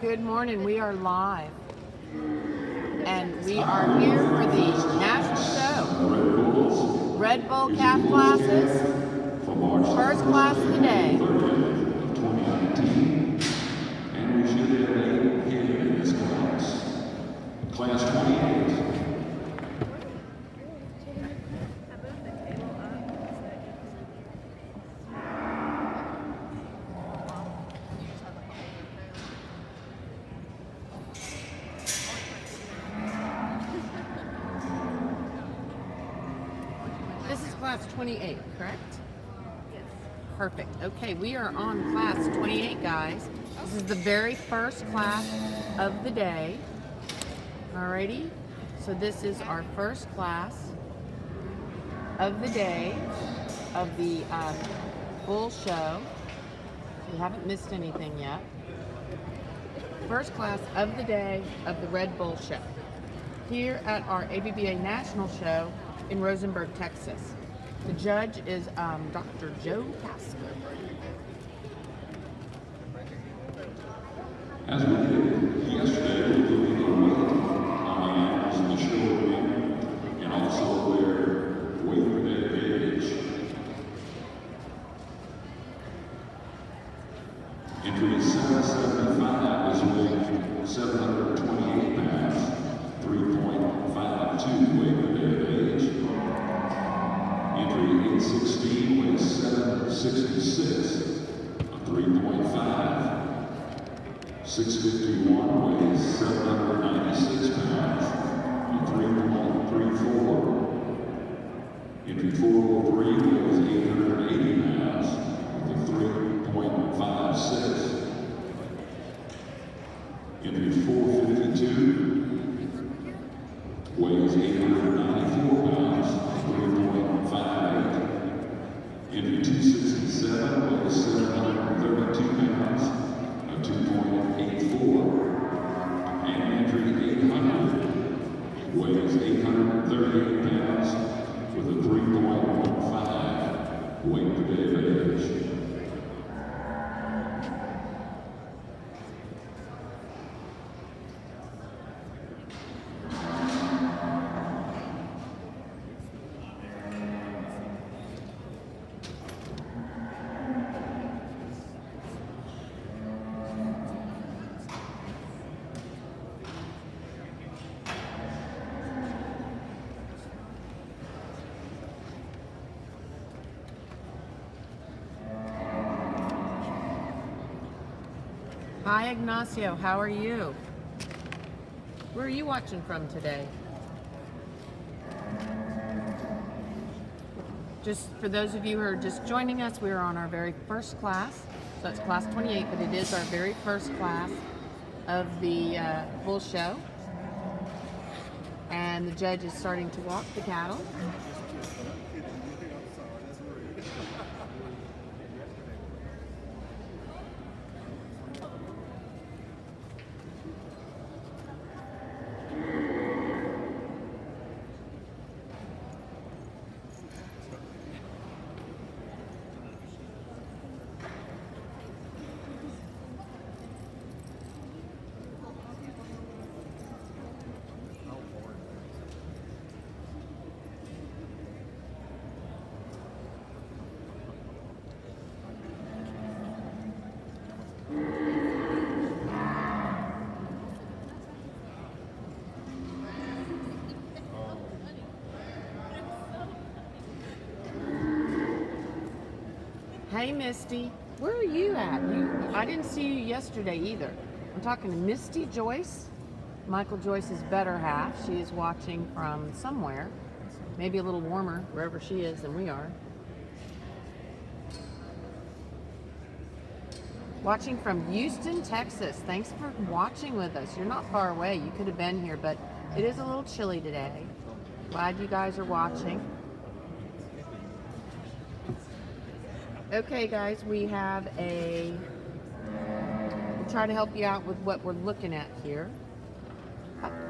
Good morning. We are live, and we are here for the national show. Red Bull calf classes, first class of the day. And we should have a kid in this class. Class 28. This is class 28, correct? Yes. Perfect. Okay, we are on class 28, guys. This is the very first class of the day. Alrighty, so this is our first class of the day of the bull show. We haven't missed anything yet. First class of the day of the Red Bull show here at our ABBA National Show in Rosenberg, Texas. The judge is Dr. Joe Casper. As we did yesterday, we will be on the animals in the show arena and also their weight per day age. Entry is 775 is weighing 728 pounds, 3.52 weight per day age. Entry 816 weighs 766, a 3.5. 651 weighs 796 pounds, a 3.34. Entry 403 weighs 880 pounds, with a 3.56. Entry 452 weighs 894 pounds, 3.58. Entry 267 weighs 732 pounds, a 2.84. And entry 800 weighs 838 pounds, with a 3.15 weight per day age. Hi, Ignacio. How are you? Where are you watching from today? Just for those of you who are just joining us, we are on our very first class. So it's class 28, but it is our very first class of the bull show. And the judge is starting to walk the cattle. Hey, Misty, where are you at? I didn't see you yesterday either. I'm talking to Misty Joyce, Michael Joyce's better half. She is watching from somewhere, maybe a little warmer wherever she is than we are. Watching from Houston, Texas. Thanks for watching with us. You're not far away. You could have been here, but it is a little chilly today. Glad you guys are watching. Okay, guys, we'll try to help you out with what we're looking at here.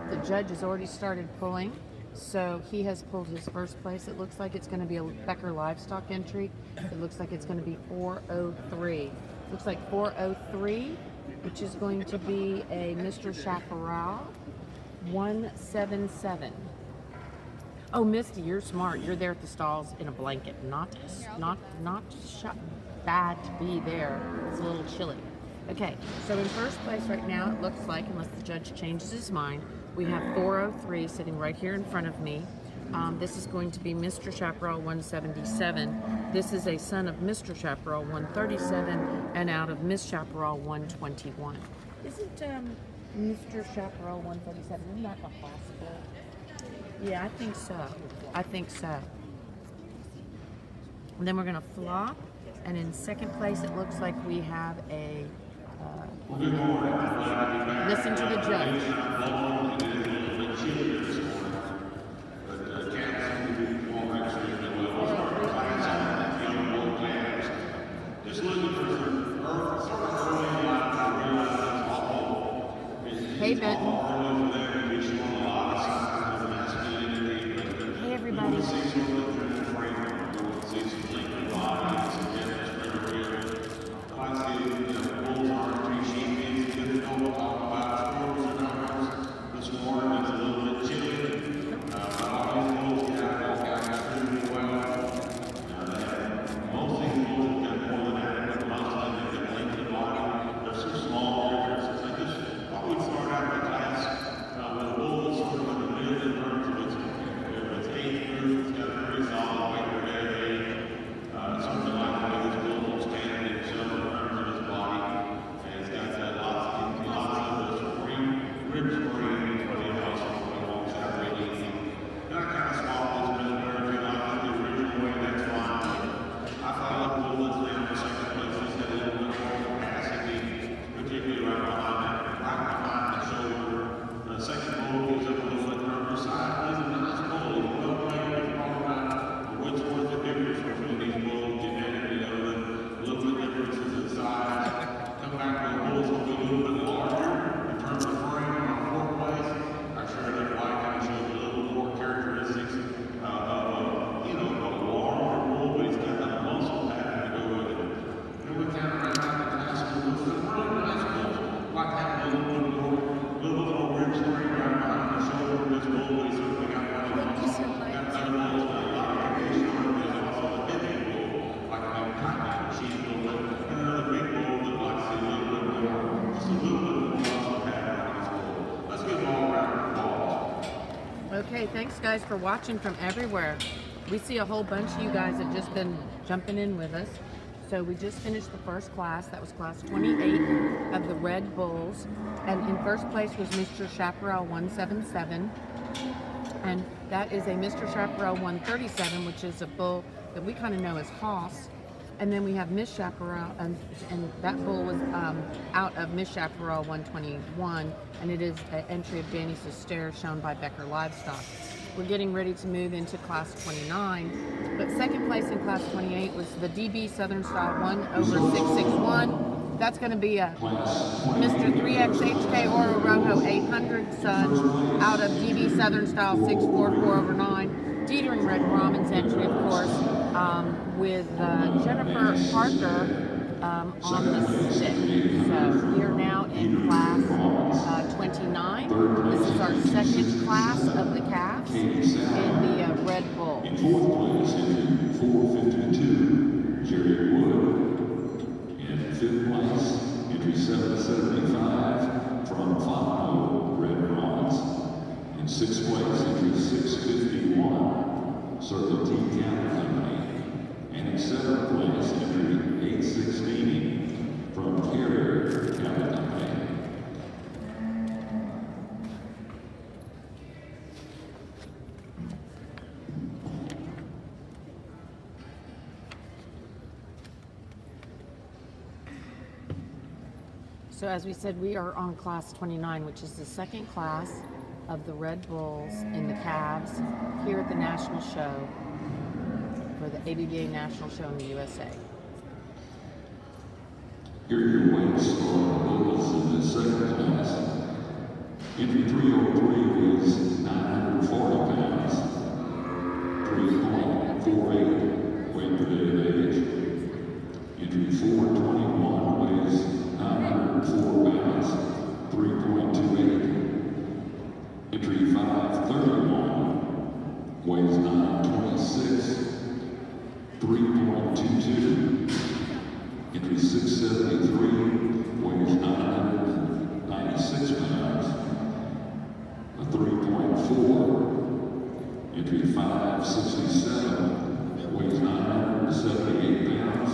The judge has already started pulling, so he has pulled his first place. It looks like it's going to be a Becker livestock entry. It looks like it's going to be 403. Looks like 403 which is going to be a Mr. Chaparral 177. Oh, Misty, you're smart. You're there at the stalls in a blanket. Not bad to be there. It's a little chilly. Okay, so in first place right now, it looks like, unless the judge changes his mind, we have 403 sitting right here in front of me. This is going to be Mr. Chaparral 177. This is a son of Mr. Chaparral 137 and out of Miss Chaparral 121. Isn't Mr. Chaparral 137, isn't that the hospital? Yeah, I think so. I think so. And then we're going to flop. And in second place, it looks like we have a... listen to the judge. Hey, Benton. Hey, everybody. Okay, thanks guys for watching from everywhere. We see a whole bunch of you guys have just been jumping in with us. So we just finished the first class. That was class 28 of the Red Bulls. And in first place was Mr. Chaparral 177. And that is a Mr. Chaparral 137, which is a bull that we kind of know as Hoss. And then we have Miss Chaparral, and that bull was out of Miss Chaparral 121, and it is an entry of Danny Sester shown by Becker Livestock. We're getting ready to move into class 29, but second place in class 28 was the DB Southern Style 1/661. That's going to be a Mr. 3XHK Oro Rojo 800 son out of DB Southern Style 644/9. Detering Red Brahman's entry, of course, with Jennifer Parker on the stick. So we are now in class 29. This is our second class of the calves in the Red Bull. In fourth place, entry 452, Jerry Wood. In fifth place, entry 775 from Fondo, Red Bronze. In sixth place, entry 651, Circle T County Company. And in seventh place, entry 816 from Carrier County Company. So as we said, we are on class 29, which is the second class of the Red Bulls in the calves here at the National Show for the ABBA National Show in the USA. Here are your weights for the bulls in the second class. Entry 303 is 940 pounds. 3.48 weight per day of age. Entry 421 weighs 904 Entry 531, weighs 926, 3.22. Entry 673, weighs 996 pounds, a 3.4. Entry 567, weighs 978 pounds.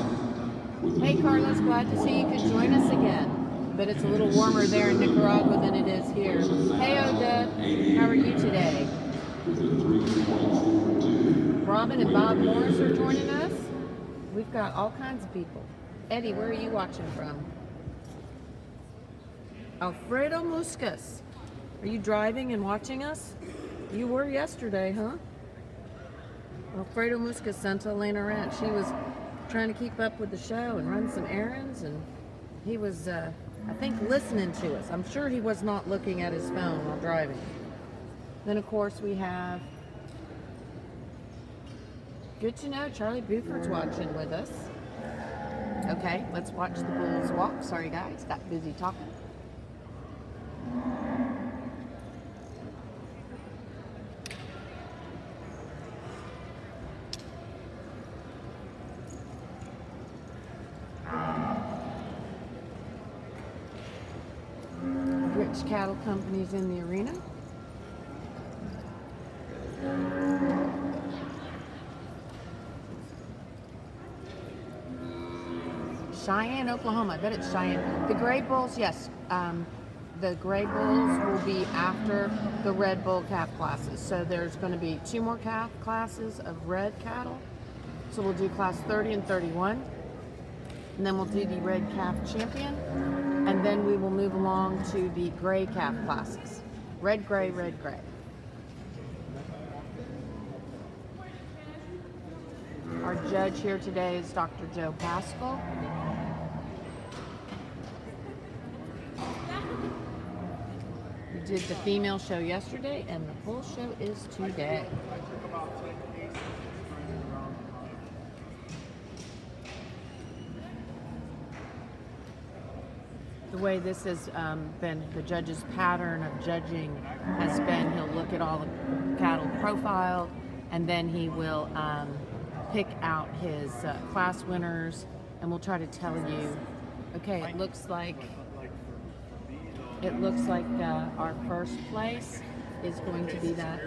Hey Carlos, glad to see you could join us again. But it's a little warmer there in Nicaragua than it is here. Hey Oda, how are you today? Robin and Bob Morris are joining us. We've got all kinds of people. Eddie, where are you watching from? Alfredo Muscas. Are you driving and watching us? You were yesterday, huh? Alfredo Muscas, Santa Elena Ranch. He was trying to keep up with the show and run some errands, and he was, I think, listening to us. I'm sure he was not looking at his phone while driving. Then, of course, we have, good to know, Charlie Buford's watching with us. Okay, let's watch the bulls walk. Sorry, guys, got busy talking. Rich cattle companies in the arena. Cheyenne, Oklahoma. I bet it's Cheyenne. The Gray Bulls, yes. The Gray Bulls will be after the Red Bull calf classes. So there's going to be 2 more calf classes of red cattle. So we'll do class 30 and 31. And then we'll do the red calf champion. And then we will move along to the gray calf classes. Red, gray, red, gray. Our judge here today is Dr. Joe Pascal. We did the female show yesterday, and the bull show is today. The way this has been, the judge's pattern of judging has been, he'll look at all the cattle profile, and then he will pick out his class winners, and we'll try to tell you, okay, it looks like our first place is going to be that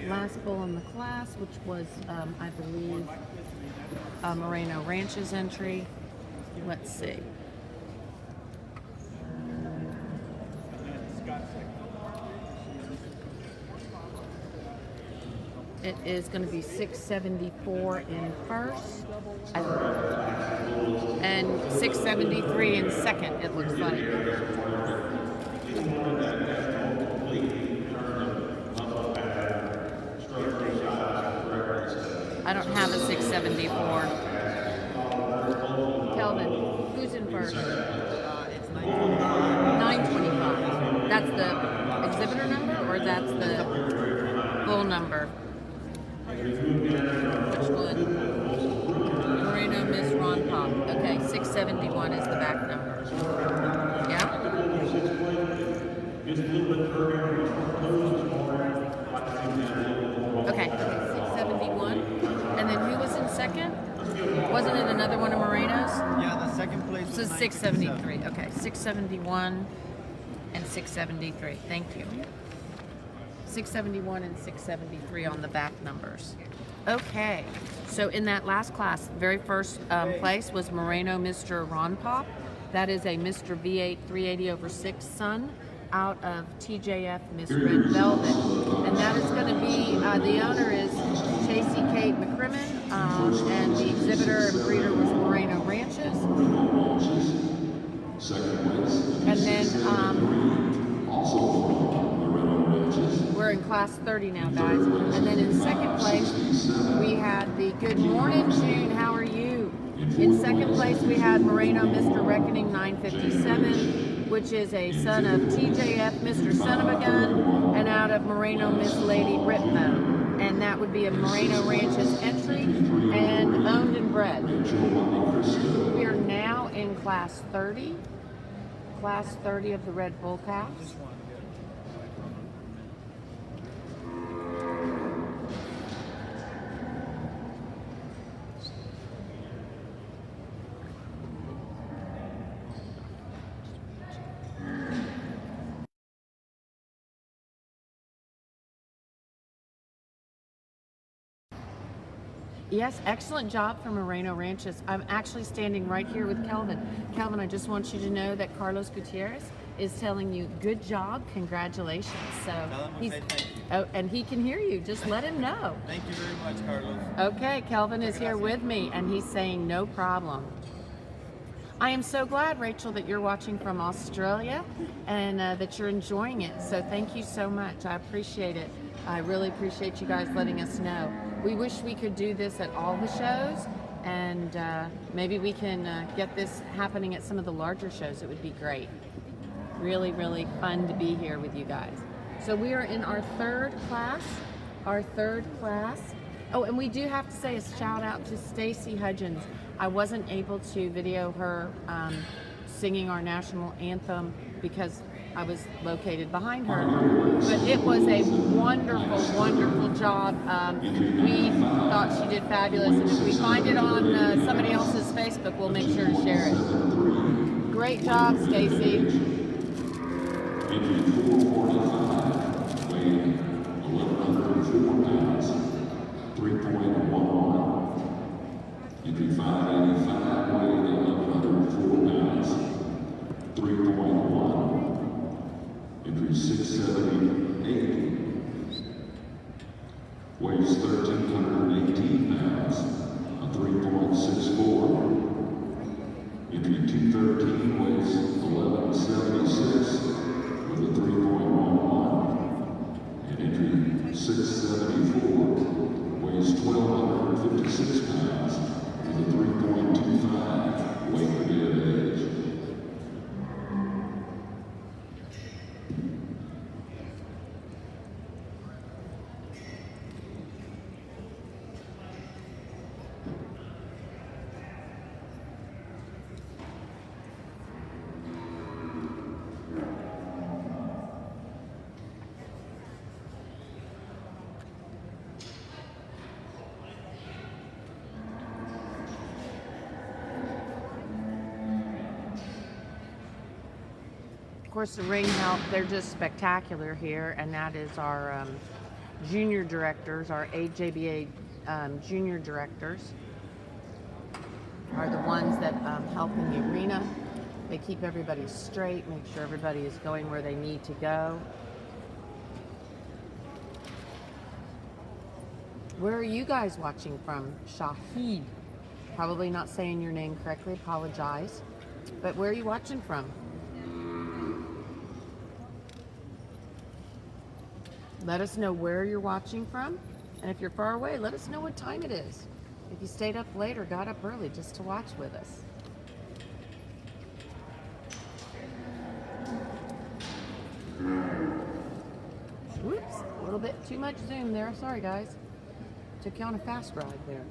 last bull in the class, which was, I believe, Moreno Ranch's entry. Let's see. It is going to be 674 in first and 673 in second, it looks like. I don't have a 674. Kelvin, who's in first? It's 925. That's the exhibitor number, or that's the bull number? Which one? Moreno, Miss Ron Pop. Okay, 671 is the back number. Yeah? Okay, 671. And then who was in second? Wasn't it another one of Moreno's? Yeah, the second place So was 673. Okay, 671 and 673. Thank you. 671 and 673 on the back numbers. Okay, so in that last class, very first place was Moreno Mr. Ron Pop. That is a Mr. V8 380/6 son out of TJF Miss Red Velvet. And that is going to be, the owner is Chasey Kate McCrimmon, and the exhibitor and breeder was Moreno Ranches. And then we're in class 30 now, guys. And then in second place, we had the Good Morning June, how are you? In second place, we had Moreno Mr. Reckoning 957, which is a son of TJF Mr. Son of a Gun, and out of Moreno Miss Lady Ripmo. And that would be a Moreno Ranch's entry and owned and bred. We are now in class 30. Class 30 of the Red Bull calves. Yes, excellent job from Moreno Ranches. I'm actually standing right here with Kelvin. Kelvin, I just want you to know that Carlos Gutierrez is telling you, good job, congratulations. So Tell him to say thank you. oh, and he can hear you. Just let him know. Thank you very much, Carlos. Okay, Kelvin is here with me, and he's saying no problem. I am so glad, Rachel, that you're watching from Australia and that you're enjoying it. So thank you so much. I appreciate it. I really appreciate you guys letting us know. We wish we could do this at all the shows, and maybe we can get this happening at some of the larger shows. It would be great. Really, really fun to be here with you guys. So we are in our third class. Oh, and we do have to say a shout out to Stacy Hudgens. I wasn't able to video her singing our national anthem because I was located behind her, but it was a wonderful, wonderful job. We thought she did fabulous, and if we find it on somebody else's Facebook, we'll make sure to share it. Great job, Stacy. Entry 445, weighing 1,104 pounds, 3.11. Entry 585, weighing 1,104 pounds, 3.1. Entry 678, weighs 1,318 pounds, a 3.64. Entry 213 weighs 1,176 with a 3.11. And entry 674 weighs 1,256 pounds with a 3.25 weight per day of age. Of course, the ring help, they're just spectacular here, and that is our junior directors, our AJBA junior directors are the ones that help in the arena. They keep everybody straight, make sure everybody is going where they need to go. Where are you guys watching from? Shahid. Probably not saying your name correctly, apologize. But where are you watching from? Let us know where you're watching from. And if you're far away, let us know what time it is. If you stayed up late or got up early just to watch with us. Whoops, a little bit too much zoom there. Sorry, guys. Took you on a fast ride there.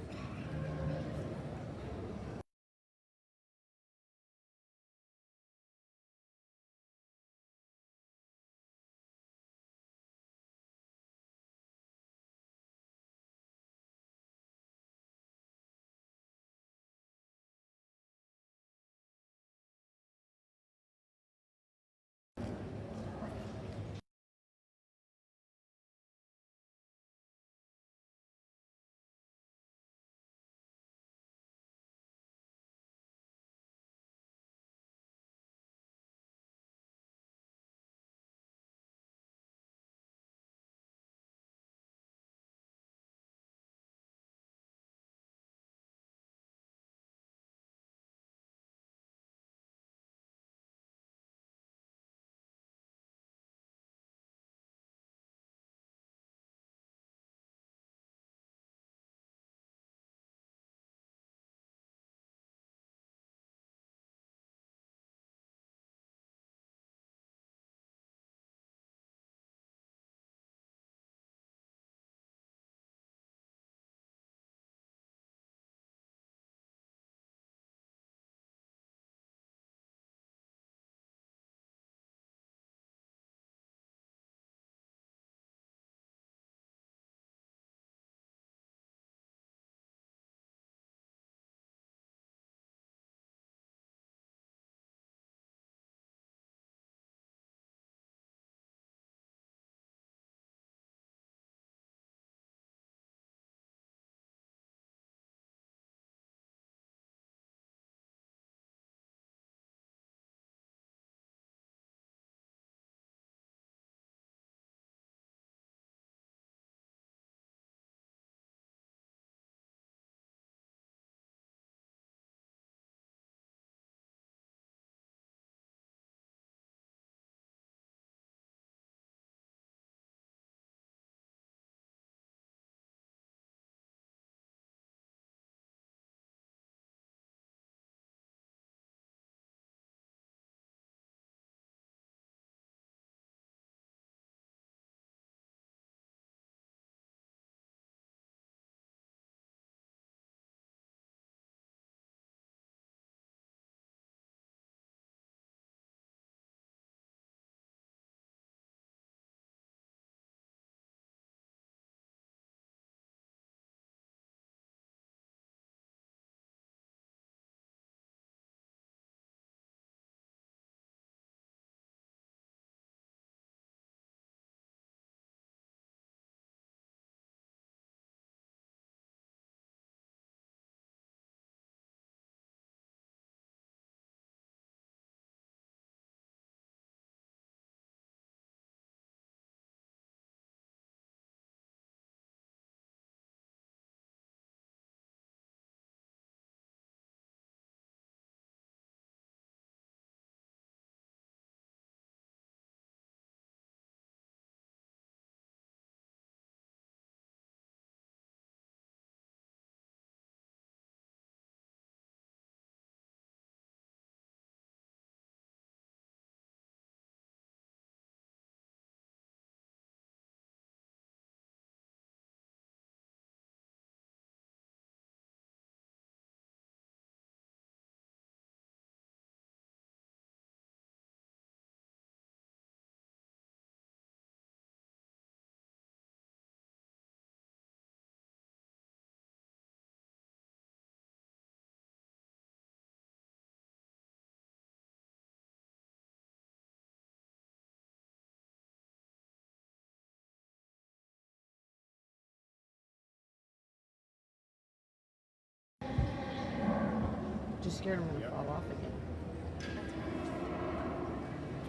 Just scared I'm gonna fall off again.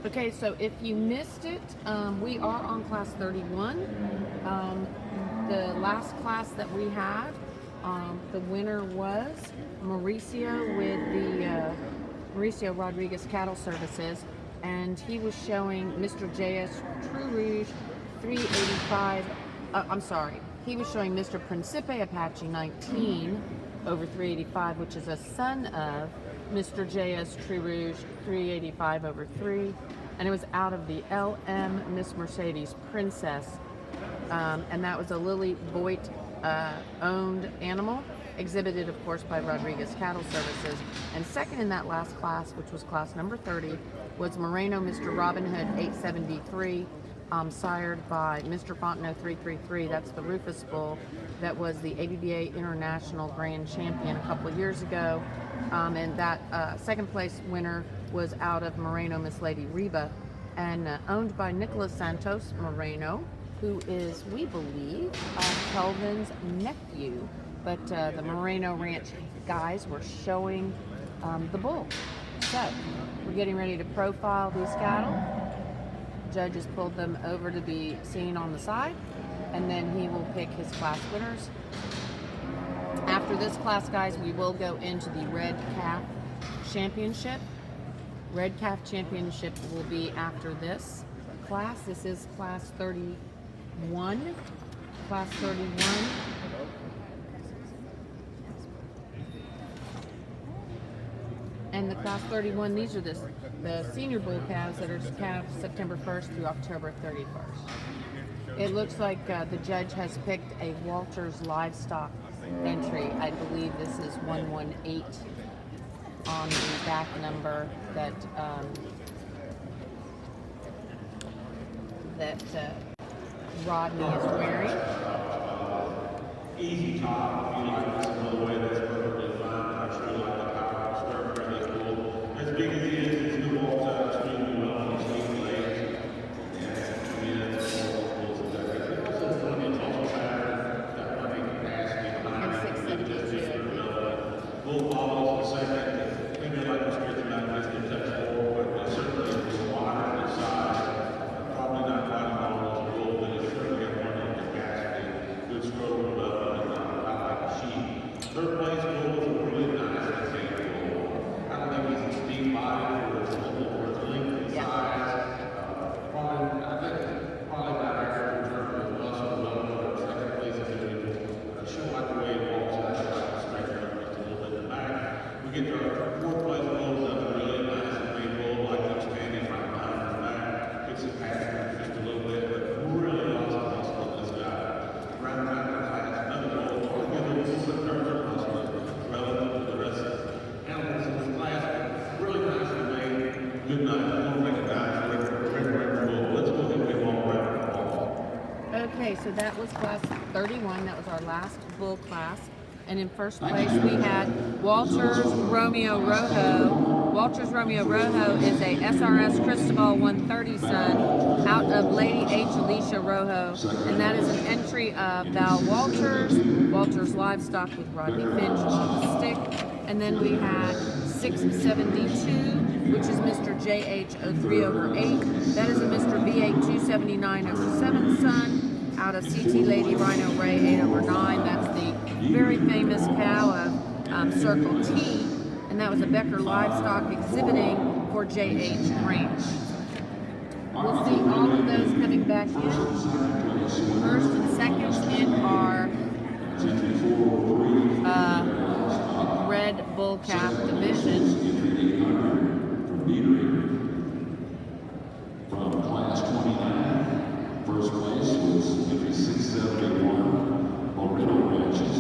Okay, so if you missed it, we are on class 31. The last class that we had, the winner was Mauricio with the Mauricio Rodriguez Cattle Services, and he was showing Mr. JS True Rouge 385. I'm sorry, he was showing Mr. Principe Apache 19 over 385, which is a son of Mr. JS True Rouge 385 over 3, and it was out of the LM Miss Mercedes Princess, and that was a Lillie VOGT owned animal, exhibited of course by Rodriguez Cattle Services. And second in that last class, which was class number 30, was Moreno Mr. Robin Hood 873, sired by Mr. Fontenot 333. That's the Rufus bull that was the ABBA International Grand Champion a couple of years ago. And that second place winner was out of Moreno Miss Lady Reba, and owned by Nicholas Santos Moreno, who is, we believe, Kelvin's nephew. But the Moreno Ranch guys were showing the bull. So we're getting ready to profile these cattle. Judges pulled them over to be seen on the side, and then he will pick his class winners. After this class, guys, we will go into the Red Calf Championship. Red Calf Championship will be after this class. This is class 31. Class 31. And the class 31, these are the senior bull calves that are calved September 1st through October 31st. It looks like the judge has picked a Walters livestock entry. I believe this is 118 on the back number that Rodney is wearing. Easy top, if you like this another way, that's perfectly fine. I'm sure you like the power start fairly cool. As big as he is, it's new walks out extremely well. He's leading legs. And it's also funny, it's also fatter, got plenty of capacity behind it. Bull follows the second. Maybe like the streets about this, the touch more, but certainly it's wider in size. Probably not quite as long as a bull, but it's certainly got plenty of capacity. Good stroke of love. Third place bull is a really nice example. I don't think he's a deep body for his length and size. Probably about average in terms of muscle development. Second place individual. Show like the way he walks out, straight up just a little bit in the back. We get to our fourth place bull, another really nice and big bull, like the expanding right behind his back. Gets it past just a little bit, but really lots of muscle in this guy. Round the class, another bull, altogether a little bit nervous. Relative to the rest of the animals in this class. Really nicely made. Good night. I don't recognize red. Let's go ahead and get on right. Okay, so that was class 31. That was our last bull class. And in first place we had Walters Romeo Rojo. Walters Romeo Rojo is a SRS CRISTOBAL 130 son out of Lady H. Alicia Rojo. And that is an entry of Val Walters, Walters Livestock with Rodney Finch on the stick. And then we had 672, which is Mr. JH 03 over 8. That is a Mr. BH 279 over 7 son out of CT Lady Rhino Ray 8 over 9. That's the very famous cow of Circle T. And that was a Becker Livestock exhibiting for JH Ranch. We'll see all of those coming back in. First and seconds in our Red Bull Calf division. From class 29, first place was entry 671, Moreno Ranches.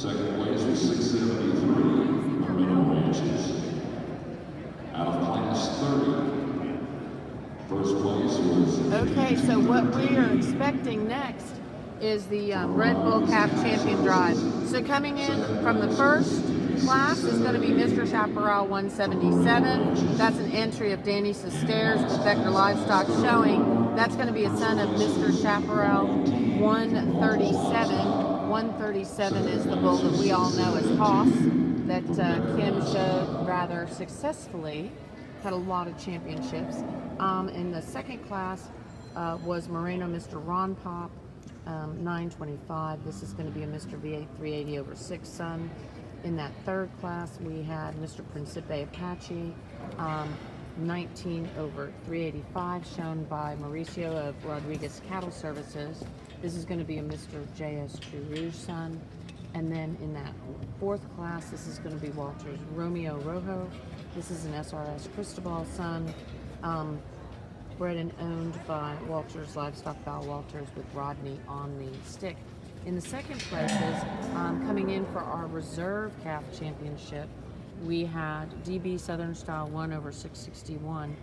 Second place was 673, Moreno Ranches. Out of class 30, first place was... Okay, so what we are expecting next is the Red Bull Calf Champion Drive. So coming in from the first class is going to be Mr. Chaparral 177. That's an entry of Danny Sestairs with Becker Livestock showing. That's going to be a son of Mr. Chaparral 137. 137 is the bull that we all know as Hoss. that Kim showed rather successfully. Had a lot of championships. In the second class was Moreno Mr. Ron Pop, 925. This is going to be a Mr. V8 380 over 6 son. In that third class, we had Mr. Principe Apache, 19 over 385, shown by Mauricio of Rodriguez Cattle Services. This is going to be a Mr. JS True Rouge son. And then in that fourth class, this is going to be Walter's Romeo Rojo. This is an SRS Cristobal son, bred and owned by Walter's Livestock Val Walters with Rodney on the stick. In the second places, coming in for our reserve calf championship, we had DB Southern Style 1 over 661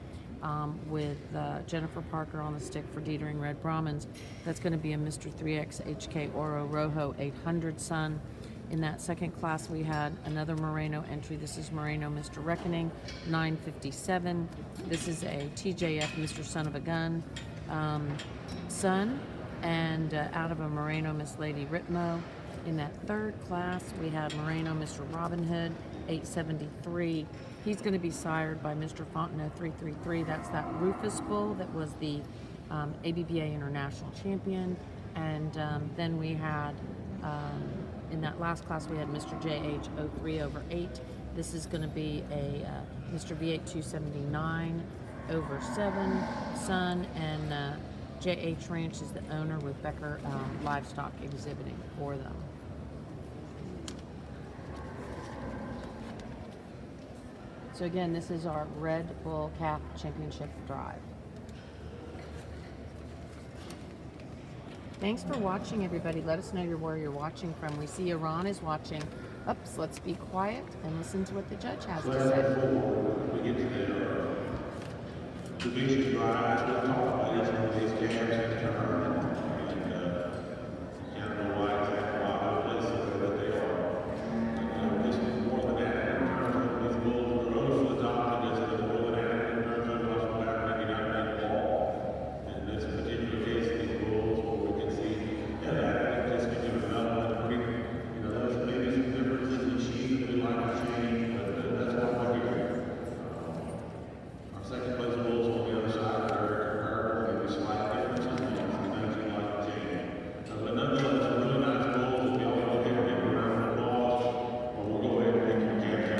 with Jennifer Parker on the stick for Detering Red Brahmans. That's going to be a Mr. 3X HK Oro Rojo 800 son. In that second class, we had another Moreno entry. This is Moreno Mr. Reckoning, 957. This is a TJF Mr. Son of a Gun son, and out of a Moreno Miss Lady Ritmo. In that third class, we had Moreno Mr. Robin Hood, 873. He's going to be sired by Mr. Fontenot 333. That's that Rufus bull that was the ABBA International Champion. And then we had, in that last class, we had Mr. JH 03 over 8. This is going to be a Mr. V8 279 over 7 son, and JH Ranch is the owner with Becker Livestock exhibiting for them. So again, this is our Red Bull Calf Championship drive. Thanks for watching, everybody. Let us know where you're watching from. We see Iran is watching. Oops, let's be quiet and listen to what the judge has to say. We get to the division drive. We'll talk about each one of these jabs in turn. And I don't know why exactly why those places are that they are. This is more than that. In terms of these bulls, the ROJO was adopted as a more than that. In terms of us back maybe not that ball. And this particular case, these bulls, where we can see, that just gives you development. There's maybe some differences in sheep that we might have changed, but that's what we're here. Our second place bulls on the other side are very comparable, maybe slight differences, and some things we might change. But nonetheless, a really nice bulls, if y'all look at it, give a round of applause, or we'll go ahead and pick your champion.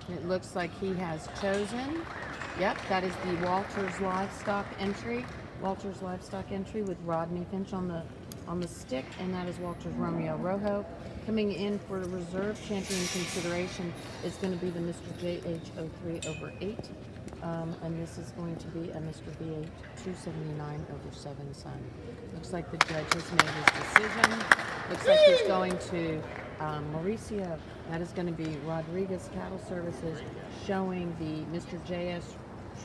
It looks like he has chosen. Yep, that is the Walters Livestock entry. Walters Livestock entry with Rodney Finch on the stick, and that is Walters Romeo Rojo. Coming in for reserve champion consideration is going to be the Mr. JH03 over 8, and this is going to be a Mr. V8 279 over 7 son. Looks like the judge has made his decision. Looks like he's going to Mauricio. That is going to be Rodriguez Cattle Services, showing the Mr. JS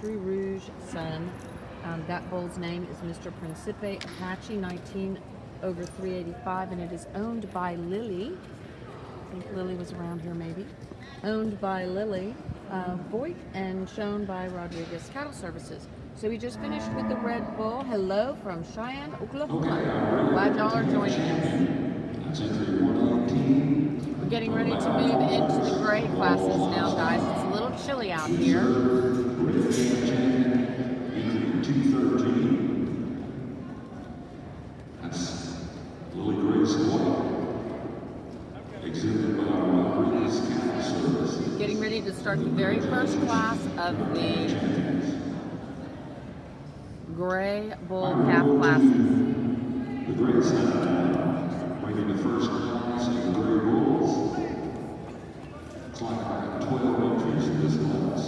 True Rouge son. That bull's name is Mr. Principe Apache, 19 over 385, and it is owned by LILLIE. I think LILLIE was around here maybe. Owned by LILLIE VOGT and shown by Rodriguez Cattle Services. So we just finished with the Red Bull. Hello from Cheyenne, Oklahoma. Glad y'all are joining us. That's entry 118. We're getting ready to move into the gray classes now, guys. It's a little chilly out here. Red champion, entry 213. That's Lily Grace White, exhibited by Rodriguez Cattle Services. Getting ready to start the very first class of the Gray Bull Calf classes. The Gray side, bringing the first class of the Gray Bulls. Looks like I have 12 entries in this class.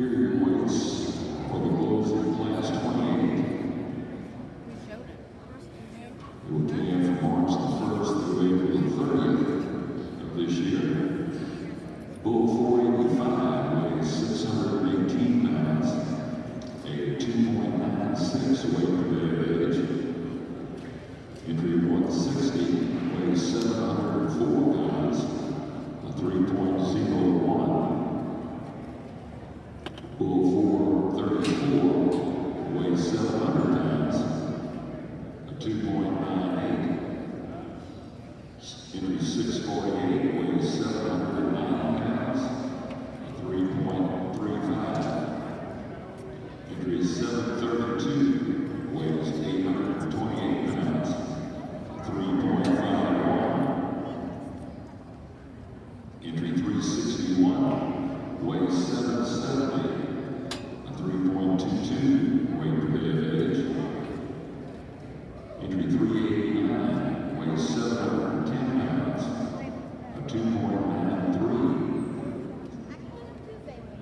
Here are your weights for the bulls in class 28. It will begin from March the 1st through April the 30th of this year. Bull 485 weighs 618 pounds, a 2.96 weight per day age. Entry 160 weighs 704 pounds, a 3.01. Bull 434 weighs 700 pounds, a 2.98. Entry 648 weighs 709 pounds, a 3.35. Entry 732 weighs 828 pounds, a 3.51. Entry 361 weighs 770, a 3.22 weight per day of age. Entry 389 weighs 710 pounds, a 2.93.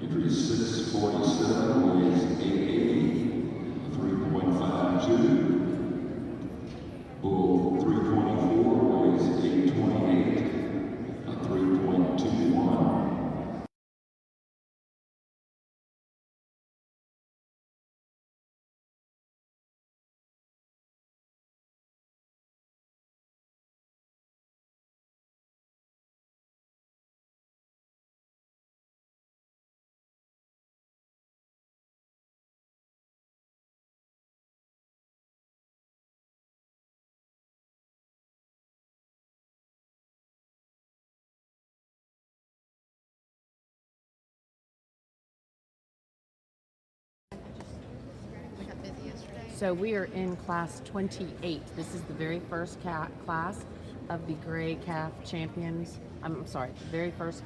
Entry 647 weighs 880, a 3.52. Bull 324 weighs 828, a 3.21. So we are in class 28. This is the very first class of the Gray Calf Champions. I'm sorry, the very first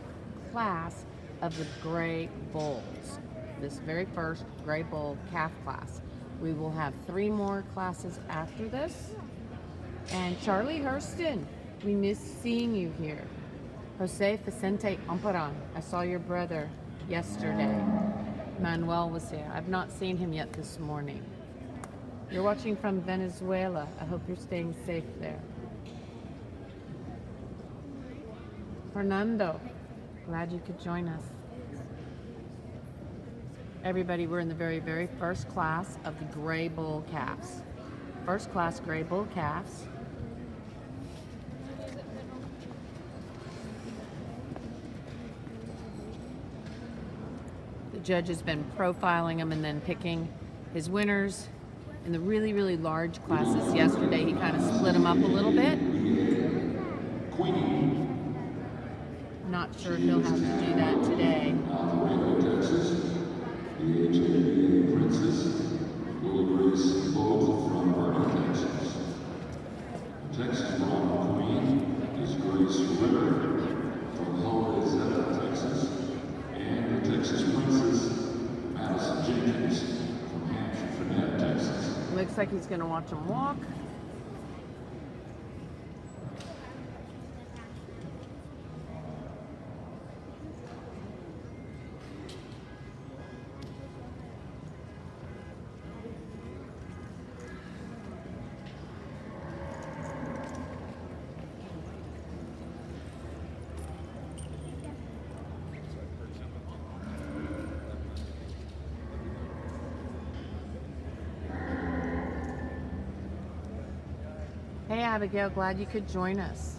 class of the Gray Bulls. This very first Gray Bull Calf class. We will have 3 more classes after this. And Charlie Hurston, we miss seeing you here. Jose Vicente Amparan, I saw your brother yesterday. Manuel was here. I've not seen him yet this morning. You're watching from Venezuela. I hope you're staying safe there. Fernando, glad you could join us. Everybody, we're in the very, very first class of the Gray Bull Calves. First class Gray Bull Calves. The judge has been profiling them and then picking his winners. In the really, really large classes yesterday, he kind of split them up a little bit. Not sure if he'll have to do that today. Texas, the HABA Princess will grace both from Vernon, Texas. The Texas Brahman Queen is Grace River from Horizetta, Texas, and the Texas Princess, Madison Jenkins from Hampshire, Texas. Looks like he's going to watch them walk. Hey Abigail, glad you could join us.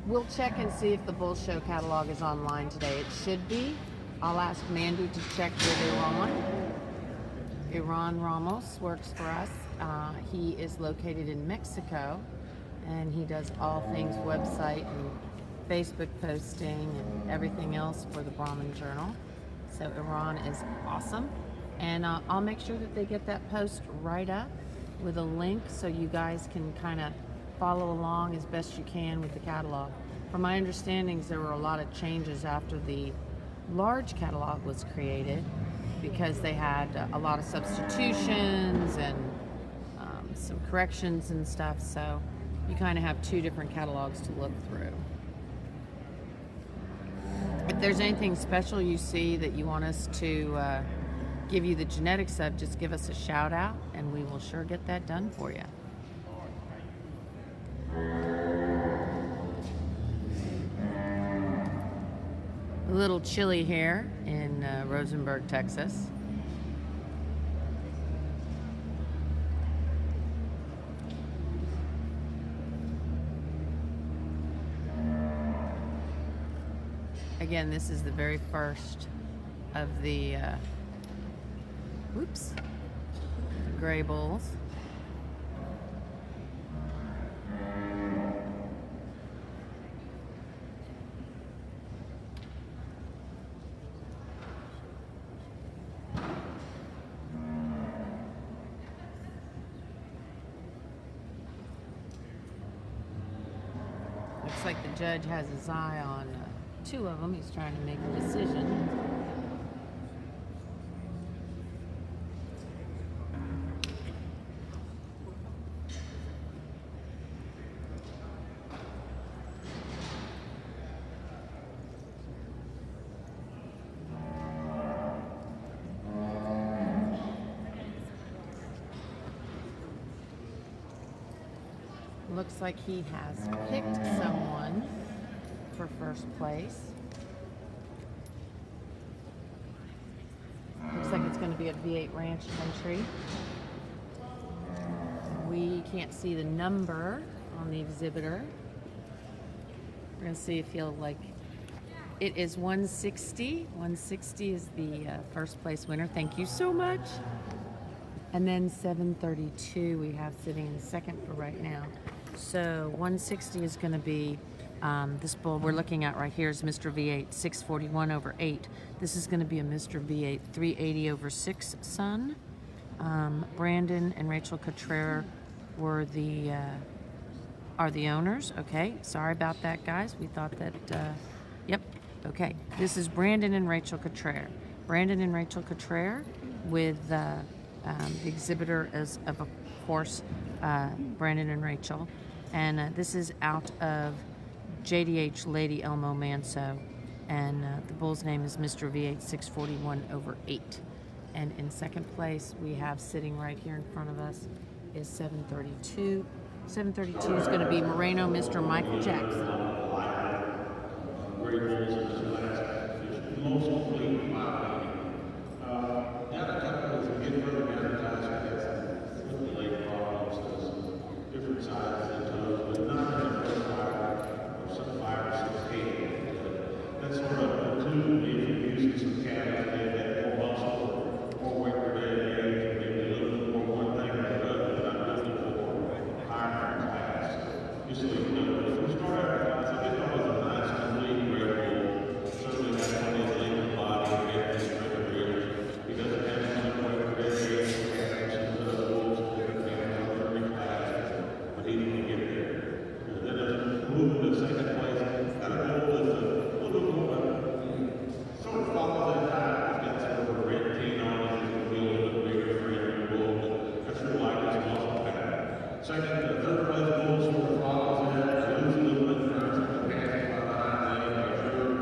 We'll check and see if the Bull Show catalog is online today. It should be. I'll ask Mandu to check with Iran. Iran Ramos works for us. He is located in Mexico, and he does all things website and Facebook posting and everything else for the Brahman Journal. So Iran is awesome, and I'll make sure that they get that post right up with a link so you guys can kind of follow along as best you can with the catalog. From my understandings, there were a lot of changes after the large catalog was created because they had a lot of substitutions and some corrections and stuff, so you kind of have two different catalogs to look through. If there's anything special you see that you want us to give you the genetics of, just give us a shout out and we will sure get that done for you. A little chilly here in Rosenberg, Texas. Again, this is the very first of the gray bulls. Looks like the judge has his eye on two of them. He's trying to make a decision. Looks like he has picked someone for first place. Looks like it's going to be at V8 Ranch Country. We can't see the number on the exhibitor. We're going to see if he'll like. It is 160. 160 is the first place winner. Thank you so much. And then 732 we have sitting in second for right now. So 160 is going to be this bull we're looking at right here is Mr. V8 641 over 8. This is going to be a Mr. V8 380 over 6 son. Brandon and Rachel Cottrell were are the owners. Okay, sorry about that, guys. We thought that. Yep. Okay, this is Brandon and Rachel Cottrell. Brandon and Rachel Cottrell with the exhibitor is of course Brandon and Rachel, and this is out of JDH Lady Elmo Manso, and the bull's name is Mr. V8 641 over 8. And in second place we have sitting right here in front of us is 732. 732 is going to be Moreno, Mr. Michael Jackson. Great bulls in this class. It's most complete in my opinion. The other couple is getting rid of advertising with the late problems, different sizes and toes, but not in the first 5 or some 5 or 6 8. That's sort of a two, maybe using some calves, they have more muscle, more weight per day, maybe a little bit more one thing or another, but I'm looking for higher class. Just so you know, if we start out, I think that was a nice complete great bull. Certainly that's one of his lean body, great strength rears. He doesn't have so much weight per day, some of the bulls that have 30 classes, but he didn't get there. Then as we move to second place, that bull is a little bit more, sort of follows that time. He's got sort of a red tee on it, he's going to be a little bit bigger for every bull, but I sure like his muscle pattern. Second, the third place bull sort of follows that, loses a little bit in terms of the passing behind him, I sure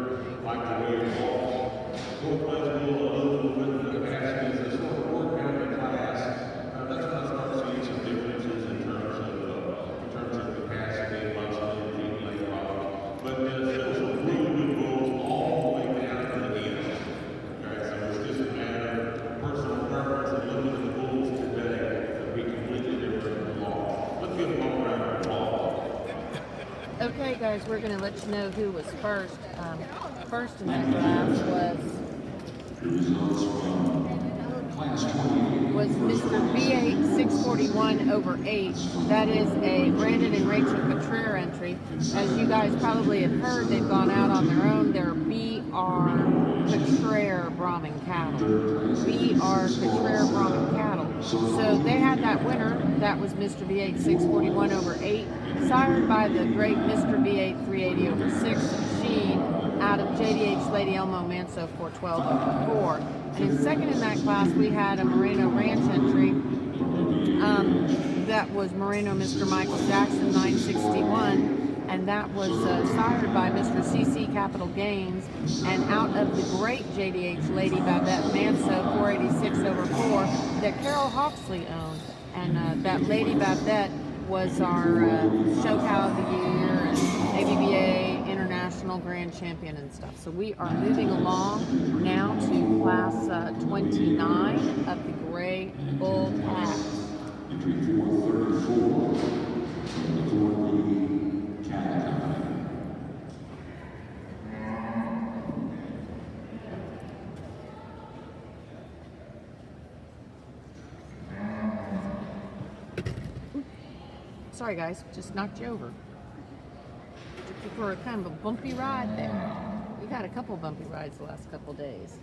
like the way he walks. Fourth place bull, a little bit in the passing, is a sort of work out of class. That's when I start seeing some differences in terms of capacity, muscle, and feet, leg problems. But there's some really good bulls all the way down to the end. Okay, so it's just a matter of personal preference and looking at the bulls today that be completely different from the law. Let's give them all around the ball. Okay, guys, we're going to let you know who was first. First in that class was The results from Class 28. was Mr. V8 641 over 8. That is a Brandon and Rachel Cotrere entry. As you guys probably have heard, they've gone out on their own. They're BR Cotrere Brahman cattle. BR Cotrere Brahman cattle. So they had that winner. That was Mr. V8 641 over 8, sired by the great Mr. V8 380 over 6, Sheen, out of JDH Lady Elmo Manso 412 over 4. And in second in that class, we had a Moreno Ranch entry. That was Moreno Mr. Michael Jackson 961. And that was sired by Mr. CC Capital Games, and out of the great JDH Lady Babette Manso 486 over 4 that Carol Hawksley owned. And that Lady Babette was our show cow of the year and ABBA International Grand Champion and stuff. So we are moving along now to class 29 of the Gray Bull Cats. Entry 434 from the 4D Cat Company. Sorry guys, just knocked you over. Took you for a kind of a bumpy ride there. We got a couple bumpy rides the last couple days.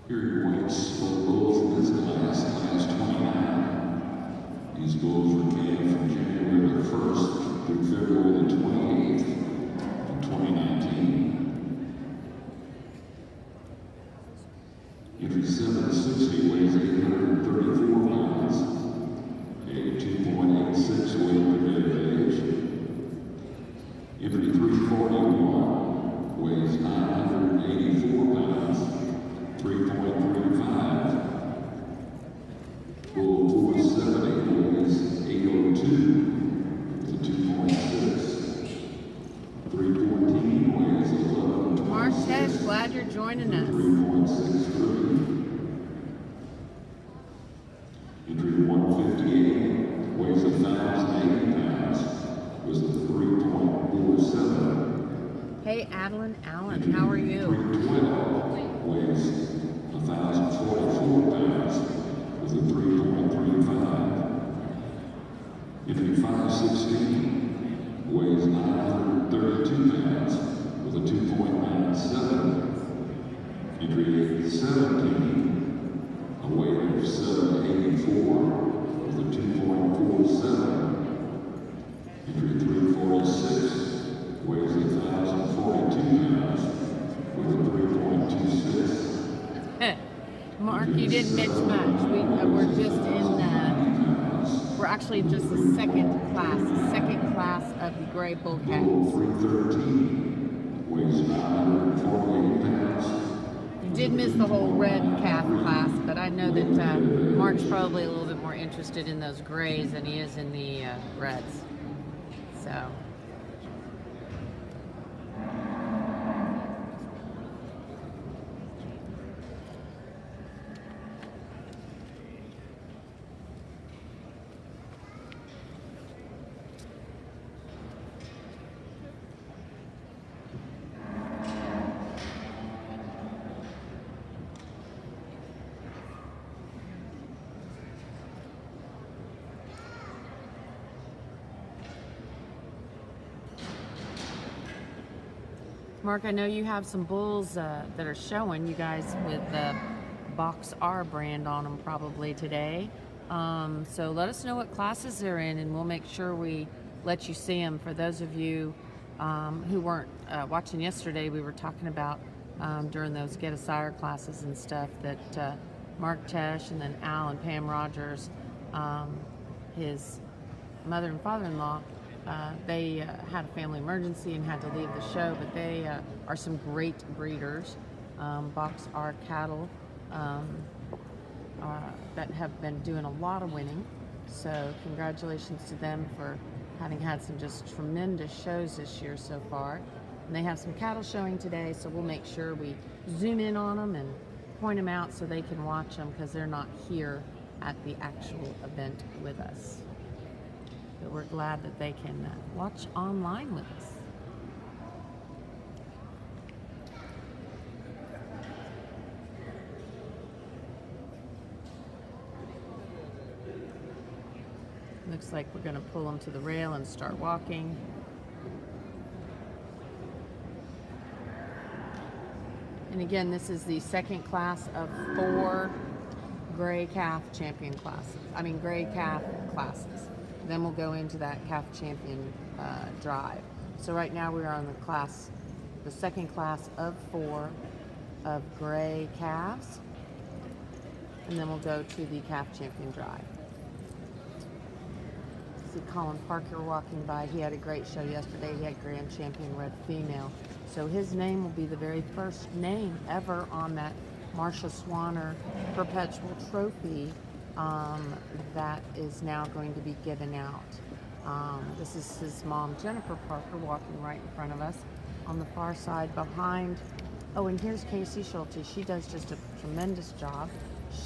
Here are your weights for bulls in this class, class 29. These bulls were canned from January the 1st through February the 28th in 2019. Entry 760 weighs 834 pounds, a 2.86 weight per day of age. Entry 341 weighs 984 pounds, 3.35. Bull 470 weighs 802 to 2.6. 314 weighs 11. Mark Tesh, glad you're joining us. 3.63. Entry 158 weighs 1,080 pounds, was a 3.47. Hey Adeline Allen, how are you? 312 weighs 1,044 pounds, with a 3.35. Entry 516 weighs 932 pounds, with a 2.97. Entry 817, a weight of 784, with a 2.47. Entry 346 weighs 1,042 pounds, with a 3.26. Mark, you didn't miss much. We're just in, we're actually just the second class of the Gray Bull Cats. Bull 313 weighs 948 pounds. You did miss the whole red calf class, but I know that Mark's probably a little bit more interested in those grays than he is in the reds. So. Mark, I know you have some bulls that are showing you guys with the Box R brand on them probably today. So let us know what classes they're in and we'll make sure we let you see them. For those of you who weren't watching yesterday, we were talking about during those Get a Sire classes and stuff that Mark Tesh and then Al and Pam Rogers, his mother and father-in-law, they had a family emergency and had to leave the show, but they are some great breeders, Box R cattle that have been doing a lot of winning. So congratulations to them for having had some just tremendous shows this year so far. And they have some cattle showing today, so we'll make sure we zoom in on them and point them out so they can watch them because they're not here at the actual event with us. But we're glad that they can watch online with us. Looks like we're going to pull them to the rail and start walking. And again, this is the second class of 4 gray calf champion classes. Gray calf classes. Then we'll go into that calf champion drive. So right now we are on the second class of 4 of gray calves. And then we'll go to the calf champion drive. See Colin Parker walking by. He had a great show yesterday. He had Grand Champion Red Female. So his name will be the very first name ever on that Marcia Swanner Perpetual Trophy that is now going to be given out. This is his mom, Jennifer Parker, walking right in front of us. On the far side behind, oh, and here's Casey Schulte. She does just a tremendous job.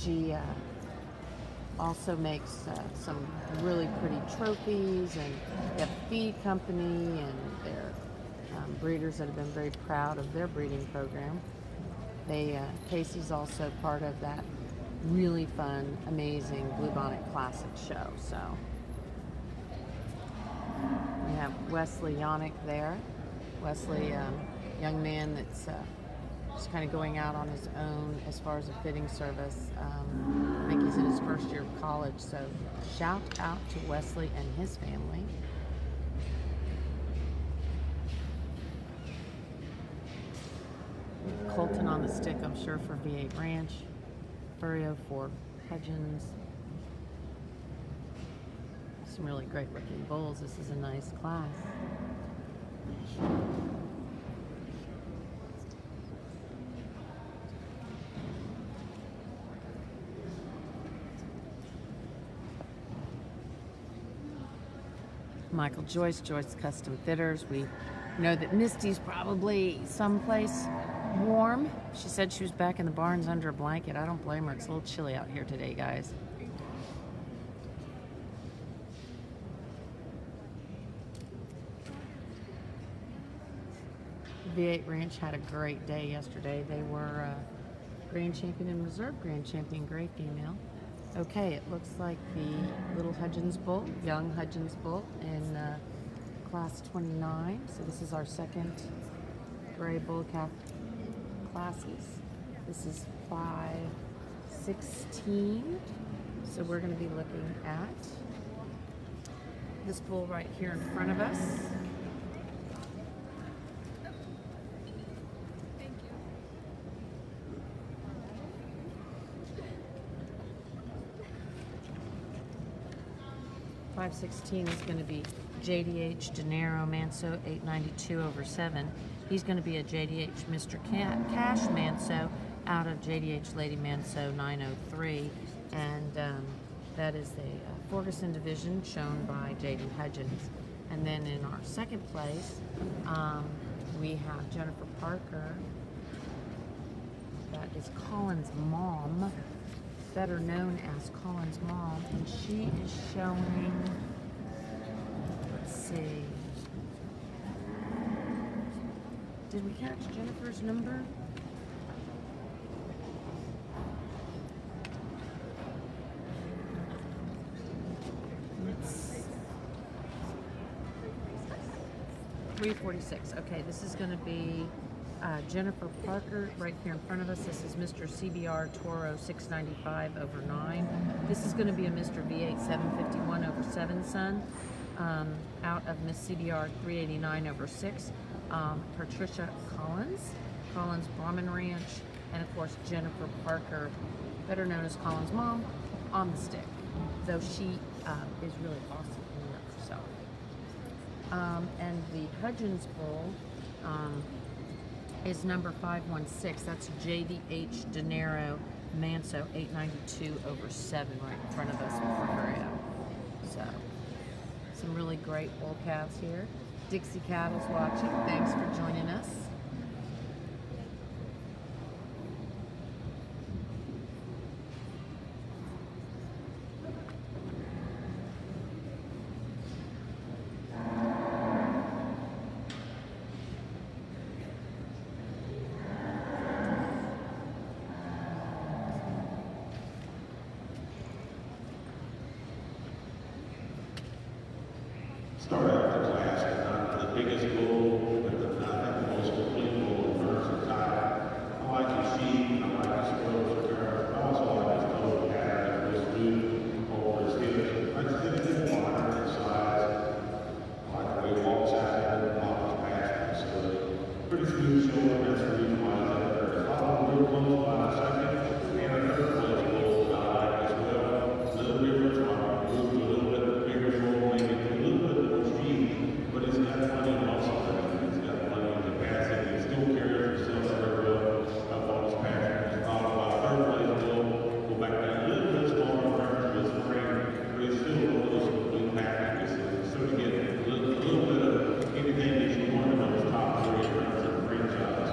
She also makes some really pretty trophies, and they have a feed company, and they're breeders that have been very proud of their breeding program. Casey's also part of that really fun, amazing Bluebonnet Classic show. So we have Wesley Yannick there. Wesley, young man that's just kind of going out on his own as far as a fitting service. I think he's in his first year of college, so shout out to Wesley and his family. Colton on the stick, I'm sure, for V8 Ranch. Furio for Hudgens. Some really great looking bulls. This is a nice class. Michael Joyce Custom Fitters. We know that Misty's probably someplace warm. She said she was back in the barns under a blanket. I don't blame her. It's a little chilly out here today, guys. V8 Ranch had a great day yesterday. They were Grand Champion and Reserve Grand Champion Gray Female. Okay, it looks like the little Hudgens bull, young Hudgens bull in class 29. So this is our second gray bull calf classes. This is 516. So we're going to be looking at this bull right here in front of us. Thank you. 516 is going to be JDH Dinero Manso 892/7. He's going to be a JDH Mr. Cash Manso out of JDH Lady Manso 903. And that is the Ferguson division shown by JD Hudgens. And then in our second place, we have Jennifer Parker. That is Colin's mom, better known as Colin's mom, and she is showing, let's see, did we catch Jennifer's number? It's 346. Okay, this is going to be Jennifer Parker right here in front of us. This is Mr. CBR Toro 695/9. This is going to be a Mr. V8 751/7 son out of Miss CBR 389/6. Patricia Collins Brahman Ranch, and of course Jennifer Parker, better known as Colin's mom, on the stick, though she is really awesome in and of herself. And the Hudgens bull is number 516. That's JDH Dinero Manso 892/7 right in front of us for Furio. So, some really great bull calves here. Dixie Cattle's watching. Thanks for joining us. Start out the class, and not the biggest bull, but not the most complete bull in terms of type. I like the sheep, I like the squirrels, I also like his total pattern, his boot, over his hips. I just think it's water and size. I like the way he walks out there and walks past him, so pretty smooth shoulder, that's the reason why he's up there. Following real close by a second, and a third place bull that I like as well. Little difference, I moved a little bit bigger bull, maybe a little bit more speed, but it's got plenty of muscle in it. It's got plenty of capacity. It still carries himself very well up on his pasture. It's followed by a third place bull. Go back down a little bit smaller in terms of his frame, but it's still one of those complete packages. So to get a little bit of anything that you want in those top three in terms of franchise.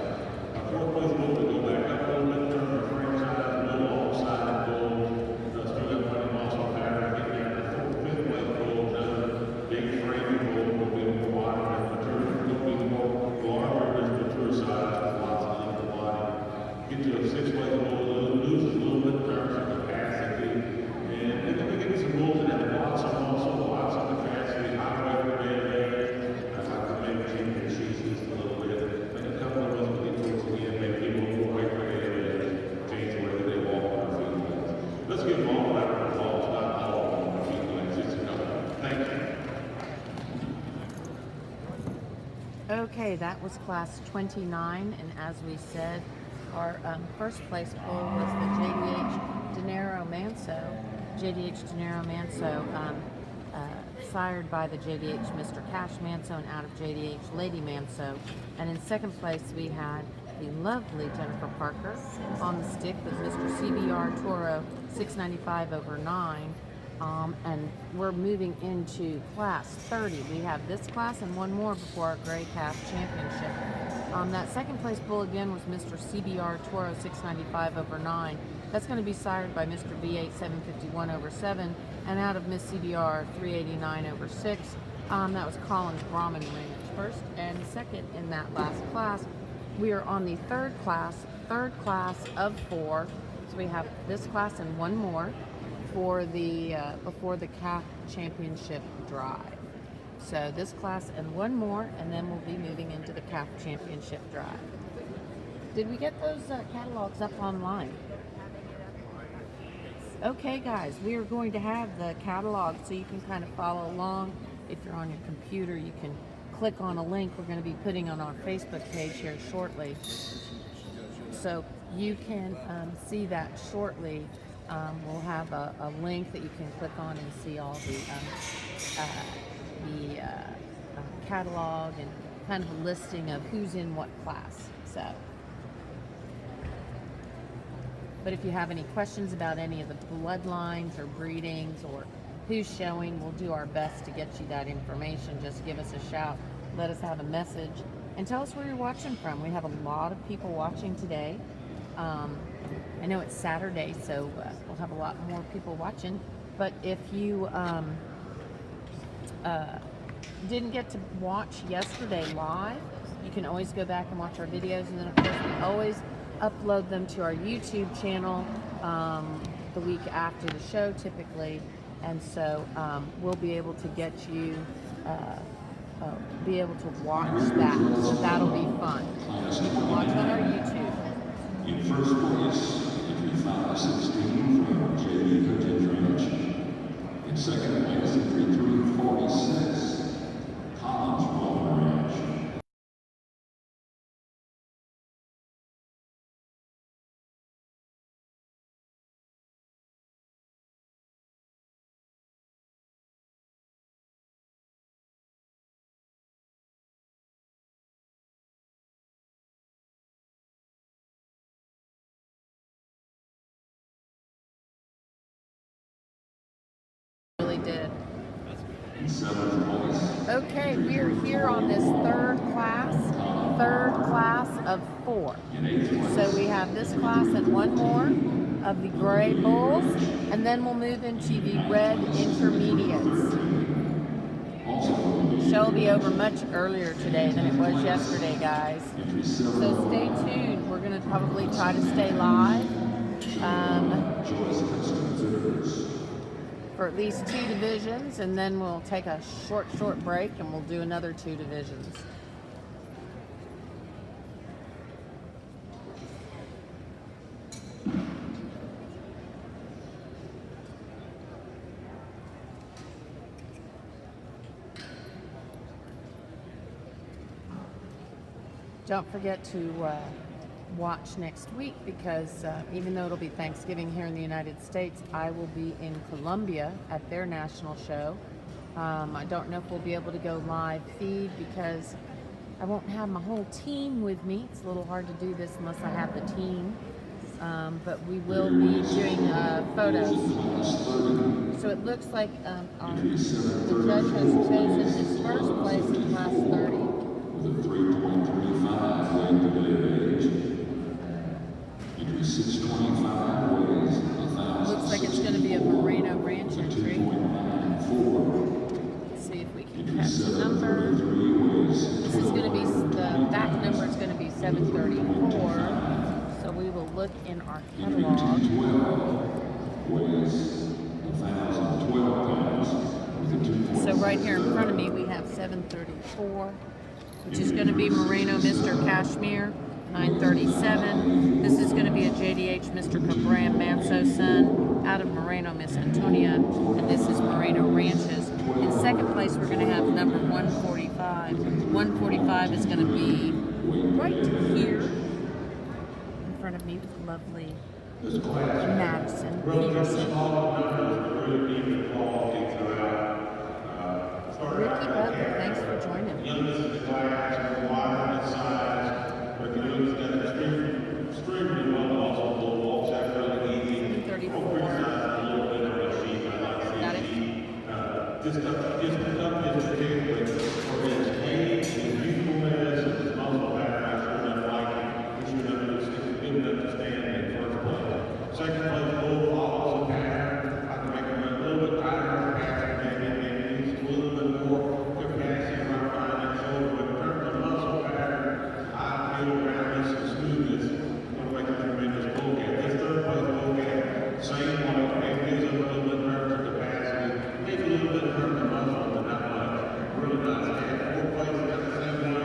A fourth place bull to go back up a little bit in terms of franchise, a little alongside bull. Still got plenty of muscle pattern. Get down to fifth place bull, another big framing bull, will be more wide and mature, will be more larger and mature size with lots of length of body. Get to a sixth place bull, lose a little bit in terms of capacity. And then we get some bulls that have lots of muscle, lots of capacity, high weight per day. I'd like to make change their seasons a little bit. And a couple of us will get towards the end, maybe people more weight per day, change the way that they walk on their feet legs. Let's give them all that applause, not all on their feet legs, just a couple. Thank you. Okay, that was class 29, and as we said, our first place bull was the JDH Dinero Manso. JDH Dinero Manso, sired by the JDH Mr. Cash Manso and out of JDH Lady Manso. And in second place, we had the lovely Jennifer Parker on the stick with Mr. CBR Toro 695 over 9. And we're moving into class 30. We have this class and one more before our Gray Calf Championship. That second place bull again was Mr. CBR Toro 695 over 9. That's going to be sired by Mr. V8 751 over 7 and out of Miss CBR 389 over 6. That was Colin's Brahman range first and second in that last class. We are on the third class of 4. So we have this class and one more for the before the calf championship drive. So this class and one more, and then we'll be moving into the calf championship drive. Did we get those catalogs up online? Okay guys, we are going to have the catalog so you can kind of follow along. If you're on your computer, you can click on a link we're going to be putting on our Facebook page here shortly. So you can see that shortly. We'll have a link that you can click on and see all the catalog and kind of a listing of who's in what class. So, but if you have any questions about any of the bloodlines or breedings or who's showing, we'll do our best to get you that information. Just give us a shout, let us have a message, and tell us where you're watching from. We have a lot of people watching today. I know it's Saturday, so we'll have a lot more people watching. But if you didn't get to watch yesterday live, you can always go back and watch our videos. And then, of course, we always upload them to our YouTube channel the week after the show, typically. And so we'll be able to get you, be able to watch that. So that'll be fun. You can watch on our YouTube. In first place, entry 516 from J.D. Cottage Ranch. In second place, entry 346, Collins Ranch. 7th place. Okay, we're here on this third class of 4. In 8th place. So we have this class and one more of the gray bulls, and then we'll move into the red intermediates. Show will be over much earlier today than it was yesterday, guys. So stay tuned. We're going to probably try to stay live for at least 2 divisions, and then we'll take a short break and we'll do another 2 divisions. Don't forget to watch next week, because even though it'll be Thanksgiving here in the United States, I will be in Colombia at their national show. I don't know if we'll be able to go live feed because I won't have my whole team with me. It's a little hard to do this unless I have the team. But we will be doing photos. So it looks like the judge has chosen his first place in class 30. With a 3.35 weight delay age. Entry 625 weighs 1,000. Looks like it's going to be a Moreno ranch entry. 2.94. Let's see if we can catch the number. This is going to be, the back number is going to be 734. So we will look in our catalog. Weighs 1,012 pounds. So right here in front of me we have 734, which is going to be Moreno Mr. Kashmir, 937. This is going to be a JDH Mr. Cabram Manso son out of Moreno, Miss Antonia, and this is Moreno Ranches. In second place we're going to have number 145. 145 is going to be right here in front of me with lovely Madison Peterson. Ricky Butler, thanks for joining me. 734. Got it? This stuff is particularly for his age, his youthfulness, and his muscle pattern. I sure enough like him. We should understand good enough to stand in first place. Second place, bull follows the pattern. I can make him a little bit tighter on the pattern, maybe needs a little bit more capacity around and shoulder. But in terms of muscle pattern, I feel roundness and smoothness. I'm going to make a tremendous bull cat. This third place bull cat, same way, maybe gives up a little bit in terms of capacity, maybe a little bit in terms of muscle, but not much. Really nice cat. Fourth place, got the same way.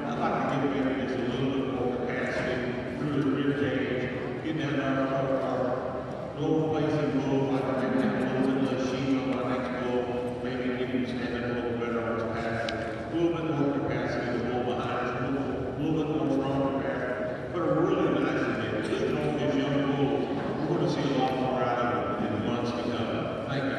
I'd like to give him just a little bit more capacity through his rib cage, getting that our lower placing bull, like maybe have a little bit less sheet on our next bull, maybe get him standing a little better on his pattern, a little bit more capacity to bull behind us, a little bit more stronger pattern, but a really nice event. Listen to all these young bulls. We're going to see a lot more out of them in the months to come. Thank you.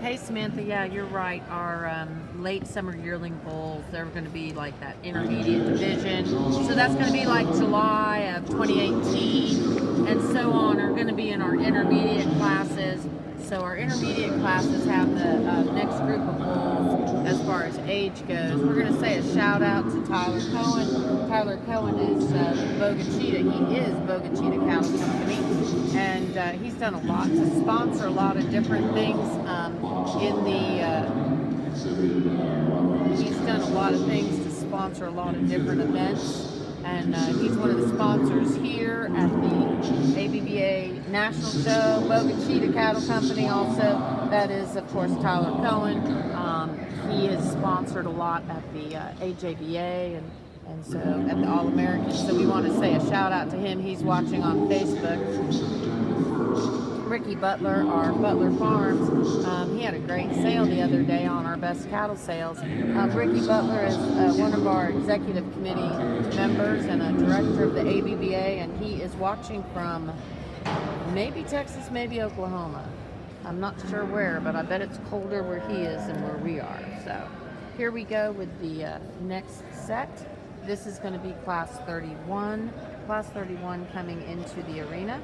Hey Samantha, yeah, you're right. Our late summer yearling bulls, they're going to be like that intermediate division. So that's going to be like July of 2018 and so on are going to be in our intermediate classes. So our intermediate classes have the next group of bulls as far as age goes. We're going to say a shout out to Tyler Cohen. Tyler Cohen is VOGT. He is VOGT Cattle Company, and he's done a lot to sponsor a lot of different things he's done a lot of things to sponsor a lot of different events, and he's one of the sponsors here at the ABBA National Show. VOGT Cattle Company also, that is of course Tyler Cohen. He has sponsored a lot at the AJBA and so at the All-Americans, so we want to say a shout out to him. He's watching on Facebook. Ricky Butler, our Butler Farms, he had a great sale the other day on our best cattle sales. Ricky Butler is one of our executive committee members and a director of the ABBA, and he is watching from maybe Texas, maybe Oklahoma. I'm not sure where, but I bet it's colder where he is than where we are. So here we go with the next set. This is going to be class 31. Class 31 coming into the arena.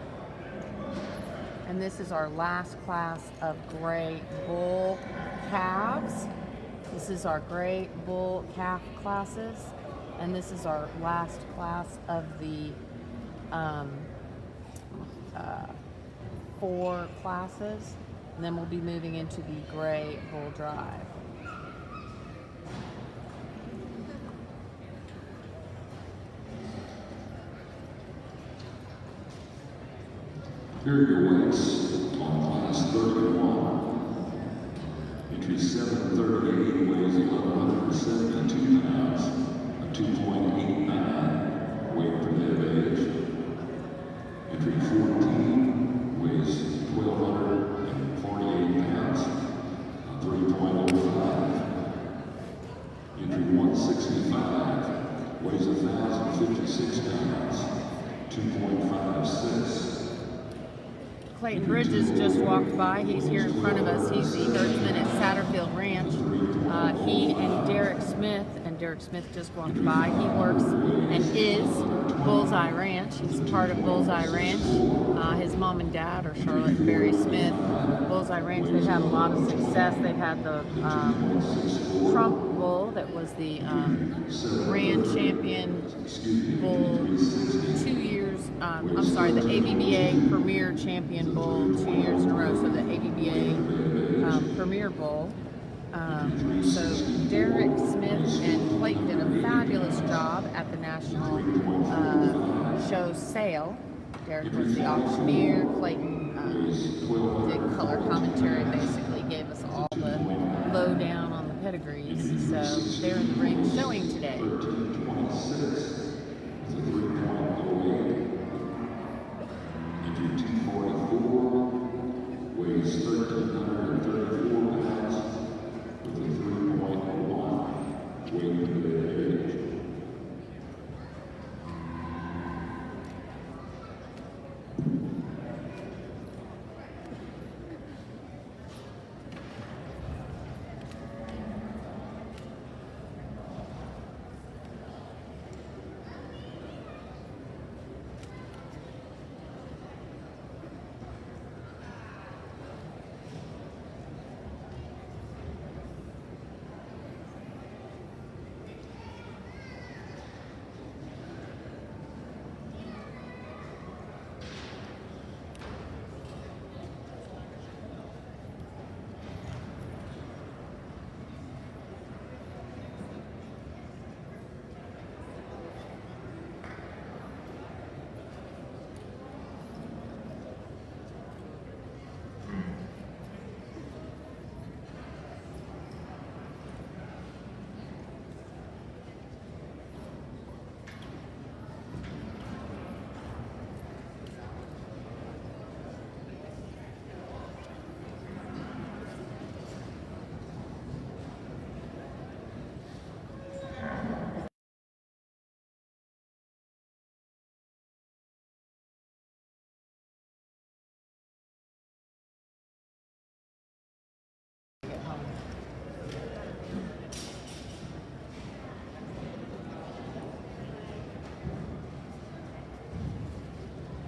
And this is our last class of gray bull calves. This is our gray bull calf classes, and this is our last class of the 4 classes. And then we'll be moving into the gray bull drive. Here are your weights on class 31. Entry 738 weighs 1,172 pounds, a 2.89 weight per net age. Entry 14 weighs 1,248 pounds, a 3.05. Entry 165 weighs 1,056 pounds, 2.56. Clayton Bridges just walked by. He's here in front of us. He's the herdsman at Satterfield Ranch. He and Derek Smith just walked by. He works and is Bullseye Ranch. He's part of Bullseye Ranch. His mom and dad are Charlotte and Barry Smith. Bullseye Ranch, they've had a lot of success. They've had the Trump Bull that was the Grand Champion Bull 2 years. I'm sorry, the ABBA Premier Champion Bull 2 years in a row. So the ABBA Premier Bull. So Derek Smith and Clayton did a fabulous job at the National Show sale. Derek was the auctioneer. Clayton did color commentary, basically gave us all the lowdown on the pedigrees. So they're in the ring showing today. Weighs 1,334 pounds with a 3.01 weight per net age.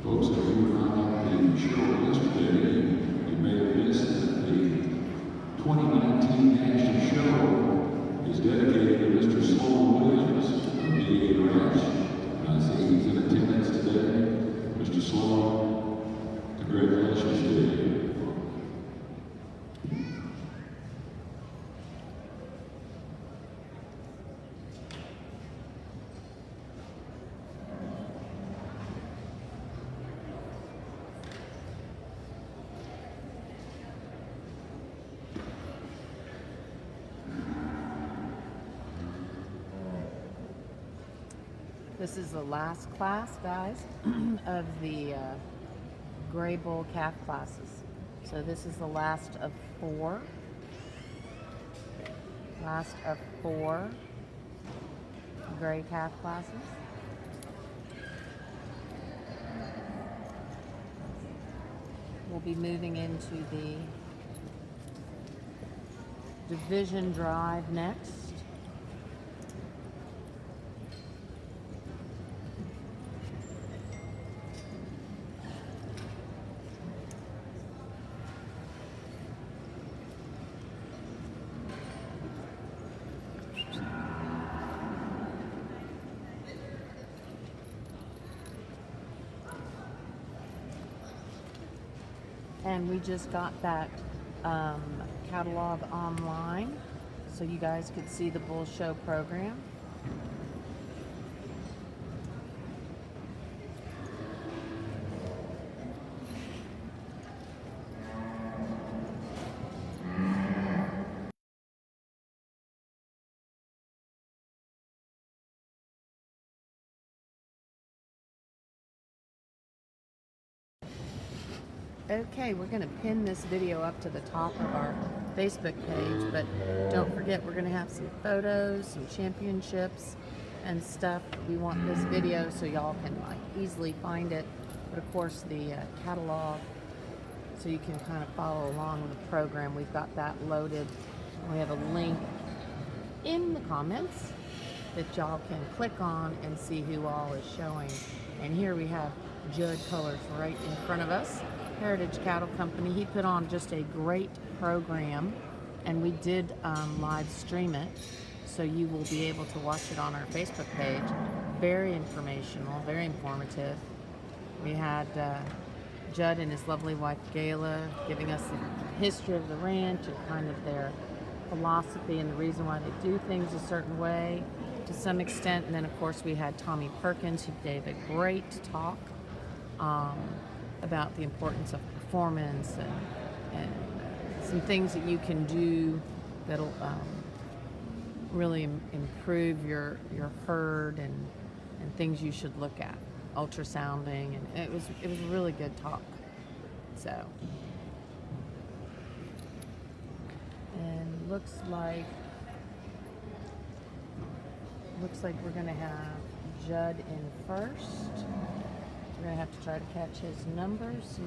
Folks, if you were not at the show yesterday, you may have missed that the 2019 National Show is dedicated to Mr. Sloan Williams of DA Ranch. I see he's in attendance today. Mr. Sloan, congratulations today. This is the last class, guys, of the gray bull calf classes. So this is the last of 4. Last of 4 gray calf classes. We'll be moving into the division drive next. And we just got that catalog online so you guys could see the bull show program. Okay, we're going to pin this video up to the top of our Facebook page, but don't forget we're going to have some photos, some championships and stuff. We want this video so y'all can like easily find it, but of course the catalog so you can kind of follow along with the program. We've got that loaded. We have a link in the comments that y'all can click on and see who all is showing. And here we have Judd Colors right in front of us. Heritage Cattle Company. He put on just a great program, and we did live stream it, so you will be able to watch it on our Facebook page. Very informational, very informative. We had Judd and his lovely wife Gayla giving us the history of the ranch and kind of their philosophy and the reason why they do things a certain way to some extent. And then of course we had Tommy Perkins, who gave a great talk about the importance of performance and some things that you can do that'll really improve your herd and things you should look at, ultrasounding, and it was a really good talk. So, and looks like we're gonna have Judd in first. We're going to have to try to catch his numbers.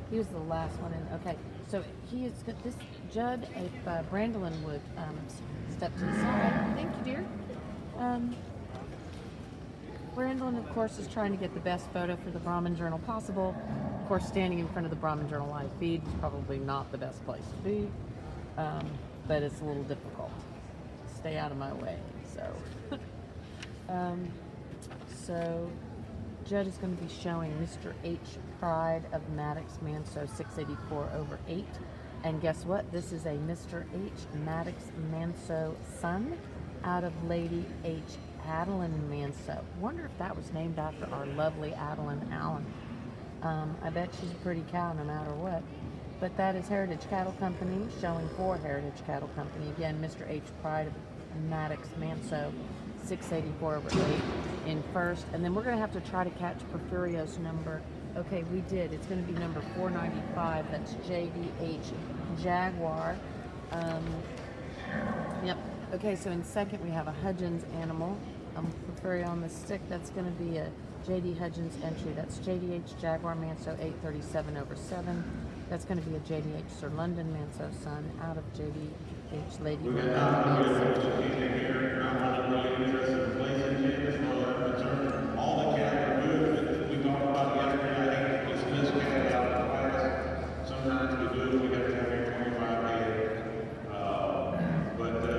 He was the last one in. Okay, so he is good. This Judd, if Brandolyn would step to the side. Thank you, dear. Brandolyn, of course, is trying to get the best photo for the Brahman Journal possible. Of course, standing in front of the Brahman Journal live feed is probably not the best place to be. But it's a little difficult. Stay out of my way. So, Judd is going to be showing Mr. H Pride of Maddox Manso 684/8. And guess what? This is a Mr. H Maddox Manso son out of Lady H Adeline Manso. Wonder if that was named after our lovely Adeline Allen. I bet she's a pretty cow no matter what. But that is Heritage Cattle Company, showing for Heritage Cattle Company. Again, Mr. H Pride of Maddox Manso, 684/8 in first. And then we're going to have to try to catch Porfirio's number. Okay, we did. It's going to be number 495. That's JDH Jaguar. Yep. Okay, so in second we have a Hudgens animal. Porfirio on the stick. That's going to be a JD Hudgens entry. That's JDH Jaguar Manso 837/7. That's going to be a JDH Sir London Manso son out of JDH Lady Manso. All the cattle are good, but we talked about yesterday. I hate to dismiss cattle out of class. Sometimes we do. We have to have 25 head.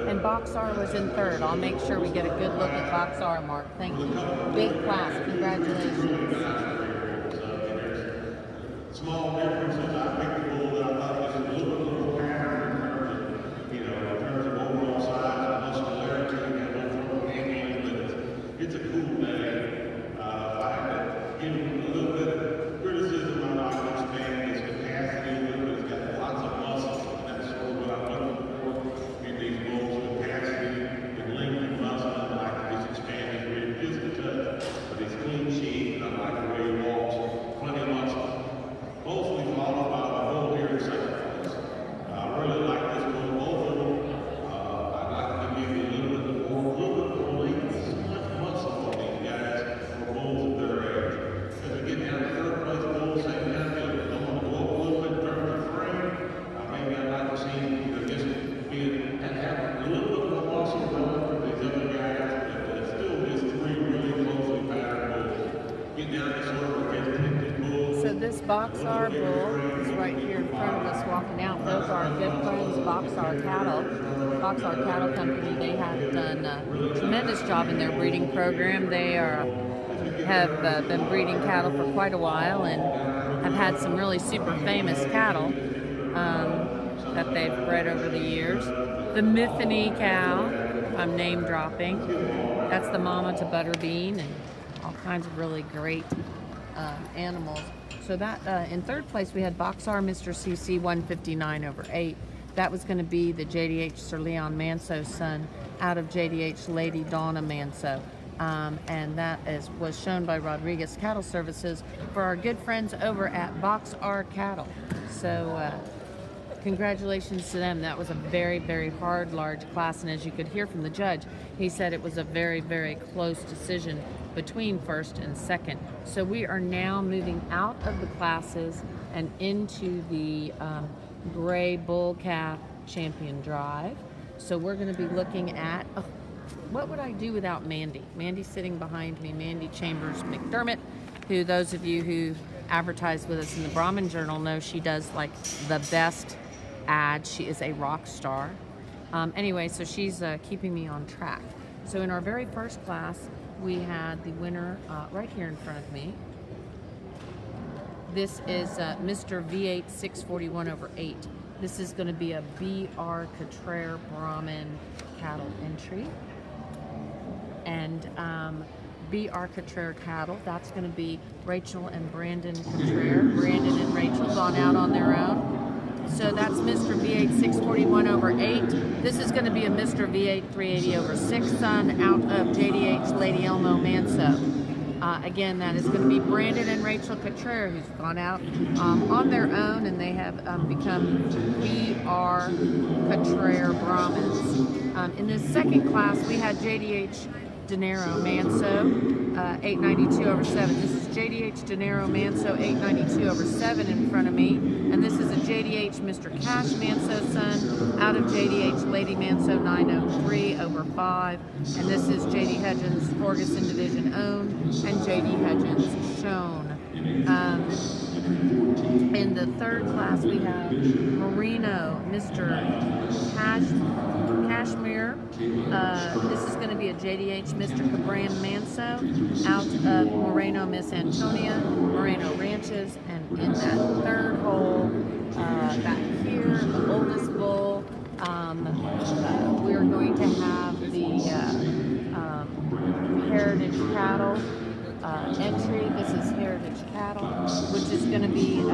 And Boxar was in third. I'll make sure we get a good look at Boxar, Mark. Thank you. Big class. Congratulations. Small differences. I picked the bull that I thought was a little fatter in terms of overall size and muscularity and overall handling, but it's a cool day. If I had to give him a little bit of criticism, I'm not going to expand his capacity with it, but it's got lots of muscle, and that's sort of what I'm looking for in these bulls: capacity and length and muscle. I like to just expand his rib just a touch, but he's clean sheet, and I like the way he walks. Plenty of muscle. Mostly followed by the bull here in second place. I really like this bull, both of them. I'd like to give you a little bit more length. There's so much muscle on these guys for bulls at their age. As we get down to third place, bulls, same kind of deal. I'm going to go up a little bit in terms of frame. Maybe I'd like to see just have a little bit more muscle going for these other guys, but still just three really closely patterned bulls. Get down to sort of a 10-10 bull. So this Boxar bull right here in front of us walking out, those are our good friends, Boxar Cattle. Boxar Cattle Company, they have done a tremendous job in their breeding program. They have been breeding cattle for quite a while and have had some really super famous cattle that they've bred over the years. The Mythony cow, I'm name dropping. That's the mama to Butterbean and all kinds of really great animals. So that in third place we had Boxar Mr. CC 159/8. That was going to be the JDH Sir Leon Manso's son out of JDH Lady Donna Manso. And that was shown by Rodriguez Cattle Services for our good friends over at Boxar Cattle. So congratulations to them. That was a very, very hard, large class. And as you could hear from the judge, he said it was a very, very close decision between first and second. So we are now moving out of the classes and into the Gray Bull Calf Champion Drive. So we're going to be looking at, what would I do without Mandy? Mandy's sitting behind me, Mandy Chambers McDermott, who those of you who advertise with us in the Brahman Journal know she does like the best ads. She is a rock star. Anyway, so she's keeping me on track. So in our very first class, we had the winner right here in front of me. This is Mr. V8 641/8. This is going to be a BR Cottrare Brahman cattle entry. And BR Cottrare cattle, that's going to be Rachel and Brandon Cottrare. Brandon and Rachel gone out on their own. So that's Mr. V8 641/8. This is going to be a Mr. V8 380/6 son out of JDH Lady Elmo Manso. Again, that is going to be Brandon and Rachel Cottrare, who's gone out on their own, and they have become BR Cottrare Brahmins. In this second class, we had JDH Dinero Manso 892/7. This is JDH Dinero Manso 892/7 in front of me, and this is a JDH Mr. Cash Manso son out of JDH Lady Manso 903/5, and this is JD Hudgens Ferguson Division owned and JD Hudgens shown. In the third class, we have Moreno, Mr. Cashmere. This is going to be a JDH Mr. Cabran Manso out of Moreno, Miss Antonia, Moreno Ranches. And in that third hole, back here, the oldest bull, we're going to have the Heritage Cattle entry. This is Heritage Cattle, which is going to be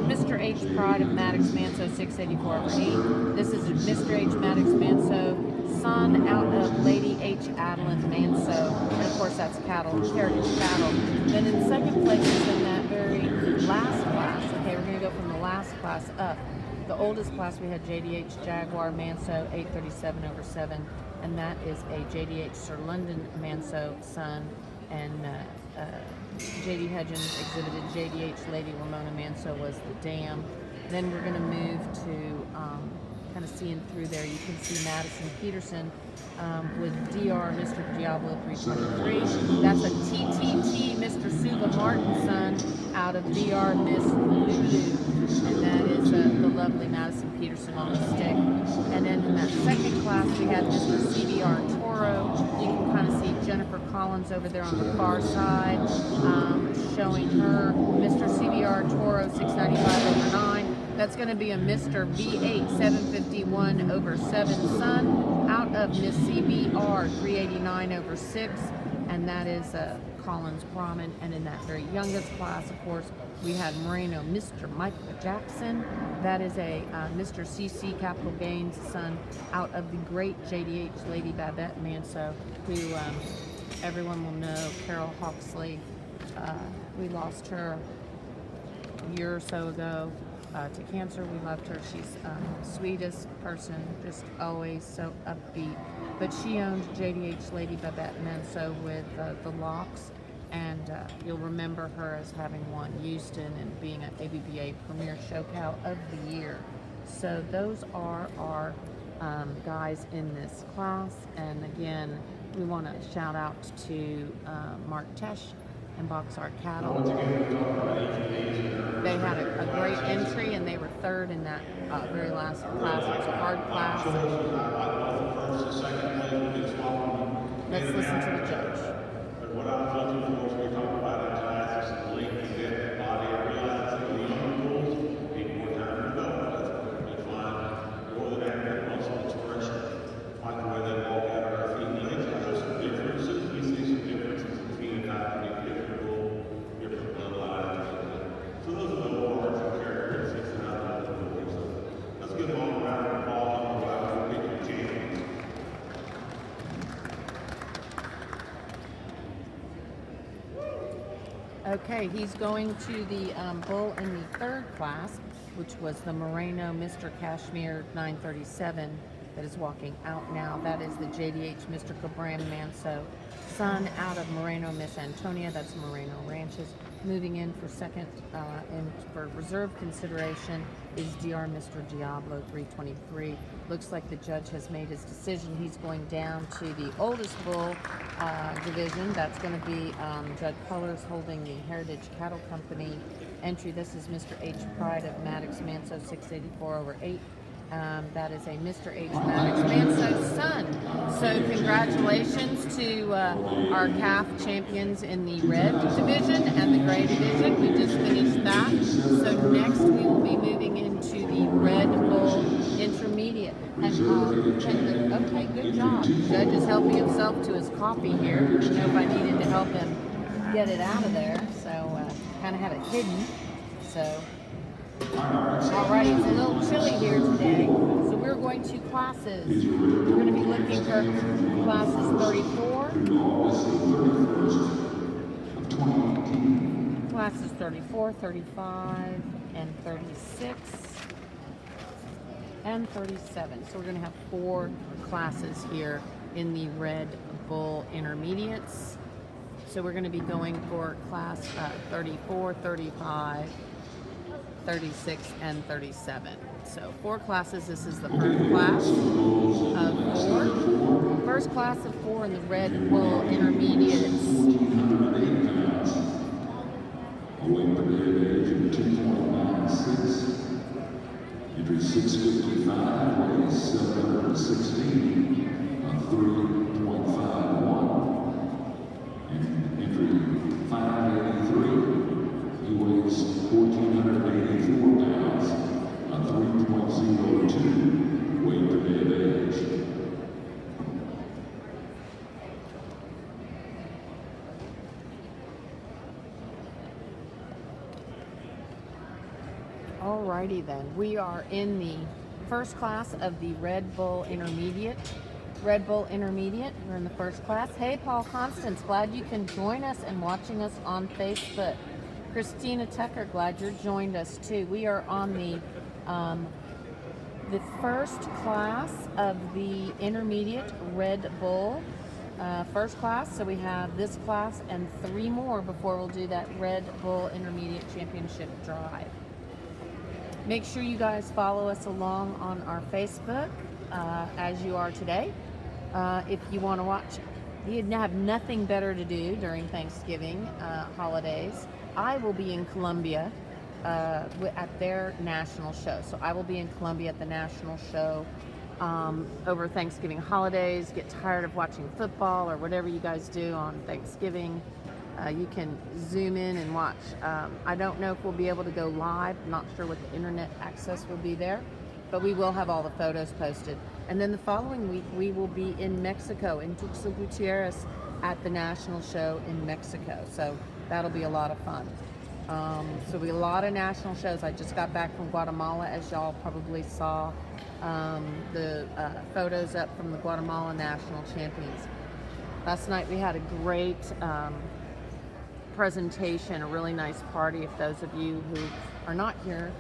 Mr. H. Pride of Maddox Manso 684/8. This is Mr. H. Maddox Manso, son out of Lady H. Adeline Manso. And of course, that's cattle, Heritage Cattle. Then in second place is in that very last class. Okay, we're going to go from the last class up. The oldest class we had JDH Jaguar Manso 837/7, and that is a JDH Sir London Manso son. And JD Hudgens exhibited JDH Lady Ramona Manso was the dam. Then we're going to move to kind of seeing through there. You can see Madison Peterson with DR Mr. Diablo 323. That's a TTT Mr. Suva Martin son out of DR Miss Lulu. And that is the lovely Madison Peterson on the stick. And then in that second class, we had Mr. CBR Toro. You can kind of see Jennifer Collins over there on the far side, showing her Mr. CBR Toro 695/9. That's going to be a Mr. V8 751/7 son out of Miss CBR 389/6. And that is Collins Brahman. And in that very youngest class, of course, we had Moreno, Mr. Michael Jackson. That is a Mr. CC Capital Gains son out of the great JDH Lady Babette Manso, who everyone will know, Carol Hawksley. We lost her a year or so ago to cancer. We loved her. She's sweetest person, just always so upbeat. But she owned JDH Lady Babette Manso with the locks, and you'll remember her as having won Houston and being an ABBA Premier Show Cow of the Year. So those are our guys in this class. And again, we want to shout out to Mark Tesh, and box art cattle. Once again, we talked about each of these and their They had a great entry, and they were third in that very last class. It was a hard class. choices. I love the first and second place. We can swap them. Let's listen to the judge. But what I was looking for, we talked about in class, is the length and depth of body. I realize that the young bulls need more time to develop. That's perfectly fine. More than accurate muscle expression. Like the way they walk out of their feet and legs. There's some differences. We see some differences in phenotype between different bulls, different bloodlines. So those are the overarching characteristics that I love the bulls. So let's give them all a round of applause and go out and pick your champions. Okay, he's going to the bull in the third class, which was the Moreno Mr. Cashmere 937 that is walking out now. That is the JDH Mr. Cabran Manso son out of Moreno Miss Antonia. That's Moreno Ranches. Moving in for second and for reserve consideration is DR Mr. Diablo 323. Looks like the judge has made his decision. He's going down to the oldest bull division. That's going to be Judd Colors holding the Heritage Cattle Company entry. This is Mr. H. Pride of Maddox Manso 684/8. That is a Mr. H. Maddox Manso son. So congratulations to our calf champions in the red division and the gray division. We just finished that. So next we will be moving into the red bull intermediate. And okay, good job. Judge is helping himself to his coffee here. I didn't know if I needed to help him get it out of there. So kind of had it hidden. So. Alrighty, it's a little chilly here today, so we're going to classes. We're going to be looking for classes 34, classes 34, 35, and 36, and 37. So we're going to have 4 classes here in the Red Bull Intermediates. So we're going to be going for class 34, 35, 36, and 37. So 4 classes. This is the first class of 4. First class of 4 in the Red Bull Intermediates. Weight per day age of 2.96. Entry 655, weighs 716, 3.51. And entry 583. He weighs 1,484 pounds, 3.02 weight per day of age. Alrighty then, we are in the first class of the Red Bull Intermediate. Red Bull Intermediate, we're in the first class. Hey Paul Constance, glad you can join us and watching us on Facebook. Christina Tucker, glad you're joined us too. We are on the first class of the intermediate Red Bull. First class, so we have this class and 3 more before we'll do that Red Bull Intermediate Championship drive. Make sure you guys follow us along on our Facebook as you are today. If you want to watch, you have nothing better to do during Thanksgiving holidays. I will be in Columbia at their national show. So I will be in Columbia at the national show over Thanksgiving holidays. Get tired of watching football or whatever you guys do on Thanksgiving. You can zoom in and watch. I don't know if we'll be able to go live. Not sure what the internet access will be there, but we will have all the photos posted. And then the following week, we will be in Mexico, in Tuxtla Gutierrez at the national show in Mexico. So that'll be a lot of fun. So we have a lot of national shows. I just got back from Guatemala, as y'all probably saw the photos up from the Guatemala National Champions. Last night we had a great presentation, a really nice party. If those of you who are not here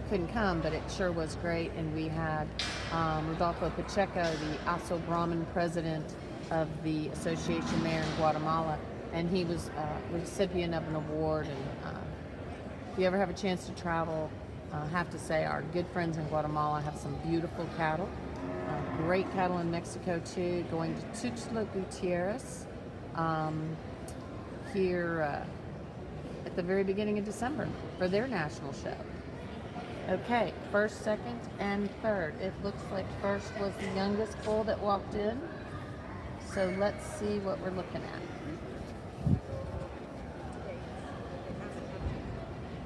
couldn't come, but it sure was great. And we had Rodolfo Pacheco, the ASO Brahman president of the association there in Guatemala, and he was recipient of an award. And if you ever have a chance to travel, I have to say our good friends in Guatemala have some beautiful cattle. Great cattle in Mexico too. Going to Tuxtla Gutierrez here at the very beginning of December for their national show. Okay, first, second, and third. It looks like first was the youngest bull that walked in. So let's see what we're looking at.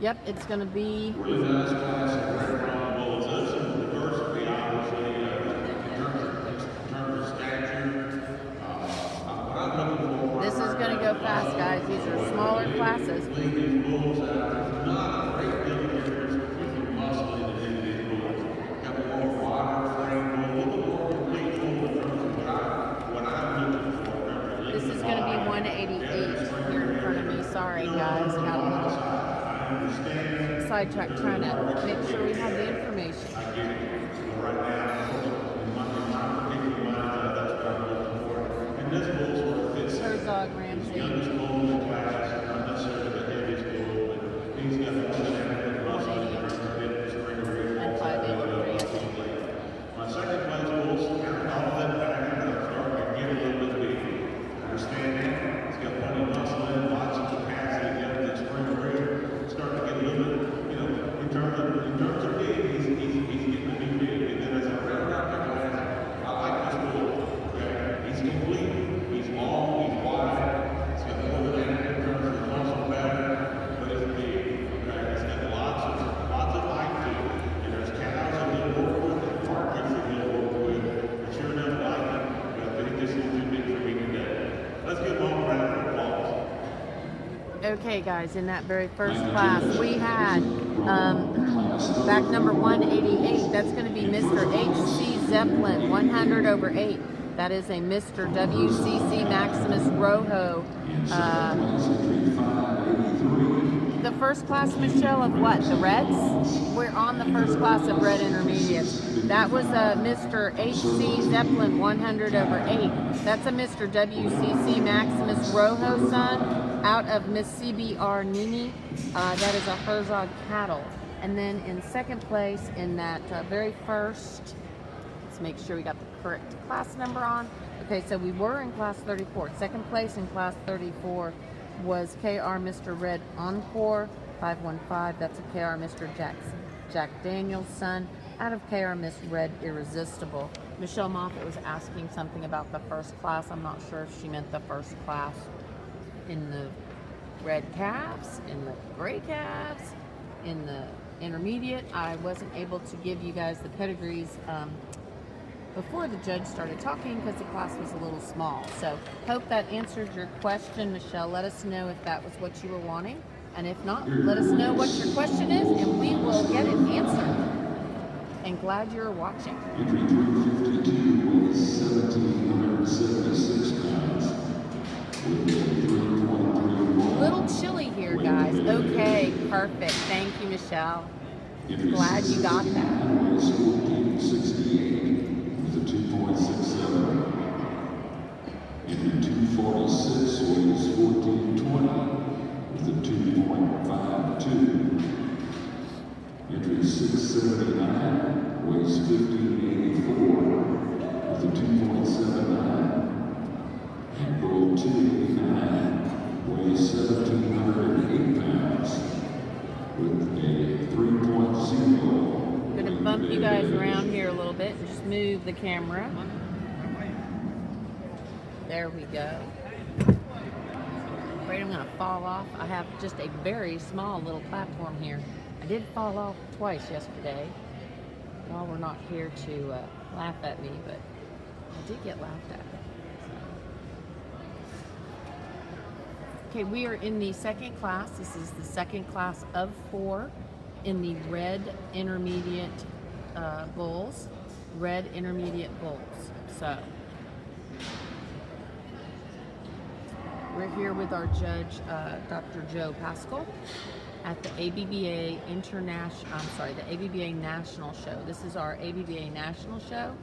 Yep, it's going to be... Really nice class of red Ron bulls. There's some diversity, obviously, in terms of stature. What I'm looking for... This is going to go fast, guys. These are smaller classes. Lead these bulls out. There's not a great deal of difference between muscling and leading these bulls. Got a more wider frame bull, a little more complete bull in terms of what I'm looking for. This is going to be 188 here in front of me. Sorry, guys. Got a little sidetracked trying to make sure we have the information. Right now, in my particular mind, that's what I'm looking for. And this bull sort of fits Herzog Ramsey. youngest bull in the class, not necessarily the heaviest bull, but he's got a good muscle and spring rib. And 583. My second place bull's kind of all that back and starting to get a little bit big. Understand that? He's got plenty of muscle in, lots of capacity, got that spring rib, starting to get a little bit, in terms of big, he's getting to be big. And then as I round out the class, I like this bull. Okay? He's complete, he's long, he's wide, he's got a little bit in terms of the muscle pattern, but it's big. Okay? He's got lots of height to it. And there's cows that he'll work with and partners that he'll work with. But sure enough, like him, but I think this is too big for me today. Let's give him a round of applause. Okay, guys, in that very first class, we had back number 188. That's going to be Mr. H.C. Zeppelin, 100 over 8. That is a Mr. WCC Maximus Rojo. The first class, Michelle, of what? The Reds? We're on the first class of Red Intermediates. That was a Mr. H.C. Zeppelin, 100 over 8. That's a Mr. WCC Maximus Rojo son out of Miss CBR Nini. That is a Herzog cattle. And then in second place in that very first, let's make sure we got the correct class number on. Okay, so we were in class 34. Second place in class 34 was KR Mr. Red Encore 515. That's a KR Mr. Jack Daniels son out of KR Miss Red Irresistible. Michelle Moffat was asking something about the first class. I'm not sure if she meant the first class in the red calves, in the gray calves, in the intermediate. I wasn't able to give you guys the pedigrees before the judge started talking because the class was a little small. So hope that answered your question, Michelle. Let us know if that was what you were wanting. And if not, let us know what your question is and we will get it answered. And glad you're watching. Entry 352 weighs 1,776 pounds. With a 3.31. Little chilly here, guys. Okay, perfect. Thank you, Michelle. Glad you got that. Weighs 1468 with a 2.67. Entry 246 weighs 1420 with a 2.52. Entry 679 weighs 1584 with a 2.79. And bull 289 weighs 1,708 pounds with a 3.0. I'm going to bump you guys around here a little bit and just move the camera. There we go. Afraid I'm going to fall off. I have just a very small little platform here. I did fall off twice yesterday. Y'all were not here to laugh at me, but I did get laughed at. Okay, we are in the second class. This is the second class of 4 in the red intermediate bulls. Red intermediate bulls. So we're here with our judge, Dr. Joe Pascal, at the ABBA the ABBA National Show. This is our ABBA National Show.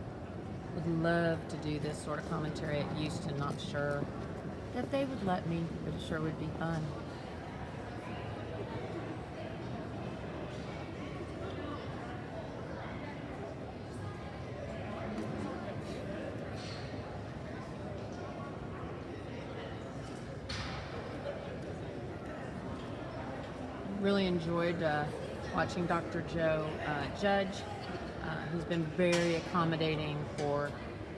Would love to do this sort of commentary at Houston. Not sure that they would let me, but it sure would be fun. really enjoyed watching Dr. Joe judge. He's been very accommodating for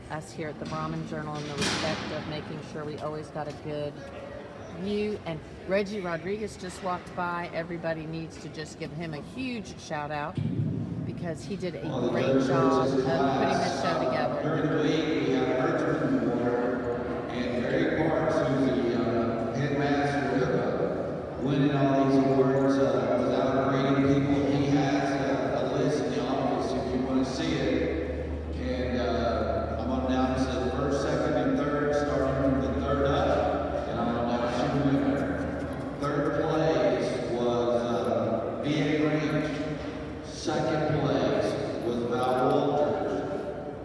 us here at the Brahman Journal in the respect of making sure we always got a good view. And Reggie Rodriguez just walked by. Everybody needs to just give him a huge shout out because he did a great job of putting this show together. During the week, we have Hertzman Award, and Terry Parks, who's the headmaster of winning all these awards without grading people. He has a list in the office if you want to see it. And I'm going to announce the first, second, and third, starting from the third up. And I'm going to announce your winner. Third place was V.A. Ranch. Second place was Val Walters.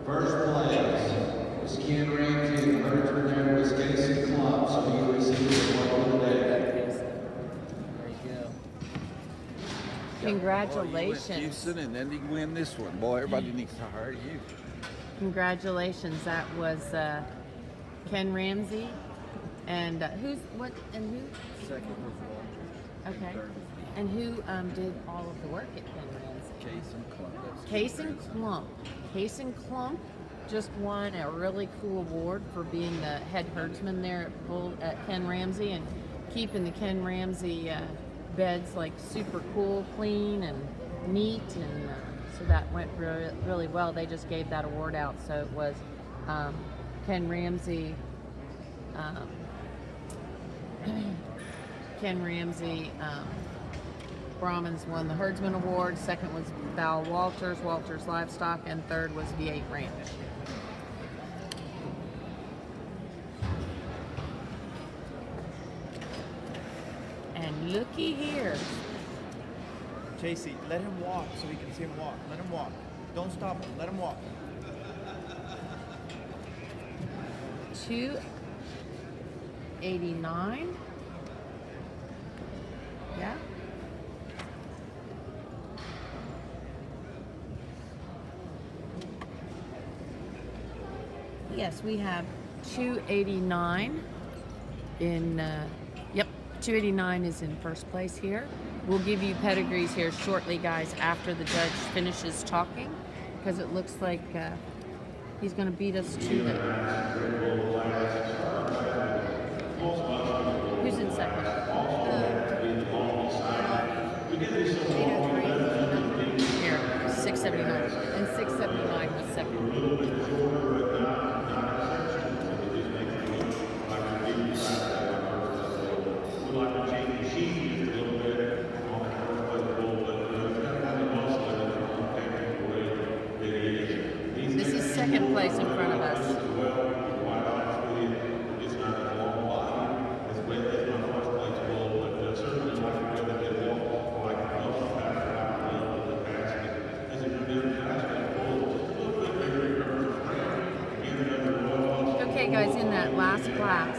First place was Ken Ramsey. The Hertzman there was Casey Clump. So he received the award today. There you go. Congratulations. Boy, you went Houston and then you win this one. Boy, everybody needs to hire you. Congratulations. That was Ken Ramsey. And who? Second was Walters. Okay. And who did all of the work at Ken Ramsey? Case and Clump. Case and Clump. Case and Clump just won a really cool award for being the head herdsman there at Ken Ramsey and keeping the Ken Ramsey beds like super cool, clean, and neat. And so that went really well. They just gave that award out. So it was Ken Ramsey. Ken Ramsey. Brahmans won the Herdsman Award. Second was Val Walters, Walters Livestock, and third was V8 Ranch. And looky here. Casey, let him walk so we can see him walk. Let him walk. Don't stop him. Let him walk. 289. Yeah. Yes, we have 289 in, yep, 289 is in first place here. We'll give you pedigrees here shortly, guys, after the judge finishes talking, because it looks like he's going to beat us to the... Who's in second? Here, 679. And 679 was second. This is second place in front of us. Okay, guys, in that last class.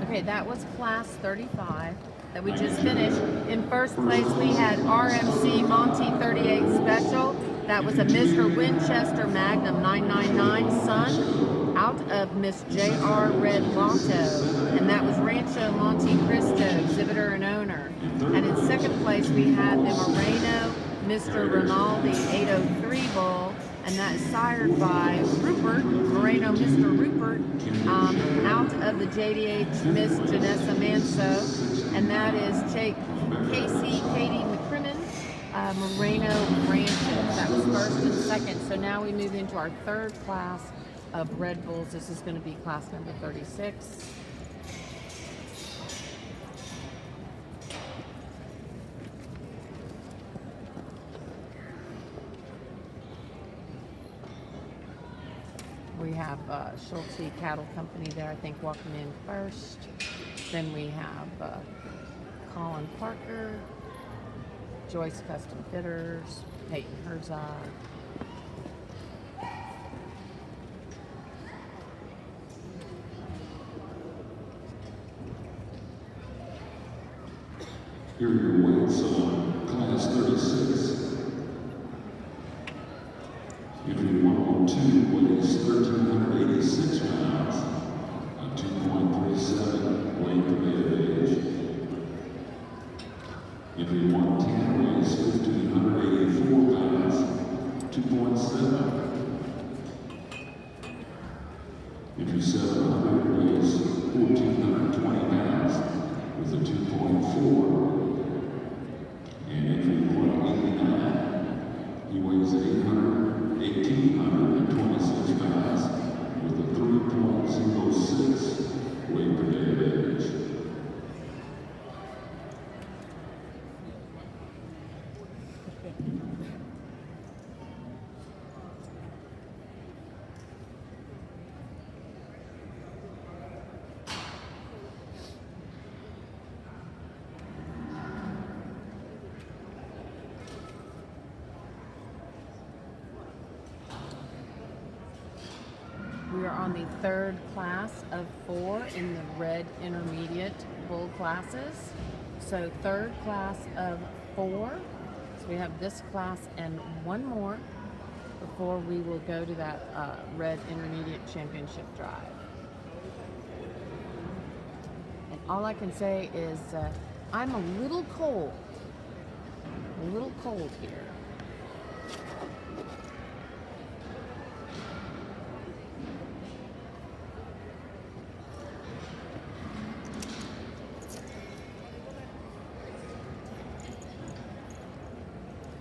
Okay, that was class 35 that we just finished. In first place, we had RMC Monte 38 Special. That was a Mr. Winchester Magnum 999 Son out of Miss J.R. Red Lotto. And that was Rancho Monte Cristo, exhibitor and owner. And in second place, we had the Moreno Mr. Rinaldi 803 Bull. And that is sired by Rupert, Moreno Mr. Rupert, out of the JDH Miss Janessa Manso. And that is Katie McCrimmon, Moreno Ranches. That was first and second. So now we move into our third class of Red Bulls. This is going to be class number 36. We have Schulte Cattle Company there, I think, walking in first. Then we have Colin Parker, Joyce Custom Fitters, Peyton Herzog. Here are your weights on class 36. 2 weighs 1,386 pounds. A 2.37 weight per day of age. Entry 110 weighs 1,584 pounds. 2.7. Entry 700 weighs 1,420 pounds with a 2.4. And entry 189, he weighs 1,826 pounds with a 3.06 weight per day of age. We are on the third class of 4 in the red intermediate bull classes. So third class of 4. So we have this class and one more before we will go to that red intermediate championship drive. And all I can say is I'm a little cold here.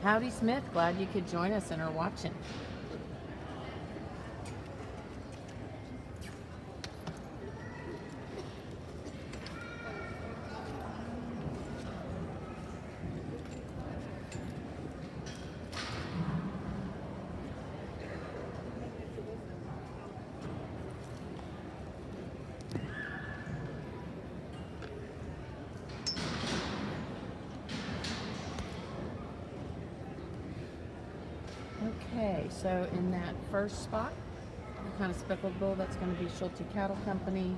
Howdy Smith, glad you could join us and are watching. Okay, so in that first spot, the kind of speckled bull, that's going to be Schulte Cattle Company.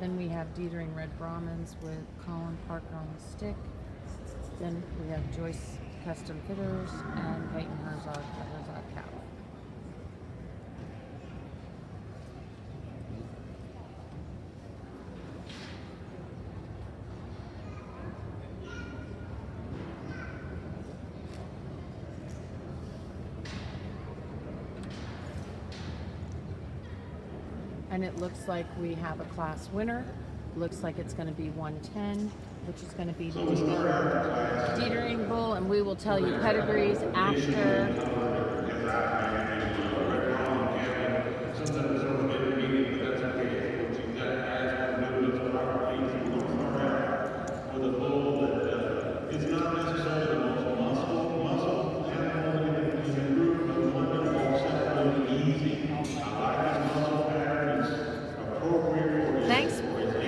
Then we have Detering Red Brahmins with Colin Parker on the stick. Then we have Joyce Custom Fitters and Peyton Herzog at Herzog Cattle. And it looks like we have a class winner. Looks like it's going to be 110, which is going to be the Detering Bull, and we will tell you pedigrees after. Thanks,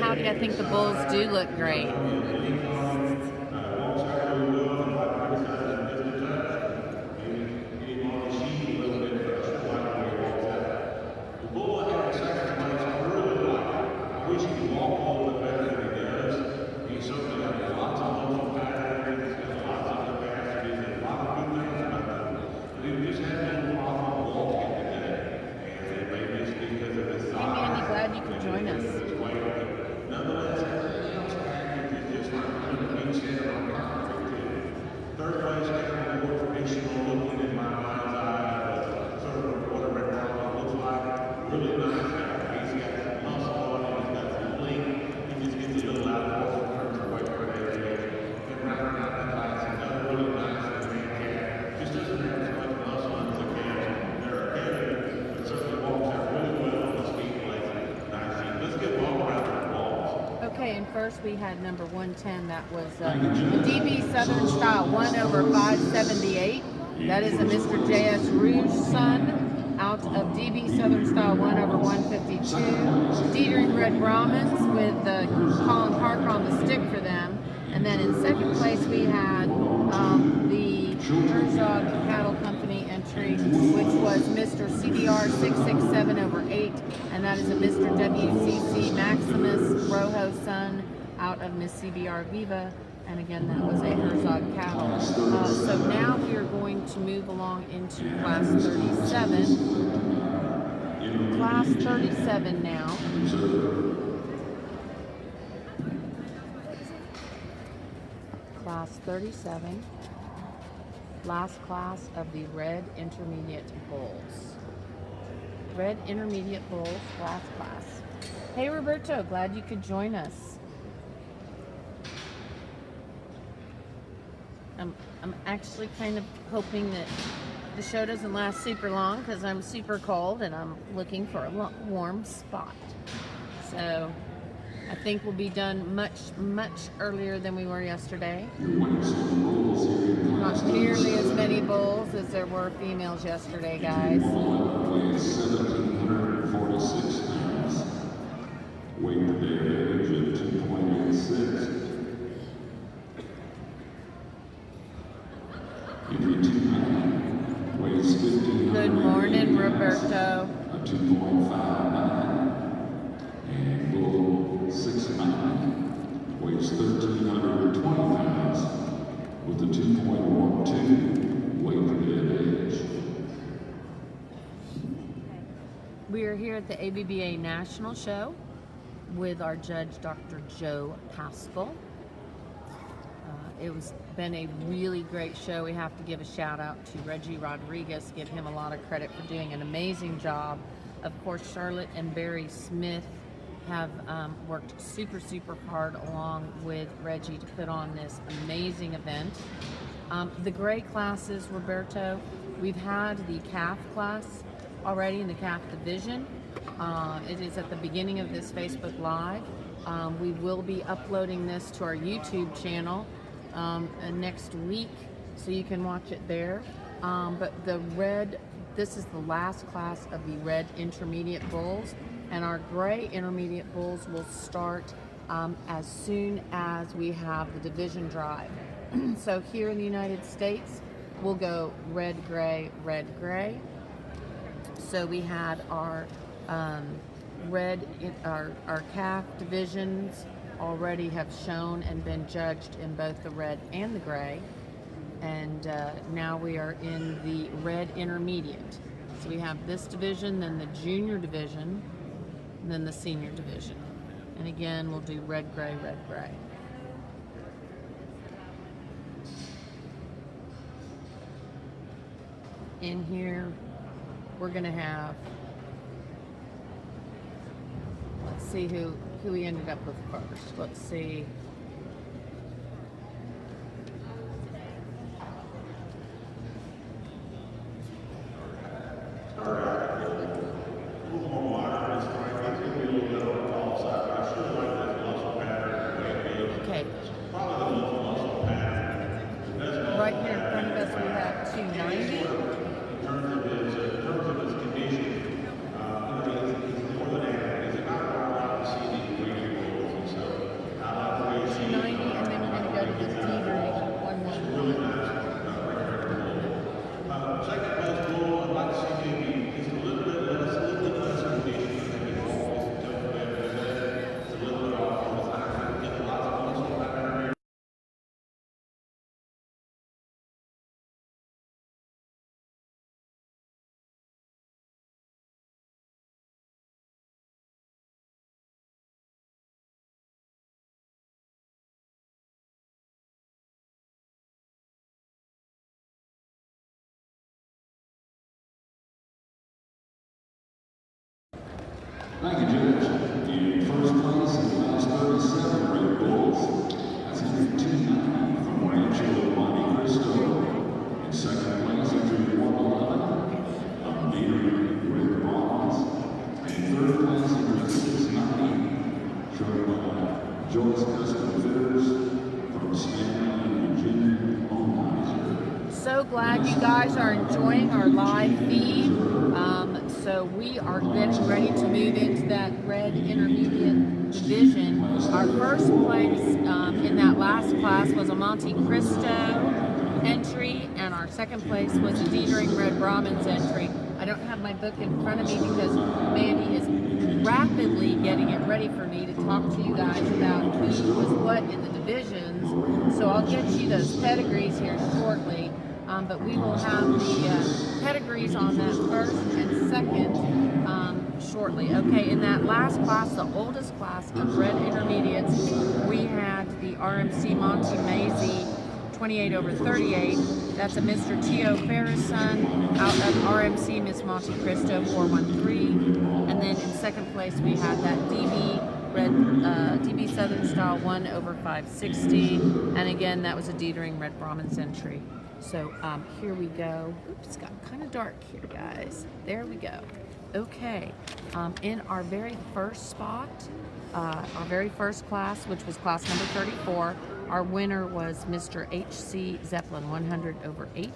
Howdy. I think the bulls do look great. First, we had number 110. That was the DB Southern Style 1/578. That is a Mr. J.S. Rouge son out of DB Southern Style 1/152. Detering Red Brahmins with Colin Parker on the stick for them. And then in second place, we had the Herzog Cattle Company entry, which was Mr. CDR 667/8, and that is a Mr. WCC Maximus Rojo son out of Miss CBR Viva, and again that was a Herzog cattle. So now we are going to move along into class 37. class 37 now. Class 37. Last class of the Red Intermediate Bulls. Red Intermediate Bulls, last class. Hey Roberto, glad you could join us. I'm actually kind of hoping that the show doesn't last super long because I'm super cold and I'm looking for a warm spot. So I think we'll be done much earlier than we were yesterday. Not nearly as many bulls as there were females yesterday, guys. 1,746 pounds. Weight per day average of 2.86. Entry 290. Weighs 1,500. Good morning, Roberto. 2.59. And bull 6'9", weighs 1,320 pounds with a 2.12 weight per dead age. We are here at the ABBA National Show with our judge, Dr. Joe Paschal. It's been a really great show. We have to give a shout out to Reggie Rodriguez, give him a lot of credit for doing an amazing job. Of course, Charlotte and Barry Smith have worked super hard along with Reggie to put on this amazing event. The gray classes, Roberto, we've had the calf class already in the calf division. It is at the beginning of this Facebook Live. We will be uploading this to our YouTube channel next week, so you can watch it there. But this is the last class of the red intermediate bulls, and our gray intermediate bulls will start as soon as we have the division drive. So here in the United States, we'll go red, gray, red, gray. So we had our our calf divisions already have shown and been judged in both the red and the gray, and now we are in the red intermediate. So we have this division, then the junior division, then the senior division, and again we'll do red, gray, red, gray. In here we're gonna have, let's see who we ended up with first. Let's see. Okay. Right here in front of us we have 290. Thank you, Judge. In first place in class 37 Red Bulls, that's entry 290 from RANCHO CRISTO. In second place, entry 111 from DETERING Red Bronze. And third place, entry 690 from Joyce Custom Fitters from Stanley and Virginia MONTE. So glad you guys are enjoying our live feed. So we are getting ready to move into that red intermediate division. Our first place in that last class was a Monte Cristo entry, and our second place was a DETERING Red Brahman's entry. I don't have my book in front of me because Mandy is rapidly getting it ready for me to talk to you guys about who was what in the divisions. So I'll get you those pedigrees here shortly. But we will have the pedigrees on that first and second shortly. Okay, in that last class, the oldest class of red intermediates, we had the RMC Monte MAZI 28 over 38. That's a Mr. T.O. Ferris son out of RMC Miss Monte Cristo 413. And then in second place, we had that DB Southern Style 1 over 560. And again, that was a Detering Red Brahman's entry. So here we go. Oops, it's got kind of dark here, guys. There we go. Okay, in our very first spot, our very first class, which was class number 34, our winner was Mr. H.C. Zeppelin 100 over 8.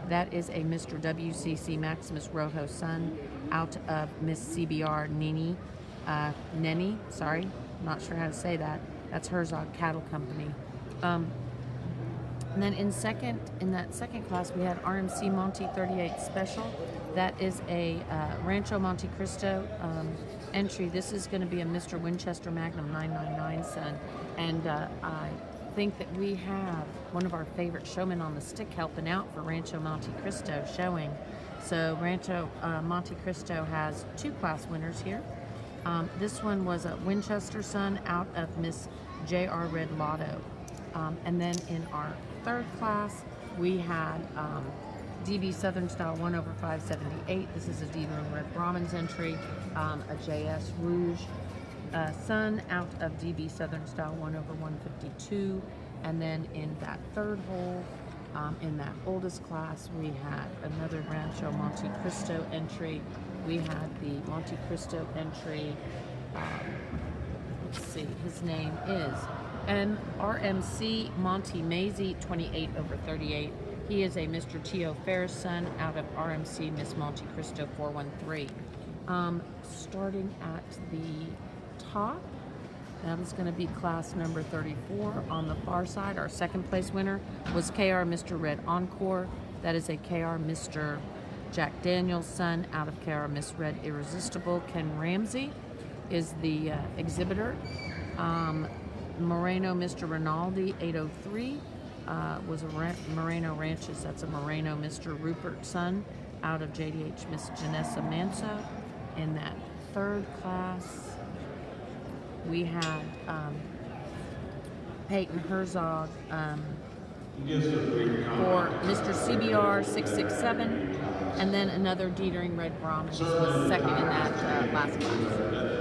That is a Mr. W.C.C. Maximus Rojo son out of Miss C.B.R. Neni, sorry, not sure how to say that. That's Herzog Cattle Company. And then in that second class, we had RMC Monte 38 Special. That is a Rancho Monte Cristo entry. This is going to be a Mr. Winchester Magnum 999 son. And I think that we have one of our favorite showmen on the stick helping out for Rancho Monte Cristo showing. So Rancho Monte Cristo has 2 class winners here. This one was a Winchester son out of Miss J.R. Red Lotto. And then in our third class, we had DB Southern Style 1 over 578. This is a Detering Red Brahman's entry, a JS Rouge son out of DB Southern Style 1 over 152. And then in that third hole, in that oldest class, we had another Rancho Monte Cristo entry. We had the Monte Cristo entry. Let's see, his name is RMC Monte MAZI 28 over 38. He is a Mr. T.O. Ferris son out of RMC Miss Monte Cristo 413. Starting at the top, that is going to be class number 34. On the far side, our second place winner was KR Mr. Red Encore. That is a KR Mr. Jack Daniels son out of KR Miss Red Irresistible. Ken Ramsey is the exhibitor. Moreno Mr. Rinaldi 803 was a Moreno Ranches. That's a Moreno Mr. Rupert son out of JDH Miss Janessa Manso. In that third class, we had Peyton Herzog for Mr. CBR 667, and then another Detering Red Brahman was second in that last class.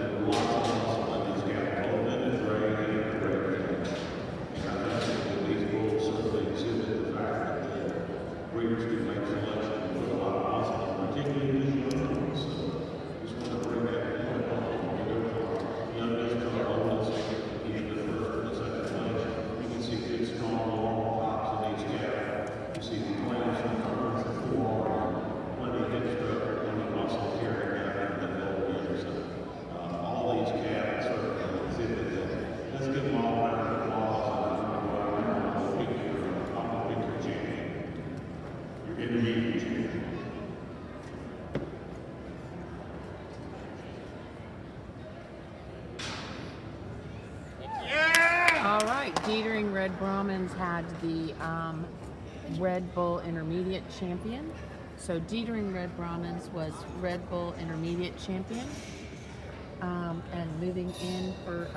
All right, Detering Red Brahmans had the Red Bull Intermediate Champion. So Detering Red Brahmans was Red Bull Intermediate Champion. And moving in for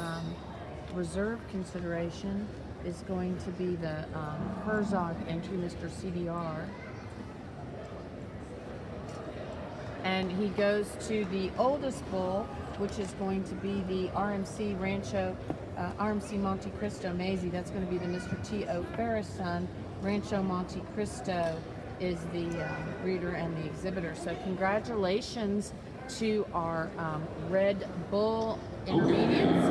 reserve consideration is going to be the Herzog entry, Mr. CBR. And he goes to the oldest bull, which is going to be the RMC RMC Monte Cristo MAZI. That's going to be the Mr. T.O. Ferris son. Rancho Monte Cristo is the breeder and the exhibitor. So congratulations to our Red Bull Intermediates.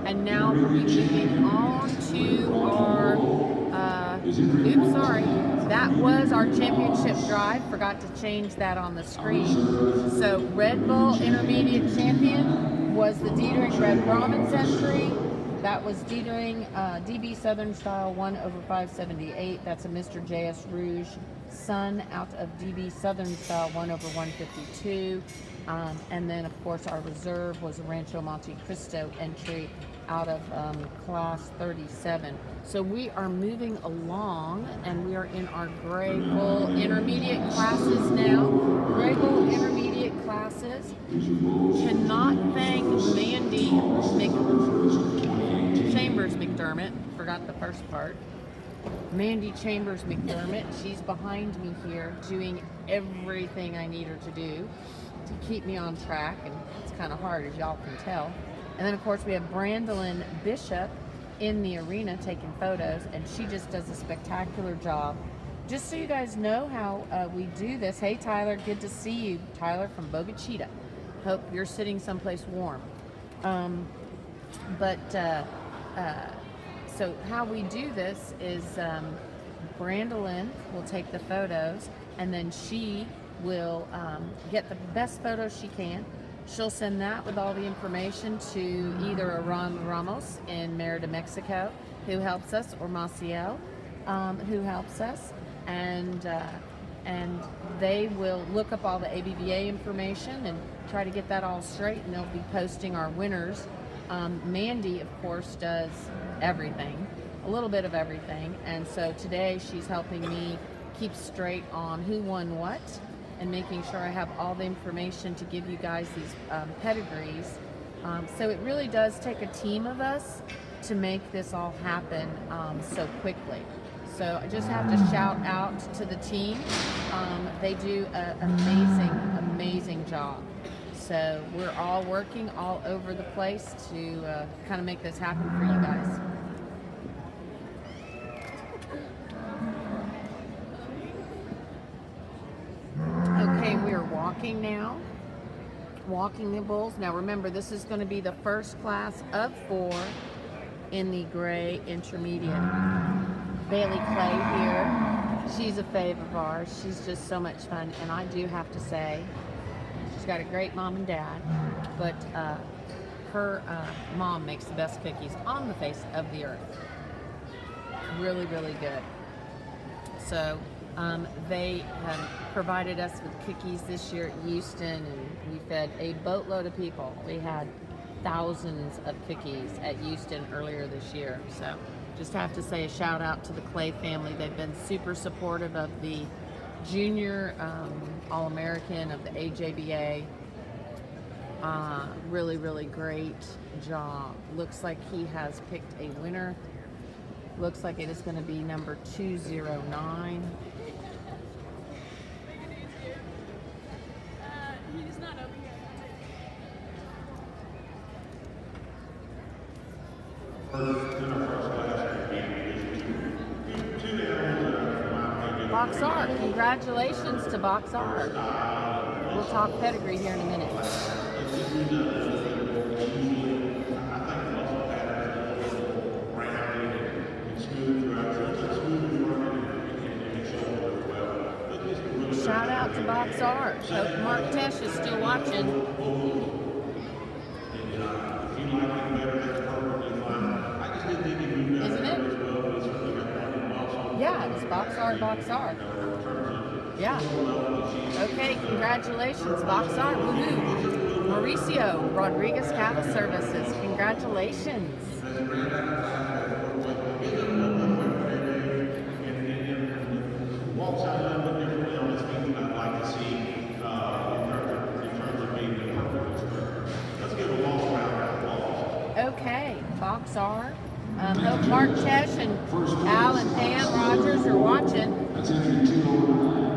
And now we'll be moving on to our, oops, sorry. That was our championship drive. Forgot to change that on the screen. So Red Bull Intermediate Champion was the Detering Red Brahmans entry. That was Detering DB Southern Style 1 over 578. That's a Mr. JS Rouge son out of DB Southern Style 1 over 152. And then, of course, our reserve was a Rancho Monte Cristo entry out of class 37. So we are moving along, and we are in our gray bull intermediate classes now. Gray bull intermediate classes. Cannot thank Mandy Chambers McDermott. Forgot the first part. Mandy Chambers McDermott. She's behind me here doing everything I need her to do to keep me on track, and it's kind of hard, as y'all can tell. And then of course we have Brandolyn Bishop in the arena taking photos, and she just does a spectacular job. Just so you guys know how we do this. Hey Tyler, good to see you. Tyler from Bogachita. Hope you're sitting someplace warm. So how we do this is Brandolyn will take the photos, and then she will get the best photos she can. She'll send that with all the information to either Aram Ramos in Merida, Mexico, who helps us, or Maciel, who helps us, and they will look up all the ABBA information and try to get that all straight, and they'll be posting our winners. Mandy, of course, does everything, a little bit of everything, and so today she's helping me keep straight on who won what, and making sure I have all the information to give you guys these pedigrees. So it really does take a team of us to make this all happen so quickly. So I just have to shout out to the team. They do an amazing job. So we're all working all over the place to kind of make this happen for you guys. Okay, we are walking now. Walking the bulls. Now remember, this is going to be the first class of 4 in the gray intermediate. Bailey Clay here. She's a fave of ours. She's just so much fun, and I do have to say, she's got a great mom and dad, but her mom makes the best cookies on the face of the earth. Really, really good. So they have provided us with cookies this year at Houston, and we fed a boatload of people. We had thousands of cookies at Houston earlier this year. So just have to say a shout out to the Clay family. They've been super supportive of the junior All-American of the AJBA. Really, really great job. Looks like he has picked a winner. Looks like it is going to be number 209. He's not over here. Box R. Congratulations to Box R. We'll talk pedigree here in a minute. Shout out to Box R. Hope Mark Tesh is still watching. Isn't it? Yeah, it's Box R, Box R. Yeah. Okay, congratulations, Box R. Woohoo. Mauricio Rodriguez Cattle Services. Congratulations. Okay, Box R. Hope Mark Tesh and Al and Pam Rogers are watching.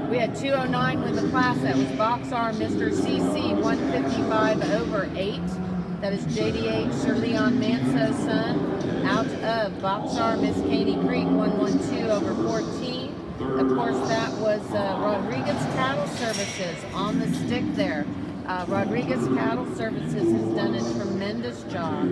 We had 209 with the class. That was Box R, Mr. CC 155/8. That is JDH Sir Leon Manso's son. Out of Box R, Miss Katie Creek 112/14. Of course, that was Rodriguez Cattle Services on the stick there. Rodriguez Cattle Services has done a tremendous job.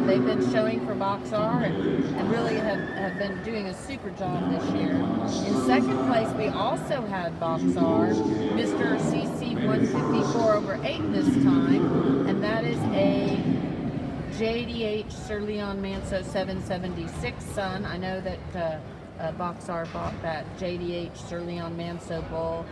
They've been showing for Box R and really have been doing a super job this year. In second place, we also had Box R, Mr. CC 154/8 this time, and that is a JDH Sir Leon Manso 776 son. I know that Box R bought that JDH Sir Leon Manso bull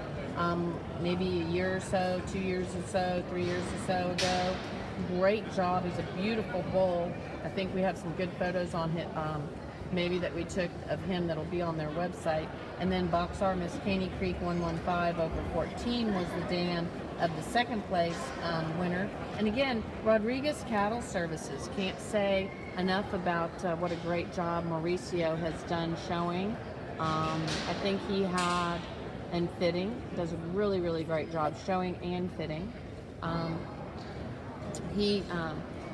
maybe a year or so, 2 years or so, 3 years or so ago. great job. He's a beautiful bull. I think we have some good photos on him, maybe that we took of him that'll be on their website. And then Box R Miss Caney Creek 115 over 14 was the Dan of the second place winner. And again, Rodriguez Cattle Services, can't say enough about what a great job Mauricio has done showing. I think he had, and fitting, does a really, really great job showing and fitting. He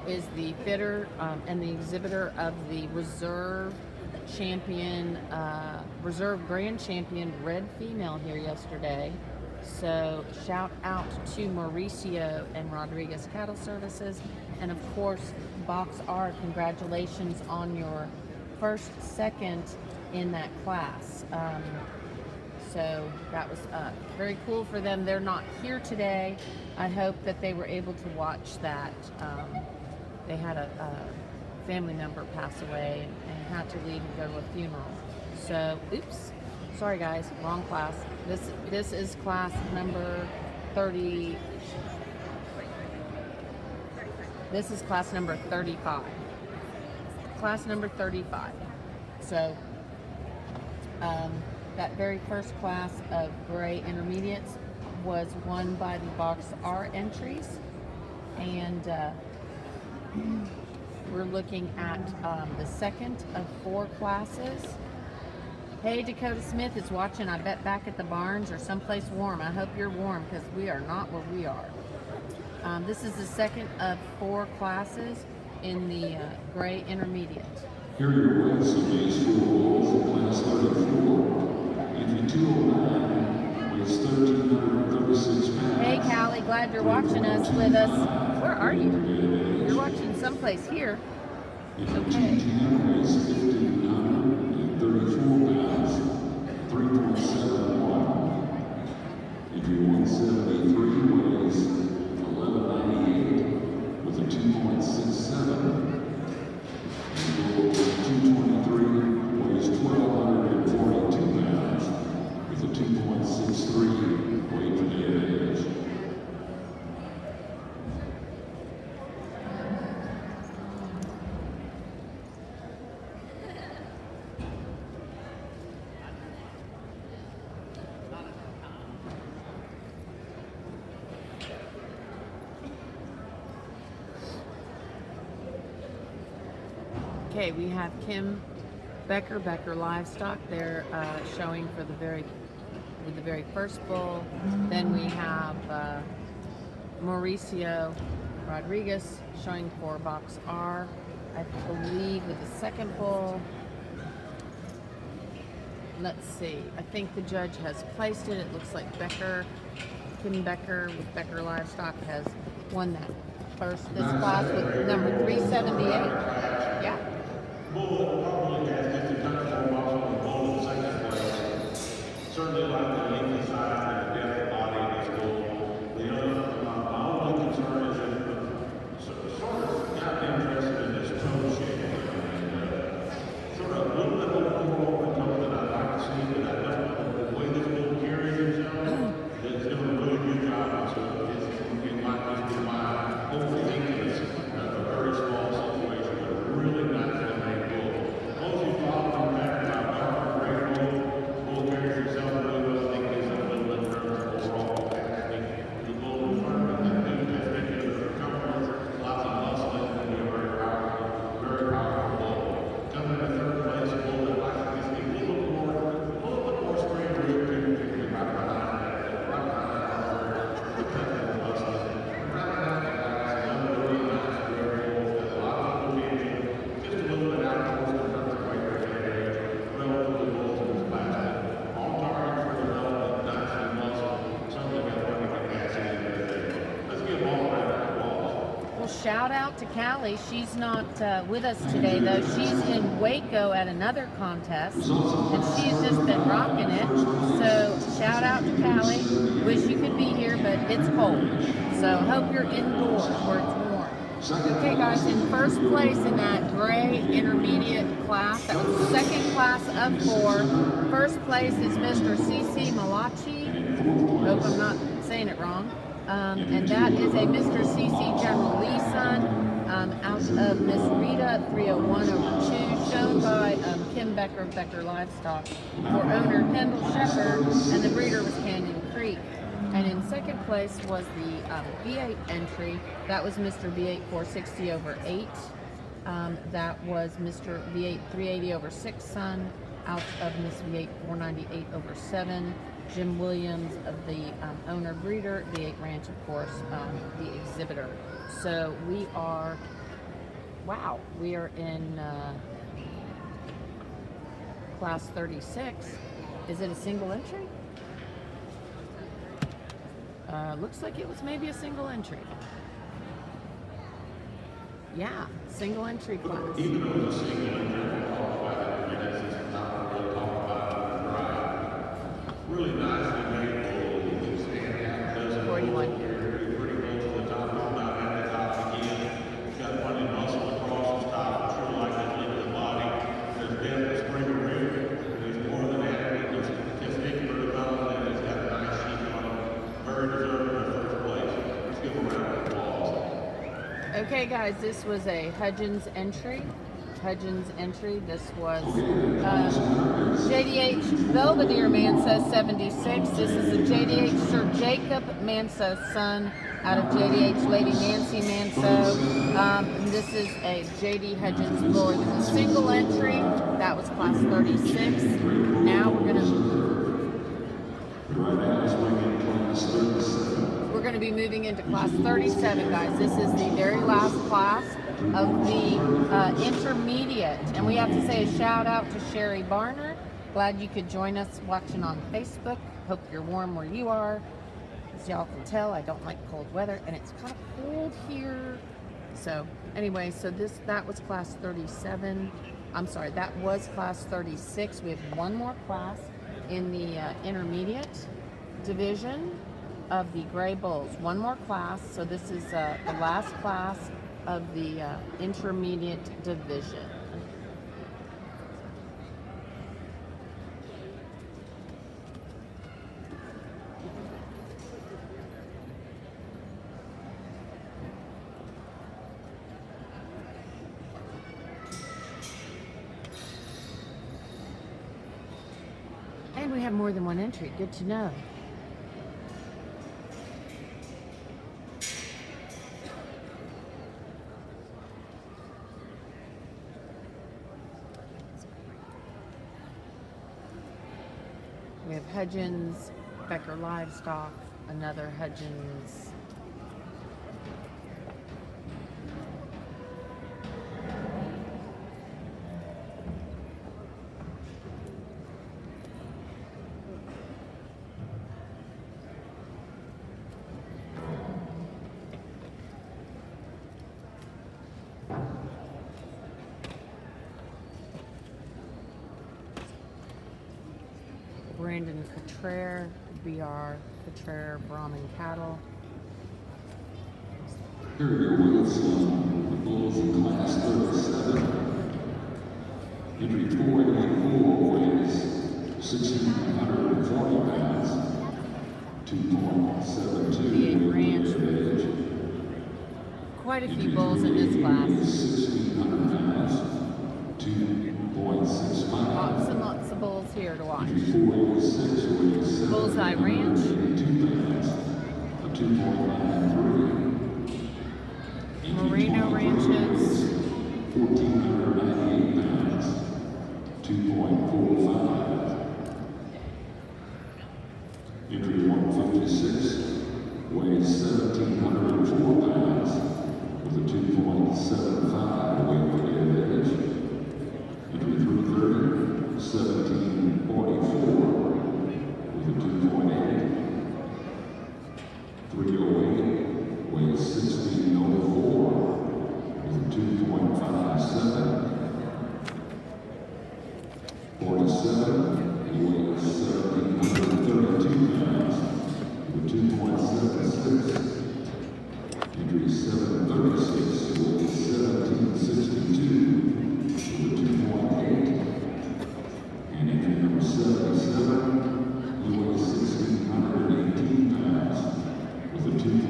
is the fitter and the exhibitor of the Reserve Champion, Reserve Grand Champion Red Female here yesterday. So shout out to Mauricio and Rodriguez Cattle Services. And of course, Box R, congratulations on your second in that class. So that was very cool for them. They're not here today. I hope that they were able to watch that. They had a family member pass away and had to leave and go to a funeral. So, oops, sorry guys, wrong class. This is class number 30. This is class number 35. Class number 35. So, that very first class of gray intermediates was won by the Box R entries, and we're looking at the second of 4 classes. Hey, Dakota Smith is watching, I bet, back at the barns or someplace warm. I hope you're warm, because we are not where we are. This is the second of 4 classes in the gray intermediate. Here are your weights of these 4 bulls in class 34. Entry 209 weighs 1,336 pounds. Hey, Callie, glad you're watching us with us. Where are you? You're watching someplace here. Entry Okay. 210 weighs 1,534 pounds, 3.71. Entry 173 weighs 1,198 with a 2.67. 223 weighs 1,242 pounds with a 2.63 weight to dead age. Okay, we have Kim Becker Livestock. They're showing for the very first bull. Then we have Mauricio Rodriguez showing for Box R, I believe, with the second bull. Let's see. I think the judge has placed it. It looks like Kim Becker with Becker Livestock has won this class with number 378. Yeah. Bull probably has just a touch more muscle than bull in second place. Certainly like the lengthy side and the depth of body in this bull. The other, my only concern is that sort of got interested in this toe shape and sort of a little bit more over the toe than I'd like to see, but I don't know the way this bull carries himself. It's doing a really good job. So it might just be my overthinking this a very small situation, but really not that many. Those who follow him back to my dark gray bull carries himself really well. I think he's a little bit nervous overall. I think the bull in front of him, that dude has been the circumference, lots of muscle, and he's a very powerful bull. Coming in third place, a bull that likes to be a little bit more straight rear, particularly right behind that, protecting the muscle. Right behind that, guys, another really nice rear bull that a lot of people need, just a little bit out of course. Shout out to Callie. She's not with us today, though. She's in Waco at another contest, and she's just been rocking it. So shout out to Callie. Wish you could be here, but it's cold. So hope you're indoors where it's warm. Okay, guys, in first place in that gray intermediate class, that was the second class of 4. First place is Mr. C.C. Malachi. Hope I'm not saying it wrong. And that is a Mr. CC General Lee son, out of Miss Rita 301 over 2, shown by Kim Becker of Becker Livestock, for owner Kendall Shepherd, and the breeder was Canyon Creek. And in second place was the V8 entry. That was Mr. V8 460 over 8. That was Mr. V8 380 over 6 son, out of Miss V8 498 over 7. Jim Williams of the owner breeder, V8 Ranch, of course, the exhibitor. So we are, wow, we are in class 36. Is it a single entry? Looks like it was maybe a single entry. Yeah, single entry class. Even though it's a single entry, we'll talk about it in a minute, since it's not really talk about it right. Really nicely made bull, stand out, doesn't 41. pretty close to the top, not at the top again. It's got plenty of muscle across the top, it's really like that lip of the body. There's depth, spring of rib, there's more than that, it's testicular development, it's got a nice sheet on it. Very deserving of first place. Let's give a round of applause. Okay, guys, this was a Hudgens entry. This was JDH Belvedere Manso 76. This is a JDH Sir Jacob Manso son, out of JDH Lady Nancy Manso. This is a JD Hudgens bull. This is a single entry. That was class 36. Now we're gonna be moving into class 37, guys. This is the very last class of the intermediate, and we have to say a shout out to Sherry Barner. Glad you could join us watching on Facebook. Hope you're warm where you are. As y'all can tell, I don't like cold weather, and it's kind of cold here. So anyway, so that was class 37. I'm sorry, that was class 36. We have one more class in the intermediate division of the gray bulls. One more class. So this is the last class of the intermediate division. And we have more than one entry. Good to know. We have Hudgens, Becker Livestock, another Hudgens. Brandon Cottrell, BR Cottrell Brahman Cattle. Here are your Wilson, the bulls in class 37. Entry 484 weighs 1,640 pounds, 2.72 Ranch. age. Quite a few bulls in this class. 1,600 pounds, 2.65. Lots of bulls here to watch. Entry 486 weighs Bullseye Ranch. 2 pounds, 2.93. Moreno Ranches. 1,498 pounds, 2.45. Entry 156 weighs 1,704 pounds with a 2.75 weight-weighted edge. Entry 330, 1,744 with a 2.8. 308 weighs 1,604 with a 2.57. 47 weighs 1,732 pounds with 2.76. Entry 736 weighs 1,762 with a 2.8. And entry number 77, he weighs 1,618 pounds with a 2.5.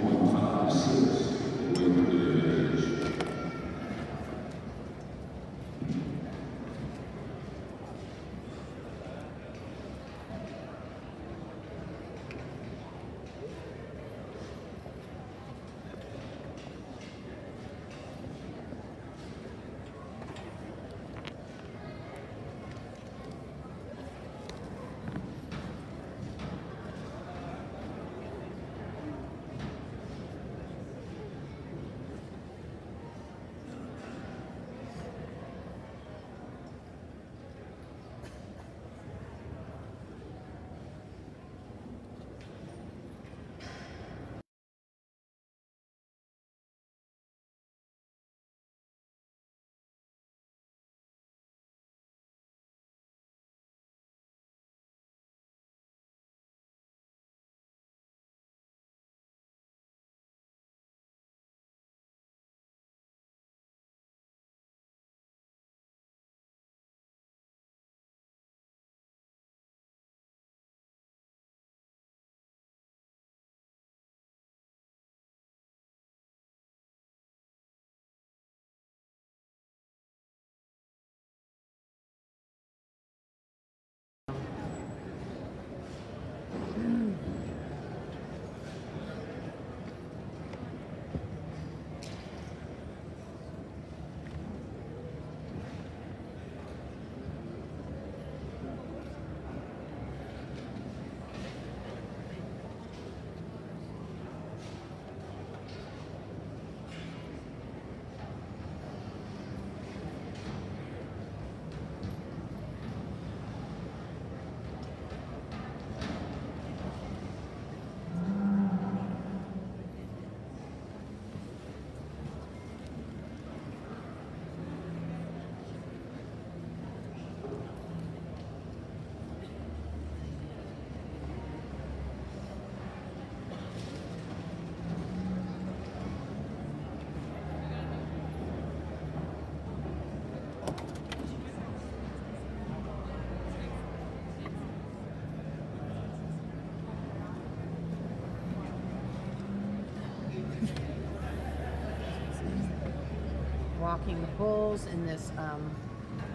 walking the bulls in this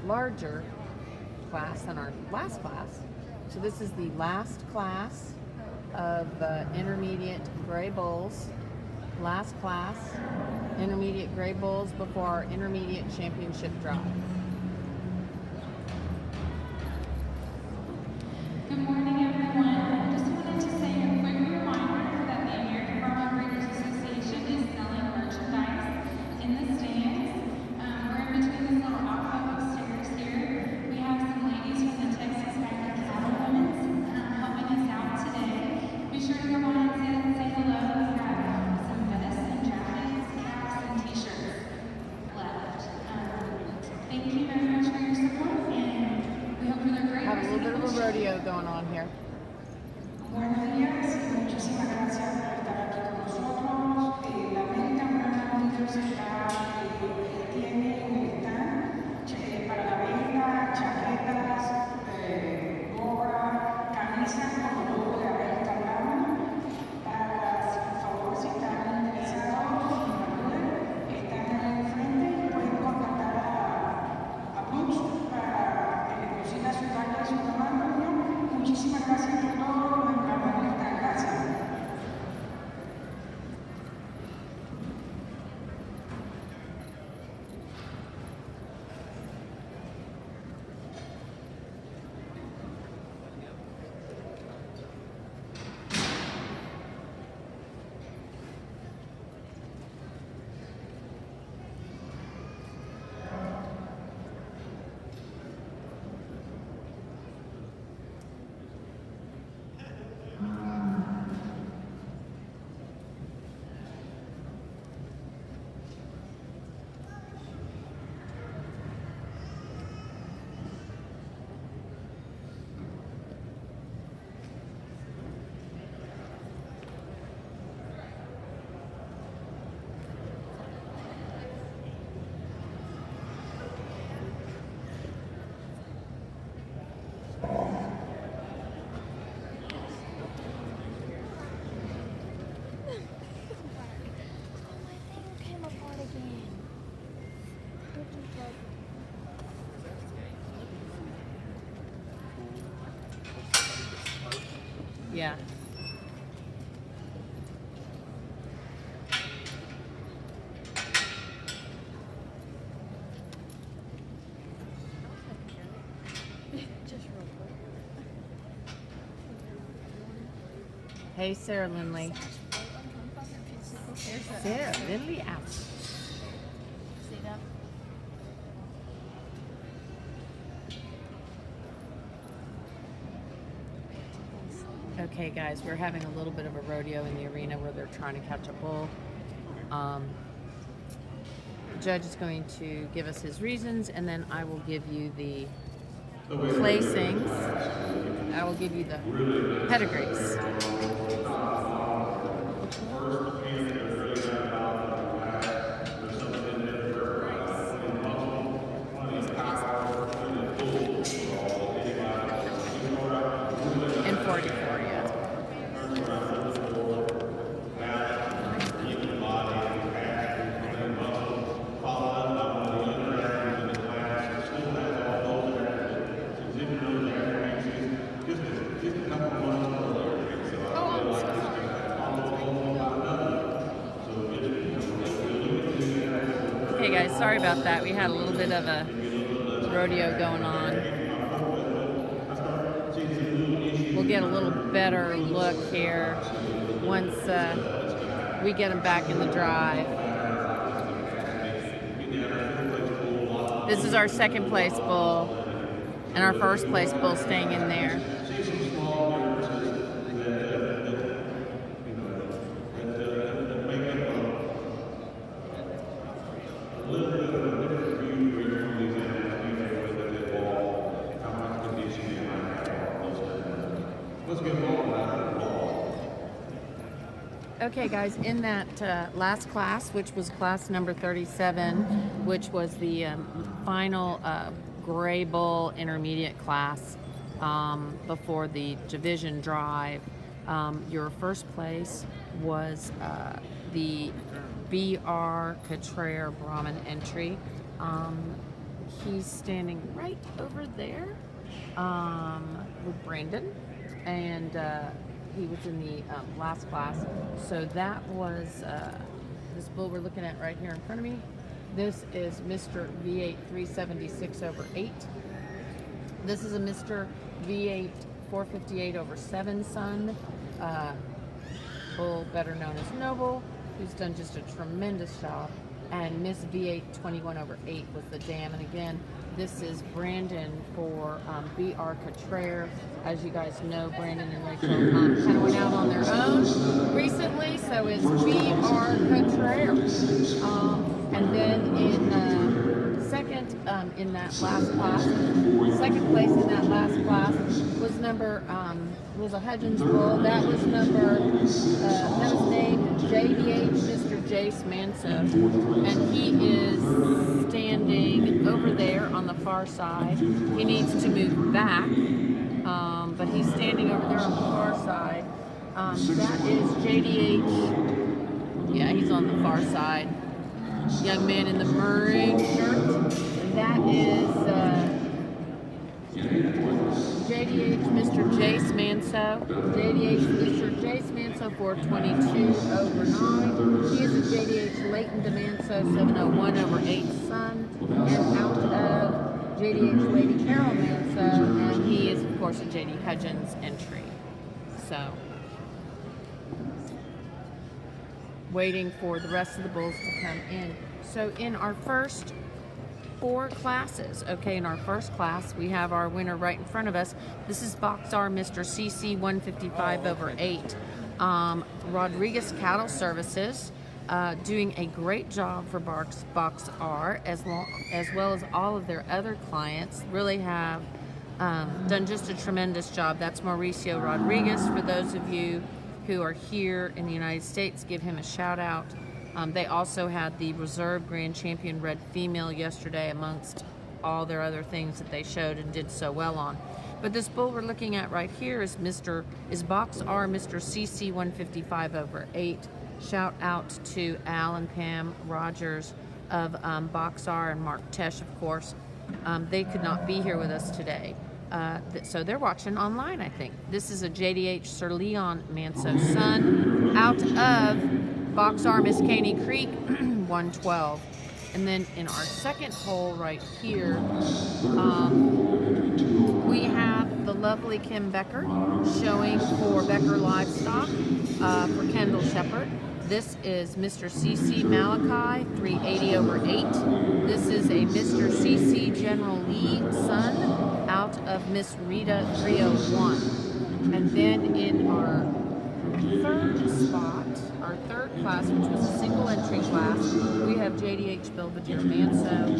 larger class than our last class. So this is the last class of intermediate gray bulls. Last class, intermediate gray bulls before our intermediate championship drive. Good morning, everyone. I just wanted to say a quick reminder that the American Brahman Breeders Association is selling merchandise in the stands. We're in between this little alcove upstairs here. We have some ladies from the Texas Factory Cattle Women's helping us out today. Be sure to go by and say hello. We've got some vests and jackets, caps, and t-shirts left. Thank you very much for your support, and we hope you look great. Have a little bit of a rodeo going on here. Buenos días, muchísimas gracias por estar aquí con nosotros. La venta Brahman Breeders tiene un stand para la venta, chaquetas, gorra, camisas con el logo de la venta Brahman. Para favor, si están interesados en la web, están ahí enfrente y pueden contactar a ROJO para introducir su marca y su tamaño. Muchísimas gracias por todo. Gracias. Yeah. Hey, Sarah Lindley. Sarah Lindley out. Okay, guys, we're having a little bit of a rodeo in the arena where they're trying to catch a bull. The judge is going to give us his reasons, and then I will give you the placings. I will give you the pedigrees. And 44, yeah. Okay guys, sorry about that. We had a little bit of a rodeo going on. We'll get a little better look here once we get them back in the drive. This is our second place bull and our first place bull staying in there. Okay guys, in that last class, which was class number 37, which was the final gray bull intermediate class before the division drive, your first place was the BR Contraire Brahman entry. He's standing right over there with Brandon, and he was in the last class. So that was this bull we're looking at right here in front of me. This is Mr. V8 376/8. This is a Mr. V8 458/7 son, bull better known as Noble, who's done just a tremendous job. And Miss V8 21/8 was the dam. And again, this is Brandon for BR Contraire. As you guys know, Brandon and Rachel kind of went out on their own recently, so it's BR Contraire. And then in second in that last class, second place in that last class was was a Hudgens bull. That was that was named JDH Mr. Jace Manso, and he is standing over there on the far side. He needs to move back, but he's standing over there on the far side. That is JDH. Yeah, he's on the far side. Young man in the murring shirt. That is JDH Mr. Jace Manso. JDH Mr. Jace Manso 422/9. He is a JDH Leighton DeManso 701/8 son. And out of JDH Lady Carol Manso. And he is, of course, a JD Hudgens entry. So, waiting for the rest of the bulls to come in. So in our first 4 classes, okay, in our first class, we have our winner right in front of us. This is Box R Mr. CC 155/8. Rodriguez Cattle Services, doing a great job for Box R, as well as all of their other clients. Really have done just a tremendous job. That's Mauricio Rodriguez. For those of you who are here in the United States, give him a shout out. They also had the Reserve Grand Champion Red Female yesterday, amongst all their other things that they showed and did so well on. But this bull we're looking at right here is Box R Mr. CC 155/8. Shout out to Al and Pam Rogers of Box R, and Mark Tesh, of course. They could not be here with us today. So they're watching online, I think. This is a JDH Sir Leon Manso son, out of Box R Miss Caney Creek 112. And then in our second hole right here, we have the lovely Kim Becker showing for Becker Livestock for Kendall Shepherd. This is Mr. CC Malachi 380/8. This is a Mr. CC General Lee son out of Miss Rita 301. And then in our third spot, our third class, which was a single entry class, we have JDH Belvedere Manso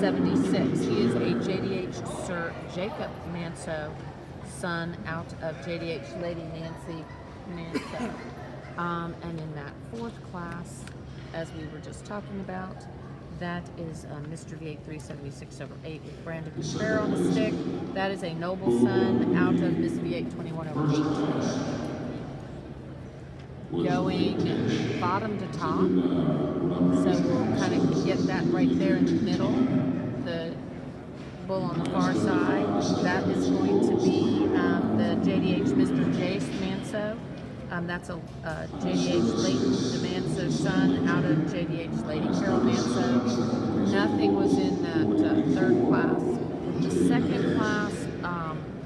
76. He is a JDH Sir Jacob Manso son out of JDH Lady Nancy Manso. And in that fourth class, as we were just talking about, that is Mr. V8 376/8 with Brandon Sparrow on the stick. That is a Noble son out of Miss V8 21/8. Going bottom to top, so we'll kind of get that right there in the middle. The bull on the far side, that is going to be the JDH Mr. Jace Manso. That's a JDH Leighton DeManso son out of JDH Lady Carol Manso. Nothing was in that third class. The second class,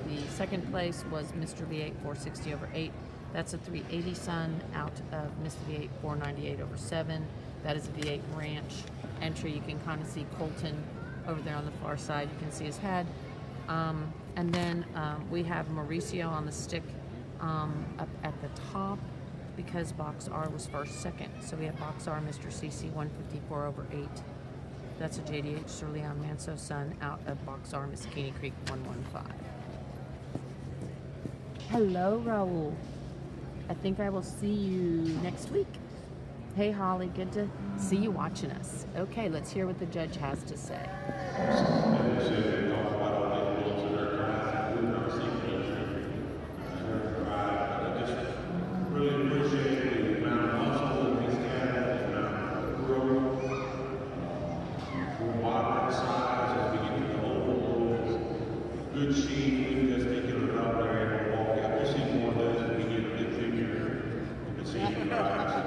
the second place was Mr. V8 460/8. That's a 380 son out of Mr. V8 498/7. That is a V8 Ranch entry. You can kind of see Colton over there on the far side. You can see his head. And then we have Mauricio on the stick up at the top, because Box R was first, second. So we have Box R Mr. CC 154/8. That's a JDH Sir Leon Manso son out of Box R Miss Caney Creek 115. Hello, Raul. I think I will see you next week. Hey, Holly, good to see you watching us. Okay, let's hear what the judge has to say. Really appreciate the amount of muscle good sheet, we can just take it around there and walk out. We'll see more of those as we get a good figure. You can see you guys.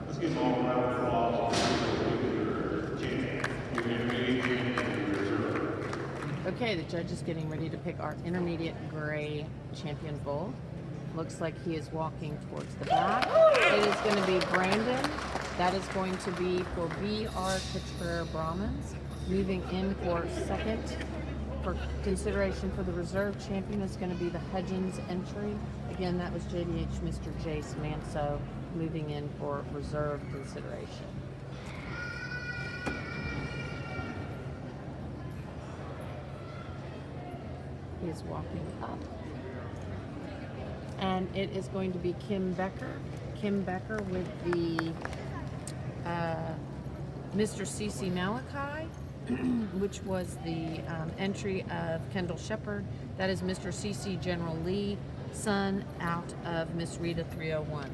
Let's get them all around the applause. Your intermediate champion, your reserve. Okay, the judge is getting ready to pick our intermediate gray champion bull. Looks like he is walking towards the back. It is going to be Brandon. That is going to be for BR Couture Brahmans. Moving in for second. For consideration for the reserve champion is going to be the Hudgens entry. Again, that was JDH Mr. Jace Manso moving in for reserve consideration. He is walking up. And it is going to be Kim Becker. Kim Becker with the Mr. CC Malachi, which was the entry of Kendall Shepard. That is Mr. CC General Lee, son out of Miss Rita 301.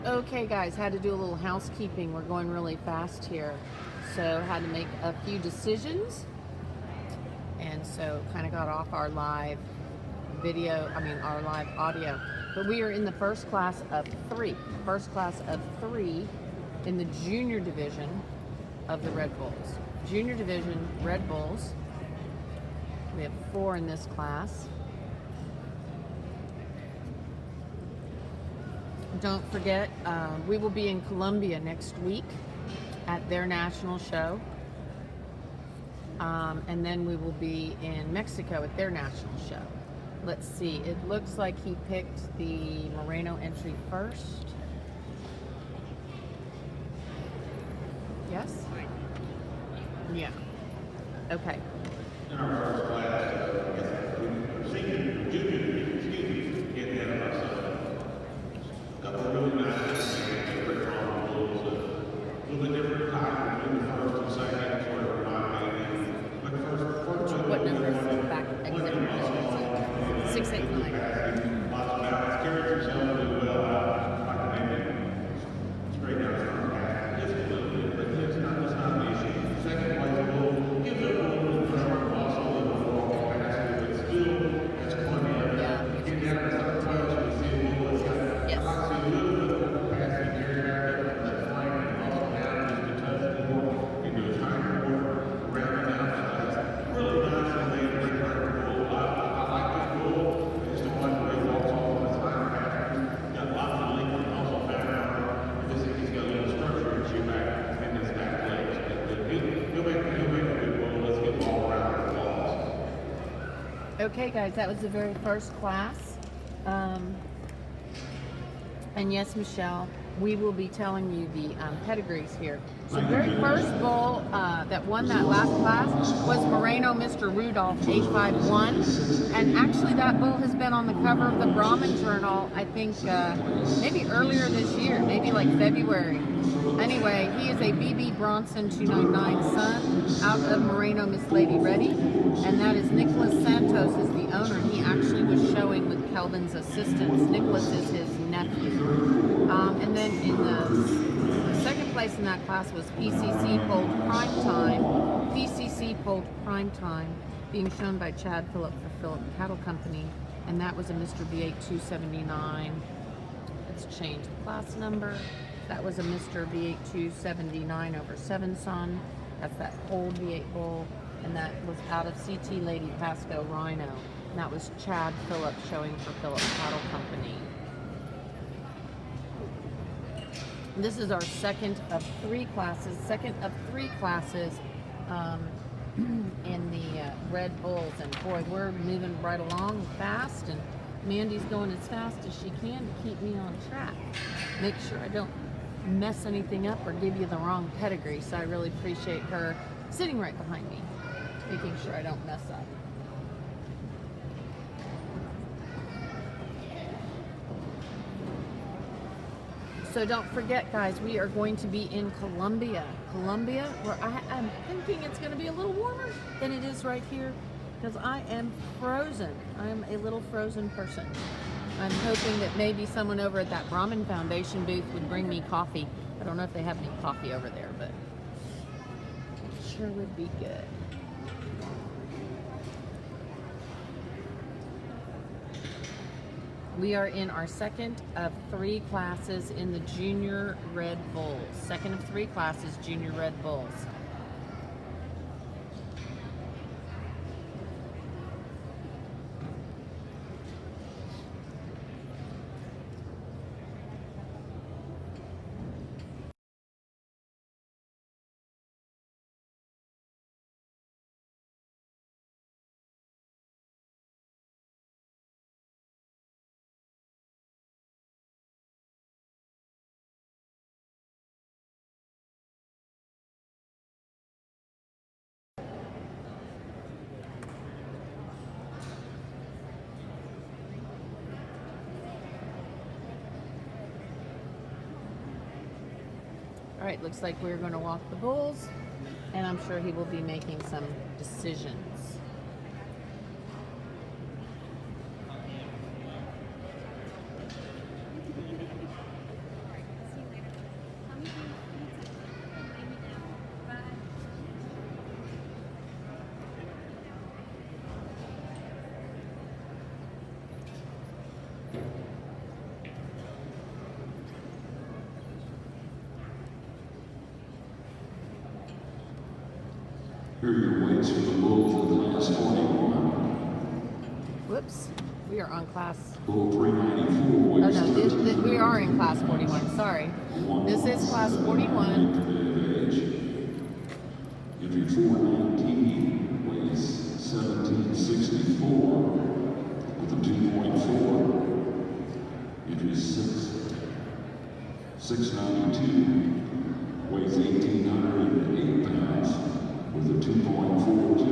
Okay guys, had to do a little housekeeping. We're going really fast here. So had to make a few decisions. And so kind of got off our live video, our live audio. But we are in the first class of three. First class of three in the junior division of the Red Bulls. Junior division Red Bulls. We have 4 in this class. Don't forget, we will be in Colombia next week at their national show. And then we will be in Mexico at their national show. Let's see, it looks like he picked the Moreno entry first. Yes? Yeah. Okay. In our first class, we're seeing capacity, lots of balance, carries himself really well out. Like the name straight down strong capacity, just a little bit, but it's not an issue. Second place bull gives up a little bit of pressure, also a little overall capacity, but still, that's plenty of it. Get down to some place, you see a bull that's got, Yes. I see a little bit of capacity carry back up from that flank and also down just a touch more. It goes higher more, around and down. Really nice and laid back bull. I like this bull. I just don't like the way he walks off on his higher pastures. Got lots of length and also back power. And this he's got a little structure to shoot back in his back legs. But he'll make a good bull. Let's get all around the walls. Okay, guys, that was the very first class. And yes, Michelle, we will be telling you the pedigrees here. So the very first bull that won that last class was Moreno Mr. Rudolph 851. And actually that bull has been on the cover of the Brahman Journal, I think maybe earlier this year, maybe like February. Anyway, he is a BB Bronson 299 son out of Moreno Miss Lady REDI. And that is Nicholas Santos is the owner. He actually was showing with Kelvin's assistance. Nicholas is his nephew. And then in the second place in that class was PCC Polled Prime Time. PCC Polled Prime Time, being shown by Chad Phillip for Phillip Cattle Company, and that was a Mr. V8 279. Let's change the class number. That was a Mr. V8 279 over 7 Son. That's that old V8 bull, and that was out of CT Lady Pasco Rhino. And that was Chad Phillip showing for Phillip Cattle Company. This is our second of three classes in the Red Bulls. And boy, we're moving right along fast, and Mandy's going as fast as she can to keep me on track. Make sure I don't mess anything up or give you the wrong pedigree. So I really appreciate her sitting right behind me, making sure I don't mess up. So don't forget, guys, we are going to be in Colombia, where I'm thinking it's going to be a little warmer than it is right here, because I am frozen. I'm a little frozen person. I'm hoping that maybe someone over at that Brahman Foundation booth would bring me coffee. I don't know if they have any coffee over there, but it sure would be good. We are in our second of three classes in the Junior Red Bulls. Second of three classes, Junior Red Bulls. All right, looks like we're going to walk the bulls, and I'm sure he will be making some decisions. Here are your weights for the bulls of class 41. Whoops, we are on class. Bull 394 Oh weighs no, we are in class 41. Sorry, this is class 41. Entry 419 weighs 1764 with a 2.4. Entry 692 weighs 1,808 pounds with a 2.42.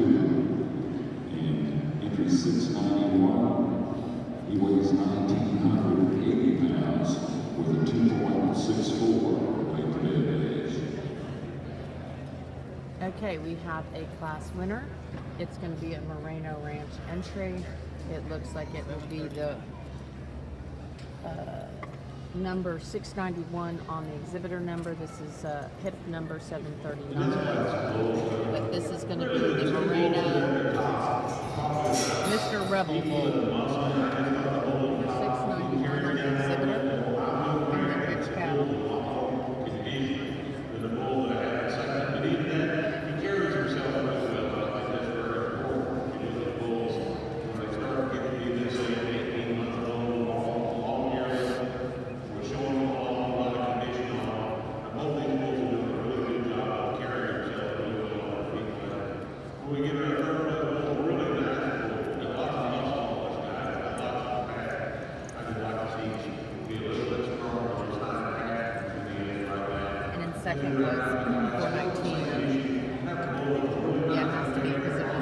And entry 691, he weighs 1,980 pounds with a 2.64 weight per dead age. Okay, we have a class winner. It's going to be a Moreno Ranch entry. It looks like it would be the number 691 on the exhibitor number. This is hip number 739. But this is going to be the Moreno Mr. Rebel bull. Number 691 on the exhibitor. And then Rich Cattle. The bull that I had second, but even then, he carries himself really well. I think that's very important. You know, the bulls, when they start getting to be this 18-month-old, long years, we're showing them a lot of condition on them. And both these bulls are doing a really good job of carrying themselves really well on their feet. When we get our third bull, really nice bull, a lot of muscle on this guy, a lot of fat. I just like to see him be a little bit stronger on his hind half than he is right now. And in second was 419. Yeah, it has to be because it was.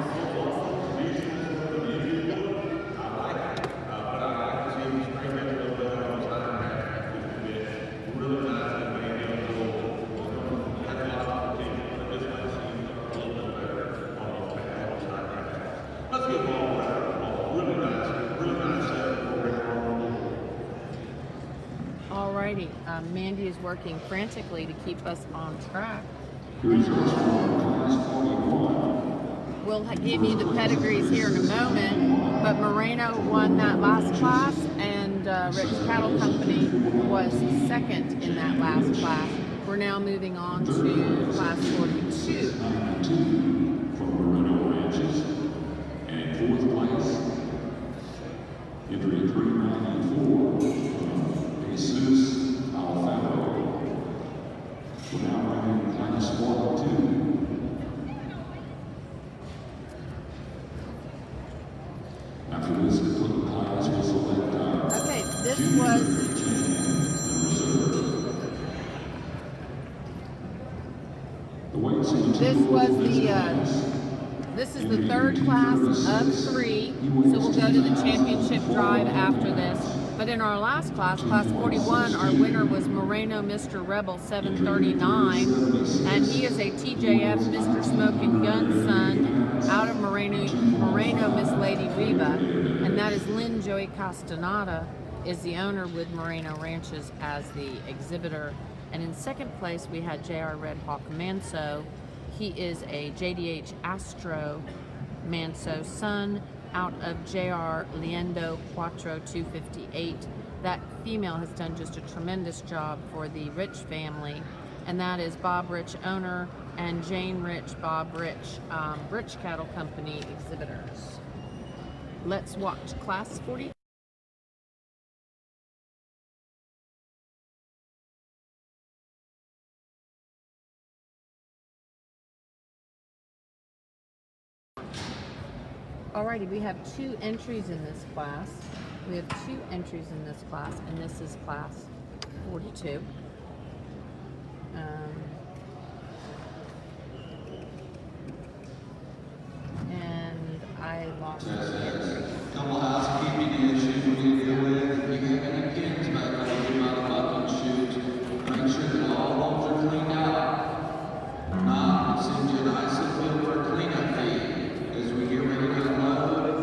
Alrighty, Mandy is working frantically to keep us on track. We'll give you the pedigrees here in a moment, but Moreno won that last class, and Rich Cattle Company was second in that last class. We're now moving on to class 42. From Moreno Ranches. And in fourth place, entering 394, Jesus Alfaro. We're now running class 42. After this, the class will select Okay, this was this is the third class of 3, so we'll go to the championship drive after this. But in our last class, class 41, our winner was Moreno Mr. Rebel 739, and he is a TJF Mr. Smoking Gun son out of Moreno Miss Lady Reba, and that is Lynn Joey Castaneda is the owner with Moreno Ranches as the exhibitor. And in second place, we had JR Red Hawk Manso. He is a JDH Astro Manso son out of JR Liendo Quattro 258. That female has done just a tremendous job for the Rich family, and that is Bob Rich owner and Jane Rich, Bob Rich, Rich Cattle Company exhibitors. Let's watch class 40. Alrighty, we have 2 entries in this class. We have 2 entries in this class, and this is class 42. And I lost the entry. Couple housekeeping issues we need to deal with. If you have any pins back there, you might have bucket shoes. Make sure that all holes are cleaned out. We'll send you an ISO bill for a cleanup fee. As we get ready to load,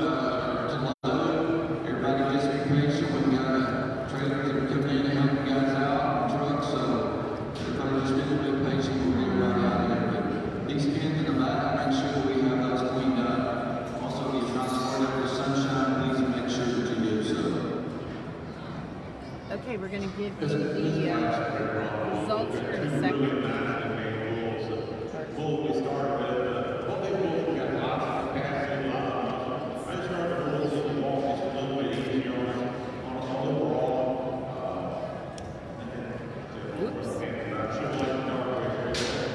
everybody just be patient. We've got trailers that are coming in to help you guys out, trucks, so everybody just be a little bit patient. We'll get right out here. But these pins in the back, make sure that we have those cleaned up. Also, if you're not scored up with sunshine, please make sure that you do so. Okay, we're going to give you the results here in a second. Bull we started with, well, they both got lots of capacity, lots of muscle. I started with a little walk, just a little bit easier on overall. Oops. She was like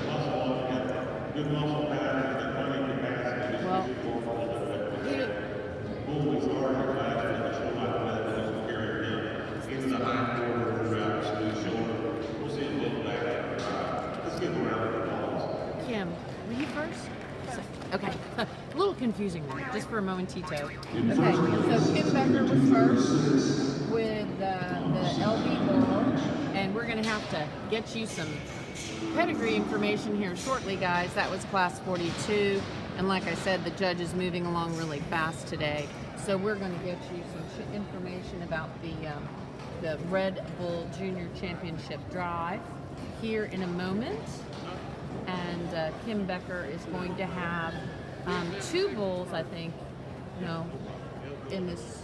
muscle on, got good muscle pattern, got plenty of capacity. Just Well, use it for a little bit. Bull we started in class, and the show might have been able to carry him. Even the hind quarter throughout the shoulder. We'll see a little back. Let's give him a round of applause. Kim, were you first? Okay, a little confusing there, just for a momentito. Okay, so Kim Becker was first with the LB bull, and we're going to have to get you some pedigree information here shortly, guys. That was class 42, and like I said, the judge is moving along really fast today. So we're going to get you some information about the Red Bull Junior Championship Drive here in a moment. And Kim Becker is going to have 2 bulls, I think. No, in this.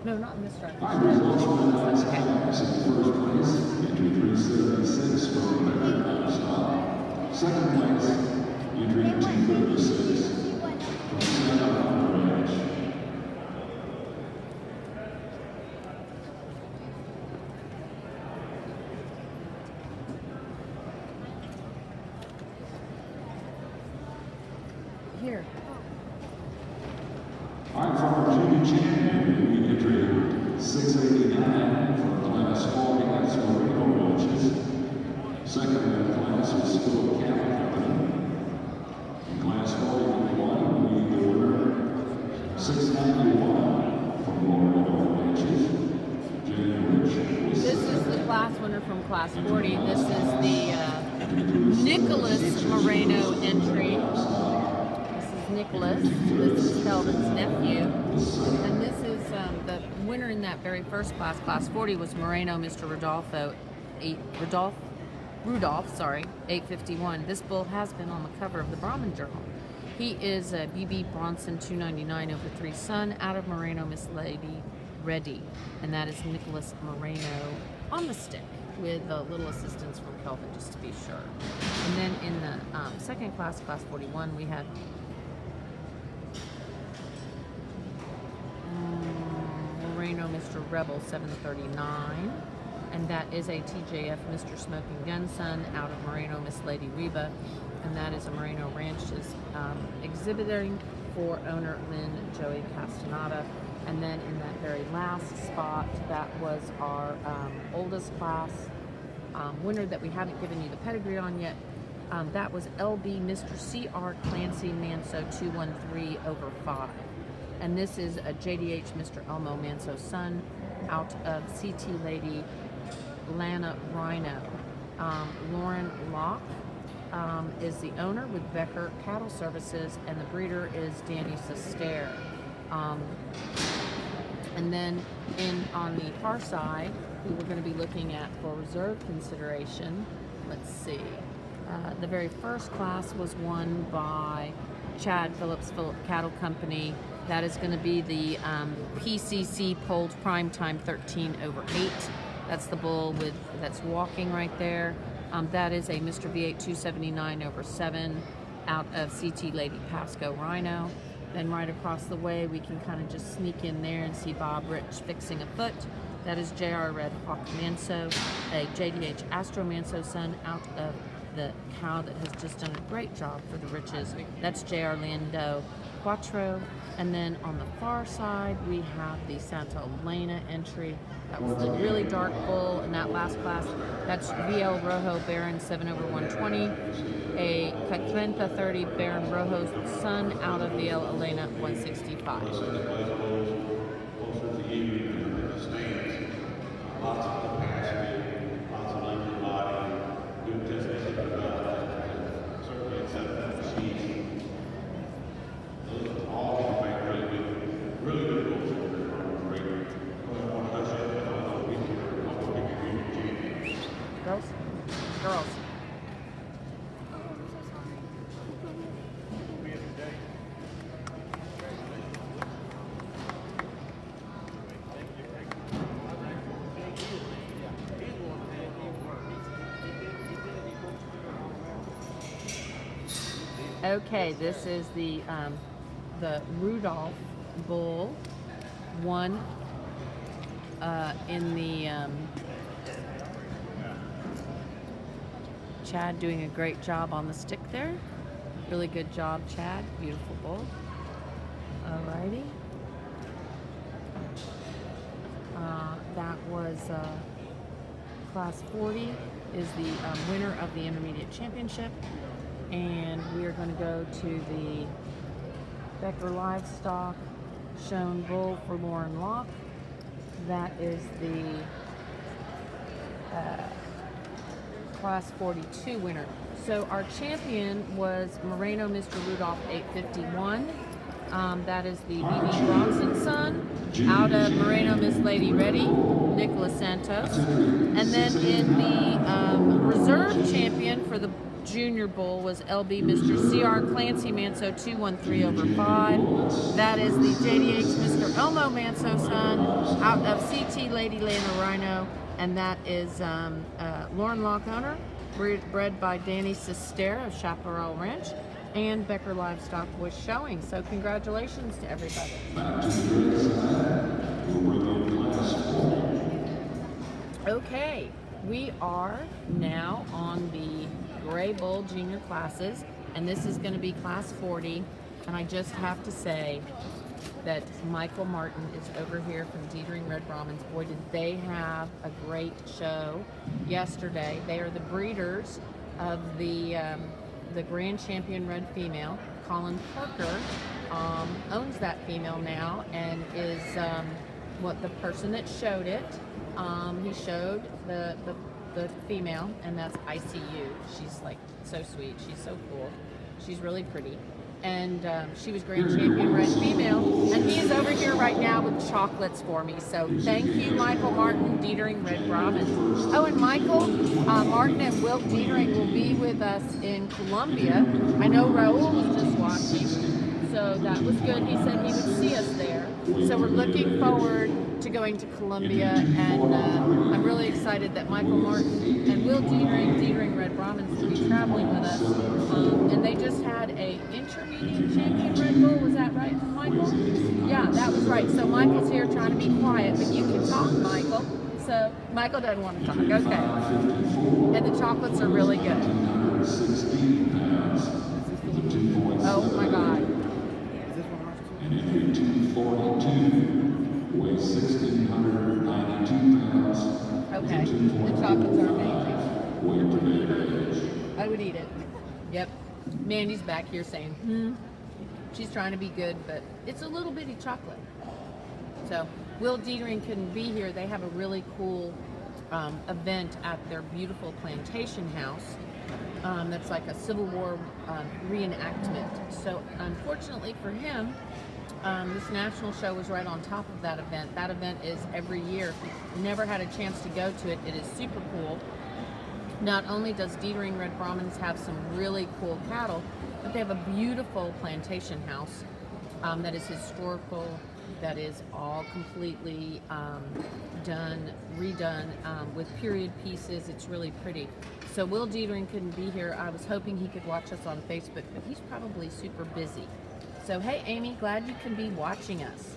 No, not in this drive. All right, results from the last class. In first place, entry 376 from LIVESTOCK. Second place, entry 236 from SANTOS. Here. All right, for our junior champion, we entered 689 from class 40, that's MORENO ranches. Second in that class was Philip Cattle Company. In class 41, we were 691 from MORENO ranches. Junior Rich was This is the class winner from class 40. This is the Nicholas Moreno entry. Nicholas. This is Kelvin's nephew. And this is the winner in that very first class, class 40, was Moreno, Mr. Rudolph, 851. This bull has been on the cover of the Brahman Journal. He is a BB Bronson 299 over 3 son out of Moreno, Miss Lady REDI. And that is Nicholas Moreno on the stick with a little assistance from Kelvin, just to be sure. And then in the second class, class 41, we had Moreno, Mr. Rebel 739, and that is a TJF Mr. Smoking Gun son out of Moreno, Miss Lady Reba, and that is a Moreno Ranches exhibiting for owner Lynn Joey Castaneda. And then in that very last spot, that was our oldest class winner that we haven't given you the pedigree on yet. That was LB Mr. C.R. Clancy Manso 213 over 5. And this is a JDH Mr. Elmo Manso's son out of CT Lady Lana Rhino. Lauren Locke is the owner with Becker Cattle Services, and the breeder is Danny Sester. And then on the far side, we were going to be looking at for reserve consideration. Let's see. The very first class was won by Chad Phillips Phillip Cattle Company. That is going to be the PCC polled prime time 13 over 8. That's the bull that's walking right there. That is a Mr. V8 279 over 7 out of CT Lady Pasco Rhino. Then right across the way, we can kind of just sneak in there and see Bob Rich fixing a foot. That is JR Red Hawk Manso, a JDH Astro Manso son out of the cow that has just done a great job for the Riches. That's JR Lando Quattro. And then on the far side, we have the Santa Elena entry. That was the really dark bull in that last class. That's VL Rojo Baron 7 over 120. A Catrenta 30 Baron Rojo's son out of VL Elena 165. Closer to you in the stands. Lots of capacity, lots of length of body, good technique of development, certainly except that machine. Those are all going to make really good goals for the breaker. I want to touch it, but I'll be here. I'll go pick a champion. Girls. Okay, this is the Rudolph bull, one in the Chad doing a great job on the stick there. Really good job, Chad. Beautiful bull. Alrighty. That was class 40 is the winner of the intermediate championship. And we are going to go to the Becker Livestock Shown Bull for Lauren Locke. That is the Class 42 winner. So our champion was Moreno Mr. Rudolph 851. That is the BB Bronson son. Out of Moreno, Miss Lady REDI, Nicholas Santos. And then in the reserve champion for the Junior Bowl was LB Mr. CR Clancy Manso 213/5. That is the JDH Mr. Elmo Manso son out of CT Lady Lana Rhino. And that is Lauren Lock owner, bred by Danny Sister of Chaparral Ranch. And Becker Livestock was showing. So congratulations to everybody. Back to the red side, ROMEO class 40. Okay, we are now on the Gray Bull Junior classes, and this is going to be class 40. And I just have to say that Michael Martin is over here from Detering Red Brahmans. Boy, did they have a great show yesterday. They are the breeders of the Grand Champion Red Female. Colin Parker owns that female now and is what the person that showed it. He showed the female, and that's ICU. She's like so sweet. She's so cool. She's really pretty. And she was Grand Champion Red Female, and he is over here right now with chocolates for me. So thank you, Michael Martin, Detering Red Brahmans. Oh, and Michael Martin and Wilt Detering will be with us in Colombia. I know Raul was just watching, so that was good. He said he would see us there. So we're looking forward to going to Colombia, and I'm really excited that Michael Martin and Will Detering Red Brahmans will be traveling with us. And they just had a intermediate champion Red Bull. Was that right, Michael? Yeah, that was right. So Michael's here trying to be quiet, but you can talk, Michael. So Michael doesn't want to talk. Okay. And the chocolates are really good. 16 pounds. Oh my God. And entry 242 weighs 1,692 pounds. Okay. The chocolates are amazing. Weight per age. I would eat it. Yep. Mandy's back here saying, She's trying to be good, but it's a little bitty chocolate. So Will Detering couldn't be here. They have a really cool event at their beautiful plantation house. That's like a Civil War reenactment. So unfortunately for him, this national show was right on top of that event. That event is every year. If you've never had a chance to go to it, it is super cool. Not only does Detering Red Brahmans have some really cool cattle, but they have a beautiful plantation house that is historical, that is all completely redone with period pieces. It's really pretty. So Will Detering couldn't be here. I was hoping he could watch us on Facebook, but he's probably super busy. So hey, Amy, glad you can be watching us.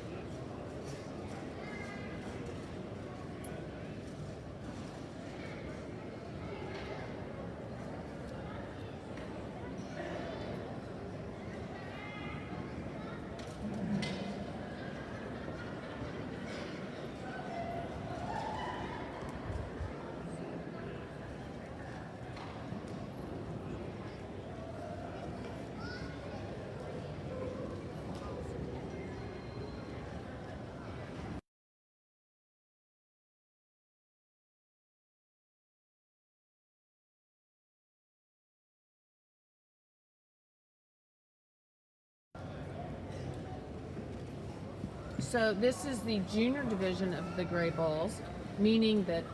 So this is the junior division of the Gray Bulls, meaning that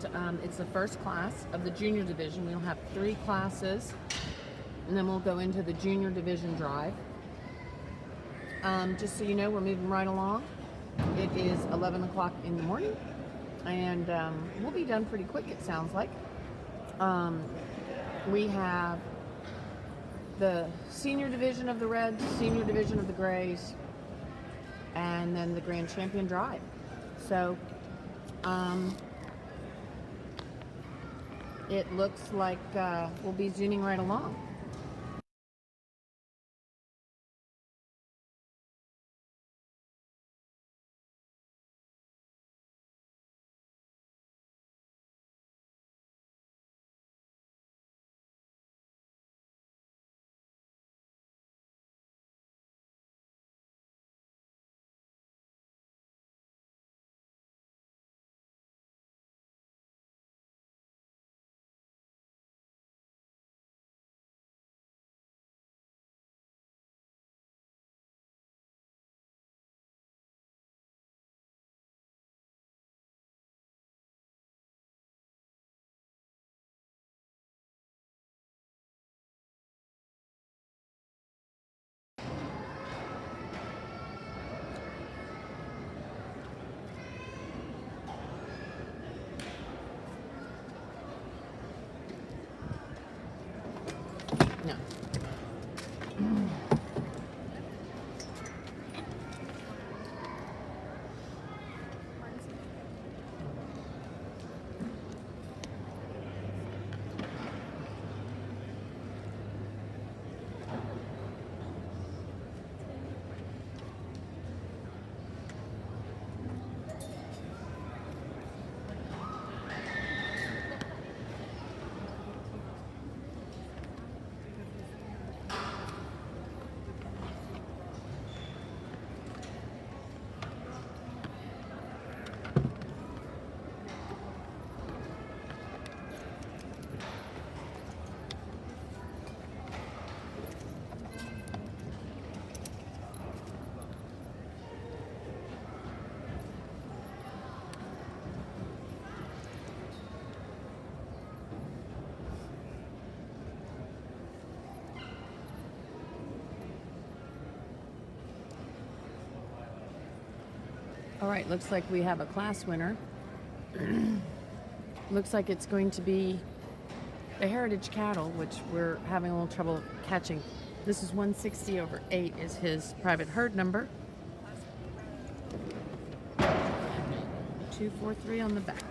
it's the first class of the junior division. We'll have 3 classes, and then we'll go into the junior division drive. Just so you know, we're moving right along. It is 11 o'clock in the morning, and we'll be done pretty quick, it sounds like. We have the senior division of the Reds, senior division of the Grays, and then the Grand Champion Drive. So it looks like we'll be zooming right along. All right, looks like we have a class winner. Looks like it's going to be the Heritage Cattle, which we're having a little trouble catching. This is 160/8 is his private herd number. 243 on the back.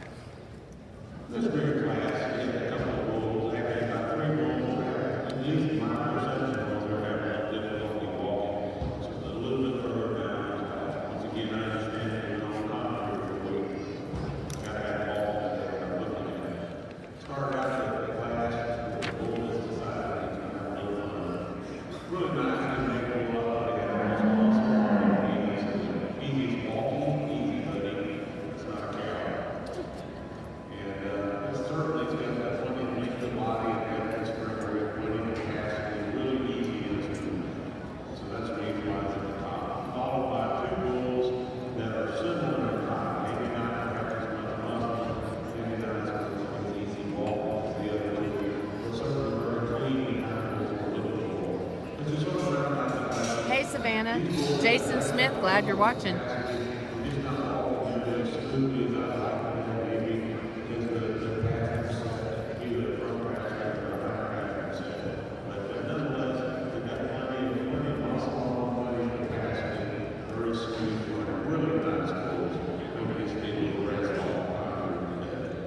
This bigger class, we had a couple of bulls, actually about 3 bulls there, at least my perception was they're having difficulty walking. So it's a little bit further down. Once again, I understand that we don't monitor every week. Gotta have all that they're looking at. Started out the class, the bull has decided he's gonna have a little fun. Really nice to make a lot of easy walking, easy hunting. It's not a cow. And certainly it's got that plenty of meat to the body and got that spring rib, winning capacity, really easy is food. So that's the reason why it's at the top. Followed by 2 bulls that are similar in time, maybe not have as much muscle, maybe not as easy walk as the other 2. But certainly very clean animals for living for. This is sort of recognized. Hey, Savannah. Jason Smith, glad you're watching. It's not all good, it's food is maybe because the paths either from grass or back but nonetheless, they've got plenty of muscle, plenty of capacity, very sweet, really nice bulls. Maybe just need a little rest all.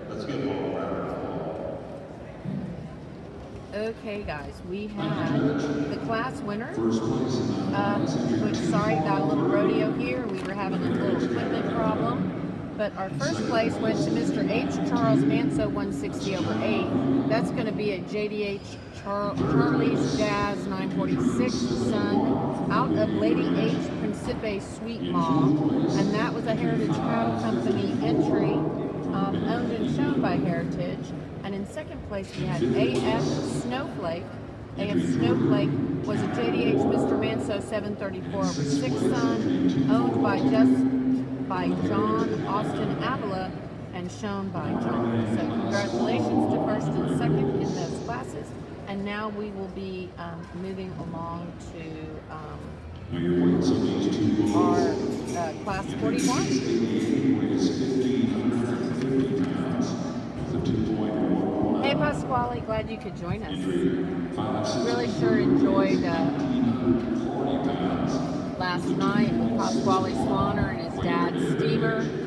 Let's get all around the ball. Okay, guys, we have the class winner. First place in the Which, sorry, got a little rodeo here. We were having a little equipment problem. But our first place went to Mr. H. Charles Manso, 160/8. That's going to be a JDH Charlie's Jazz 946 son out of Lady H. Principe Sweet Mom. And that was a Heritage Cattle Company entry, owned and shown by Heritage. And in second place, we had AF Snowflake. AF Snowflake was a JDH Mr. Manso 734/6 son, owned by John Austin Avila and shown by John. So congratulations to first and second in those classes. And now we will be moving along to your weights on these 2 bulls. our class 41. Weighs 1,550 pounds with a 2.11. Hey Pasquale, glad you could join us. 560. Really sure enjoyed 1,840 pounds. last night with Pasquale Swanner and his dad Stever.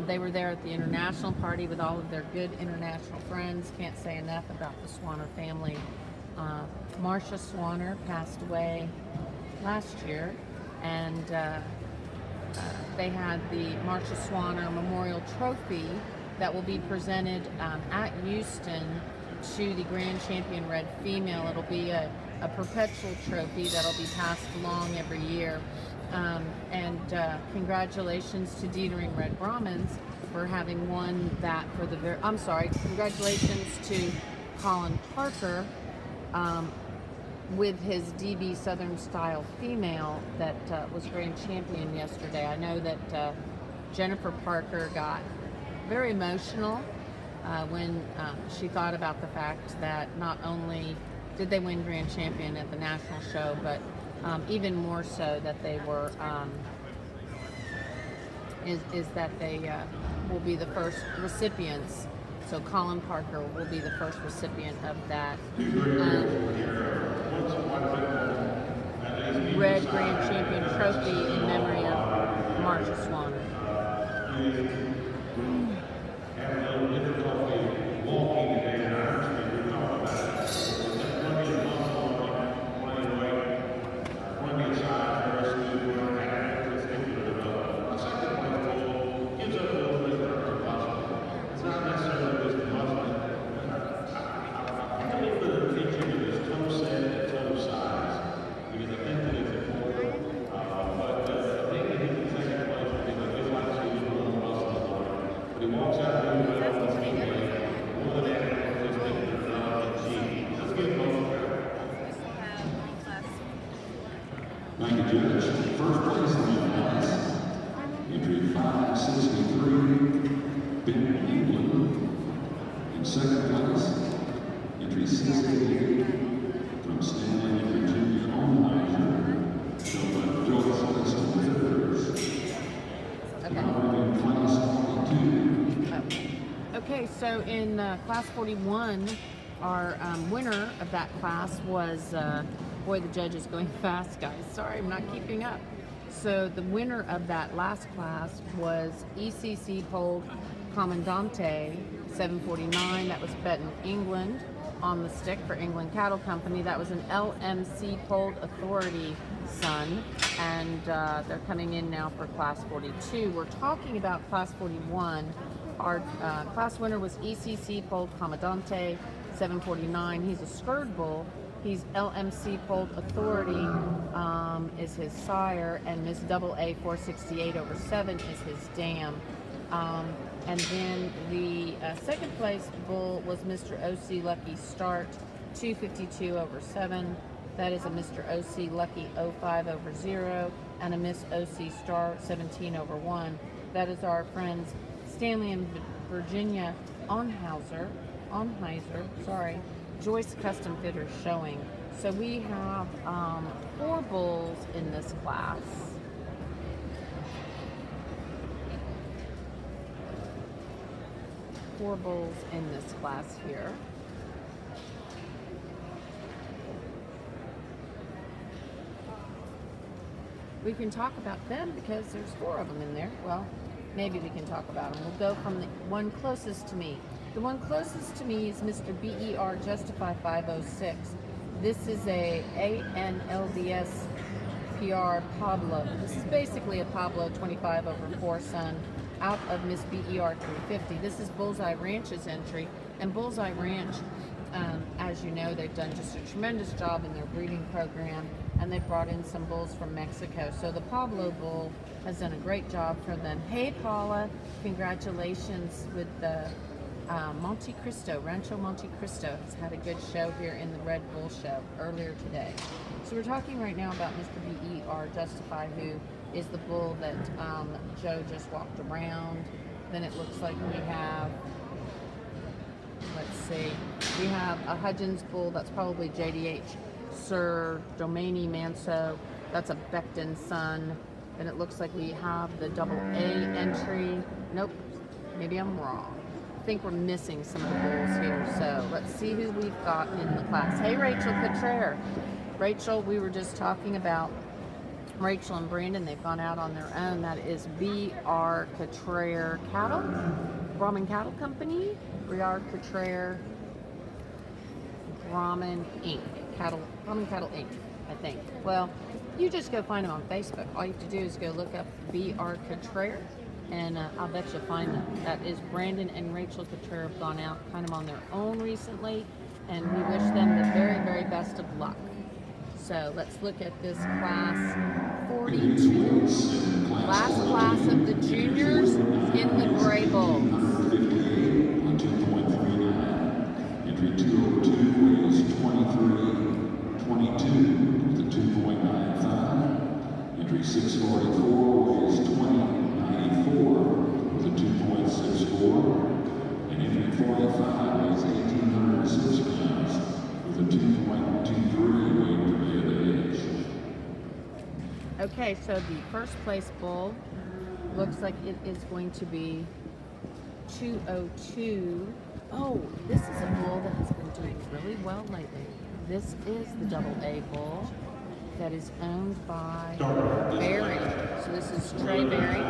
They were there at the international party with all of their good international friends. Can't say enough about the Swanner family. Marcia Swanner passed away last year, and they had the Marcia Swanner Memorial Trophy that will be presented at Houston to the Grand Champion Red Female. It'll be a perpetual trophy that'll be passed along every year. Congratulations to DETERING Red Brahmins for having won that for the congratulations to Colin Parker with his DB Southern Style Female that was Grand Champion yesterday. I know that Jennifer Parker got very emotional when she thought about the fact that not only did they win Grand Champion at the national show, but even more so that they were is that they will be the first recipients. So Colin Parker will be the first recipient of that Red Grand Champion Trophy in memory of Marcia Swanner. Having a little difficulty walking today, and I understand you're talking about it. Plenty of muscle, plenty of weight, plenty of size, very smooth work, and it's able to develop. A second place goal gives up a little bit of muscle. It's not necessarily just the muscle. I believe that the teaching of this toe set and toe size, because I think that it's important. But I think that he's in second place because I just like to see a little more muscle on it. But he walks out really well. More than that, just making it develop and cheat. Let's get both credit. Thank you, Judge. First place in the class, entry 563, Ben England. In second place, entry 688, from Stanley, Virginia, Omaha, shown by Joyce Weston FERRIS. Okay. Okay, so in class 41, our winner of that class was, boy, the judge is going fast, guys. Sorry, I'm not keeping up. So the winner of that last class was ECC Polled Commandante 749. That was bet in England on the stick for England Cattle Company. That was an LMC Polled Authority son, and they're coming in now for class 42. We're talking about class 41. Our class winner was ECC Polled Commandante 749. He's a skirt bull. He's LMC Polled Authority is his sire, and Miss AA 468/7 is his dam. And then the second place bull was Mr. OC Lucky Start 252/7. That is a Mr. OC Lucky 05/0 and a Miss OC Star 17/1. That is our friends Stanley and Virginia Onheiser, sorry, Joyce Custom Fitters showing. So we have 4 bulls in this class. Four bulls in this class here. We can talk about them because there's 4 of them in there. Well, maybe we can talk about them. We'll go from the one closest to me. The one closest to me is Mr. BER Justify 506. This is a ANLDS PR Pablo. This is basically a Pablo 25/4 son out of Miss BER 350. This is Bullseye Ranch's entry, and Bullseye Ranch, as you know, they've done just a tremendous job in their breeding program, and they've brought in some bulls from Mexico. So the Pablo bull has done a great job for them. Hey Paula, congratulations with the Monte Cristo, Rancho Monte Cristo has had a good show here in the Red Bull show earlier today. So we're talking right now about Mr. BER Justify, who is the bull that Joe just walked around. Then it looks like we have, let's see, we have a Hudgens bull. That's probably JDH Sir Domaini Manso. That's a Becton son. Then it looks like we have the AA entry. Nope, maybe I'm wrong. I think we're missing some of the bulls here. So let's see who we've got in the class. Hey, Rachel Cottrere. Rachel, we were just talking about Rachel and Brandon. They've gone out on their own. That is BR Cottrere Cattle, Brahman Cattle Company, BR Cottrere, Brahman Inc. Brahman Cattle Inc. I think. Well, you just go find them on Facebook. All you have to do is go look up BR Cottrere, and I'll bet you'll find them. That is Brandon and Rachel Cottrere have gone out kind of on their own recently, and we wish them the very, very best of luck. So let's look at this class 42. Last class of the juniors in the Gray Bulls. On 2.39. Entry 202 weighs 23.22 with a 2.95. Entry 644 weighs 20.94 with a 2.64. And entry 45 weighs 1,806 pounds with a 2.23 weight per day of age. Okay, so the first place bull looks like it is going to be 202. Oh, this is a bull that has been doing really well lately. This is the AA bull that is owned by Barry. So this is Trey Barry.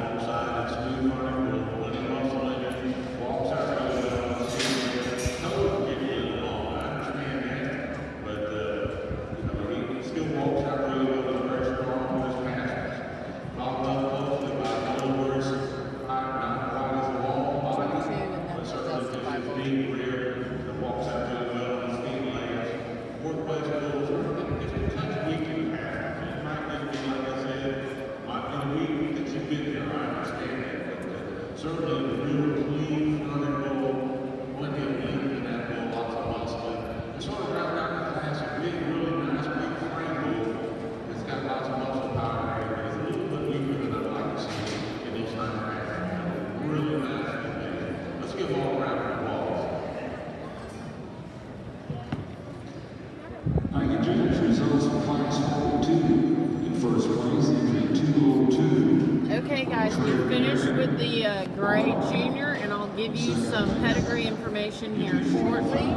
We finished with the gray junior, and I'll give you some pedigree information here shortly.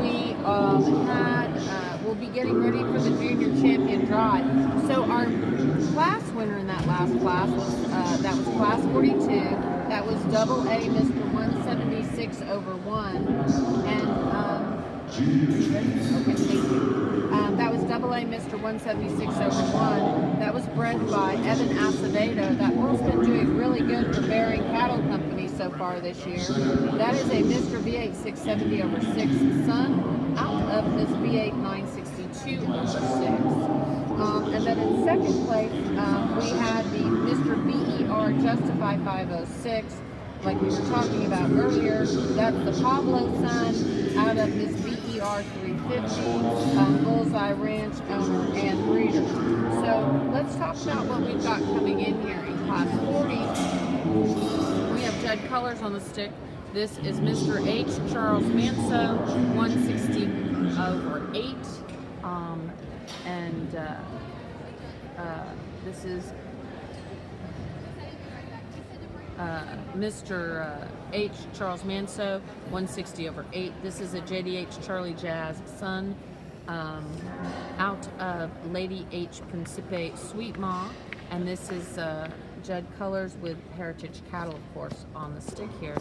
We we'll be getting ready for the junior champion drive. So our class winner in that last class was that was class 42. That was double A, Mr. 176 over 1, and okay, thank you. That was double A, Mr. 176 over 1. That was bred by Evan Acevedo. That bull's been doing really good for Bering Cattle Company so far this year. That is a Mr. V8 670 over 6 son out of Miss V8 962 over 6. And then in second place, we had the Mr. BER Justify 506. Like we were talking about earlier, that's the Pablo son out of Miss BER 350, Bullseye Ranch owner and breeder. So let's talk about what we've got coming in here in class 40. We have Judd Colors on the stick. This is Mr. H. Charles Manso, 160 over 8. This is Mr. H. Charles Manso, 160 over 8. This is a JDH Charlie Jazz son out of Lady H. Principe Sweet Ma. And this is Judd Colors with Heritage Cattle, of course, on the stick here.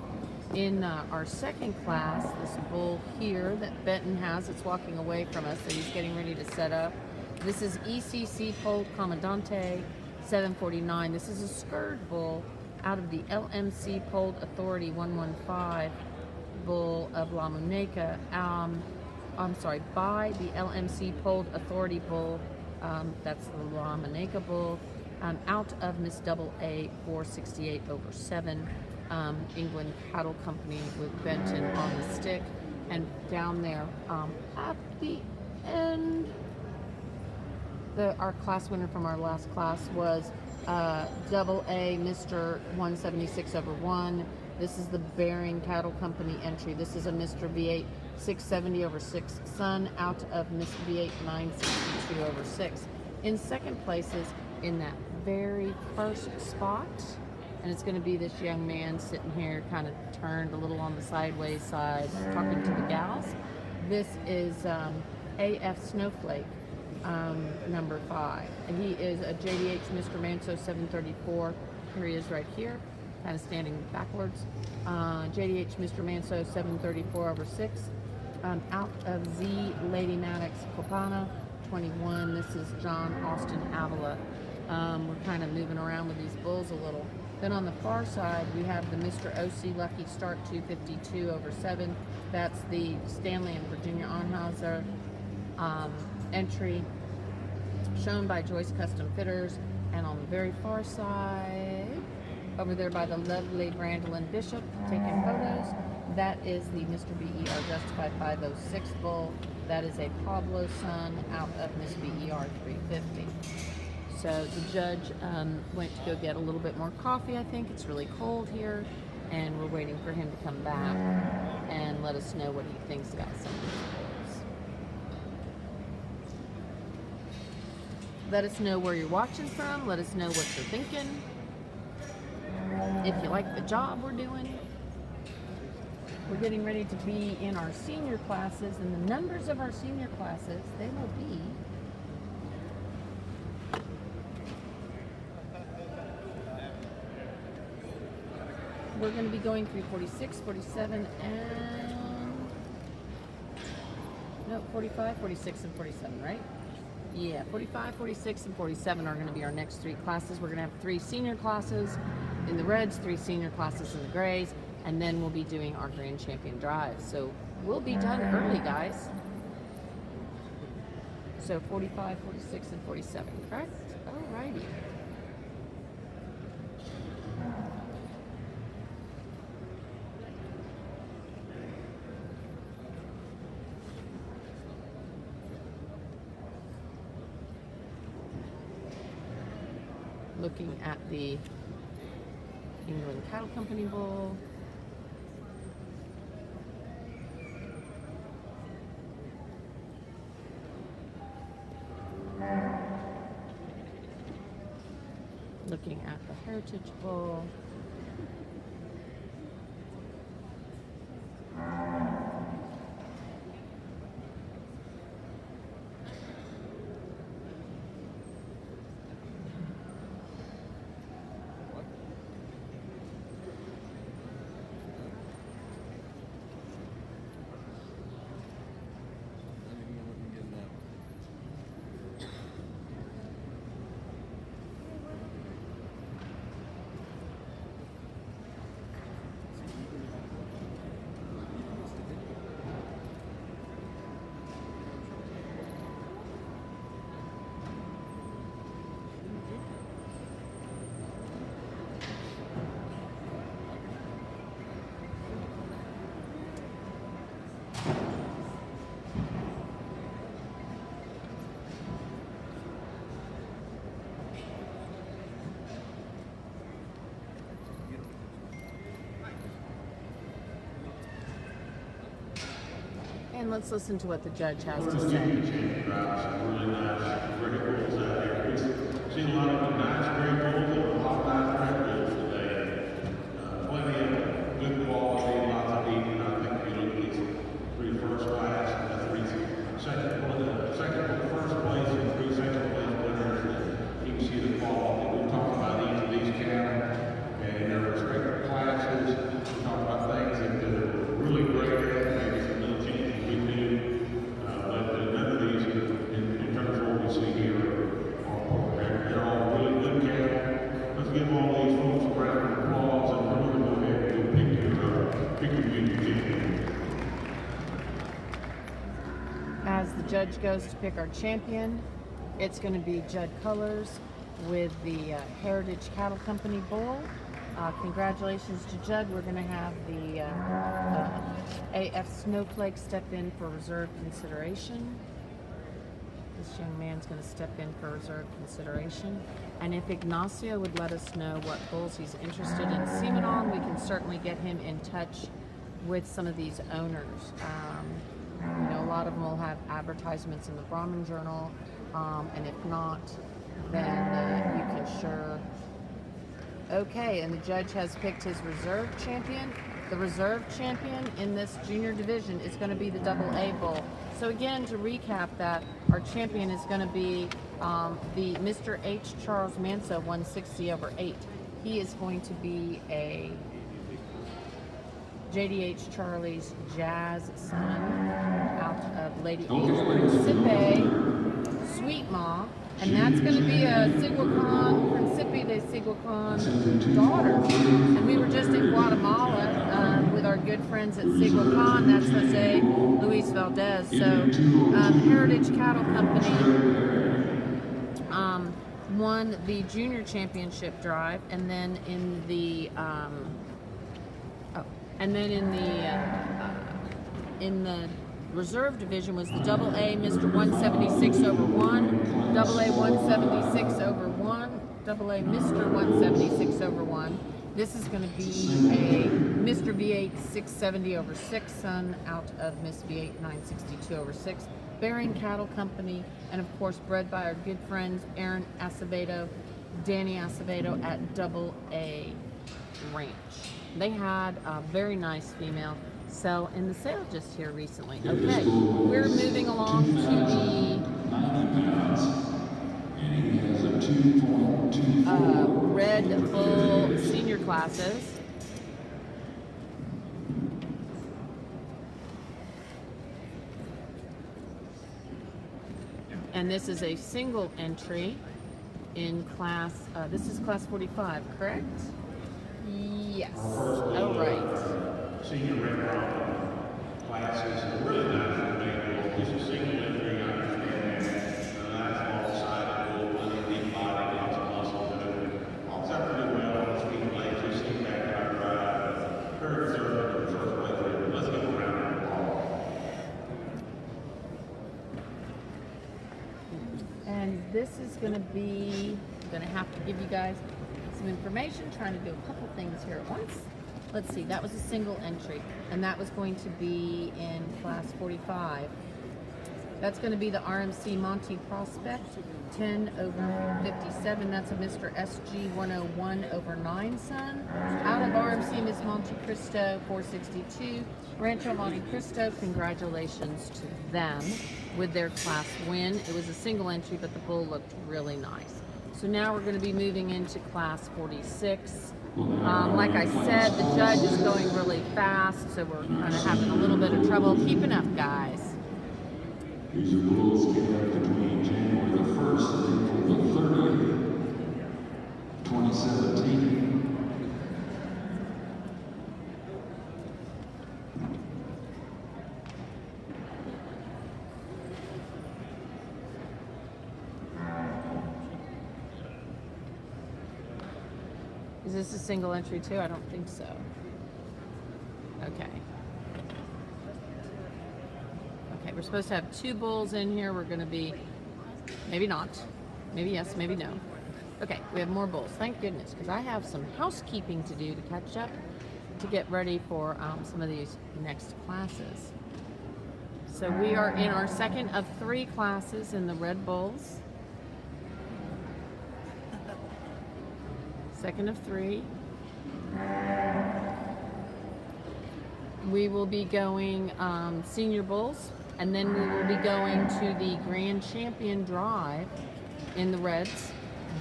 In our second class, this bull here that Benton has, it's walking away from us, so he's getting ready to set up. This is ECC Polled Commandante, 749. This is a Scourge bull out of the LMC Polled Authority 115 bull of La Muneca. I'm sorry, by the LMC Polled Authority bull, that's the La Muneca bull, out of Miss Double A 468 over 7. England Cattle Company with Benton on the stick. And down there at the end, our class winner from our last class was Double A Mr. 176 over 1. This is the Bering Cattle Company entry. This is a Mr. V8 670 over 6 son out of Miss V8 962 over 6. In second place is in that very first spot, and it's going to be this young man sitting here kind of turned a little on the sideways side talking to the gals. This is AF Snowflake, number 5, and he is a JDH Mr. Manso 734. Here he is right here, kind of standing backwards. JDH Mr. Manso 734 over 6, out of Z Lady Maddox Copana 21. This is John Austin Avila. We're kind of moving around with these bulls a little. Then on the far side, we have the Mr. OC Lucky Start 252 over 7. That's the Stanley and Virginia Onhauser entry, shown by Joyce Custom Fitters. And on the very far side, over there by the lovely Brandolyn Bishop taking photos, that is the Mr. BER Justify 506 bull. That is a Pablo son out of Miss BER 350. So the judge went to go get a little bit more coffee, I think. It's really cold here, and we're waiting for him to come back and let us know what he thinks about some of these bulls. Let us know where you're watching from. Let us know what you're thinking. If you like the job we're doing. We're getting ready to be in our senior classes, and the numbers of our senior classes, they will be we're going to be going through 46, 47, and no, 45, 46, and 47, right? Yeah, 45, 46, and 47 are going to be our next 3 classes. We're going to have 3 senior classes in the reds, 3 senior classes in the grays, and then we'll be doing our Grand Champion drive. So we'll be done early, guys. So 45, 46, and 47, correct? Alrighty. Looking at the England Cattle Company bull. looking at the Heritage Bowl. And let's listen to what the judge has to say. Really nice, great bulls out here. We've seen a lot of nice, great bulls and a lot of nice, great bulls today. Plenty of good quality, lots of eating. I think if you look at these three first class and the three first place and three second place winners, you can see the quality. We talk about each of these cattle and their respective classes. We talk about things that they're really great at, maybe some little changes we do. But none of these, in terms of what we see here, they're all really good cattle. Let's give all these folks a round of applause and we're going to go ahead and go pick your winning champion. As the judge goes to pick our champion, it's going to be Judd Colors with the Heritage Cattle Company Bull. Congratulations to Judd. We're going to have the AF Snowflake step in for reserve consideration. This young man's going to step in for reserve consideration. And if Ignacio would let us know what bulls he's interested in semen on, we can certainly get him in touch with some of these owners. You know, a lot of them will have advertisements in the Brahman Journal, and if not, then you can sure. Okay, and the judge has picked his reserve champion. The reserve champion in this junior division is going to be the AA bull. So again, to recap that, our champion is going to be the Mr. H. Charles Manso 160/8. He is going to be a JDH Charlie's Jazz son out of Lady Angel's Principe, Sweet Ma, and that's going to be a Siguacan, Principe de Siguacan daughter. And we were just in Guatemala with our good friends at Siguacan, that's Jose Luis Valdez. So Heritage Cattle Company won the junior championship drive, and then in the in the reserve division was the AA Mr. 176/1, AA 176/1, AA Mr. 176/1. This is going to be a Mr. V8 670/6 son out of Miss V8 962/6. Bearing Cattle Company, and of course bred by our good friends Aaron Acevedo, Danny Acevedo at AA Ranch. They had a very nice female sell in the sale just here recently. Okay, we're moving along to the Red Bull senior classes. And this is a single entry in class, this is class 45, correct? Yes. Oh, right. Senior Red Bronco classes are really nice for manual. This is single entry, I understand that. Nice long-sided bull, plenty of deep body, lots of muscle to it. Walks out pretty well on the speed legs. We've seen that kind of drive. Very conservative in the first place. But let's go around the ball. And this is going to be, I'm going to have to give you guys some information, trying to do a couple things here at once. Let's see, that was a single entry, and that was going to be in class 45. That's going to be the RMC Monte Prospect 10 over 57. That's a Mr. SG 101 over 9 son. Out of RMC Miss Monte Cristo 462. Rancho Monte Cristo, congratulations to them with their class win. It was a single entry, but the bull looked really nice. So now we're going to be moving into class 46. Like I said, the judge is going really fast, so we're kind of having a little bit of trouble keeping up, guys. These are bulls kept between January the 1st and April the 30th, 2017. Is this a single entry too? I don't think so. Okay. Okay, we're supposed to have 2 bulls in here. We're going to be, maybe not. Maybe yes, maybe no. Okay, we have more bulls. Thank goodness, because I have some housekeeping to do to catch up to get ready for some of these next classes. So we are in our second of 3 classes in the Red Bulls. Second of 3. We will be going Senior Bulls, and then we will be going to the Grand Champion Drive in the Reds.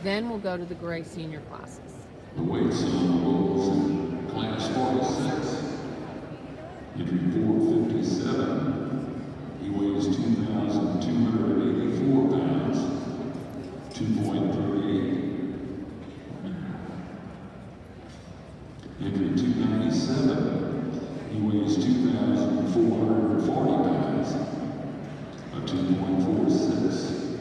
Then we'll go to the Gray Senior classes. The weights on the bulls in class 46. Entry 457. He weighs 2,284 pounds. 2.38. Entry 297, he weighs 2,440 pounds, a 2.46.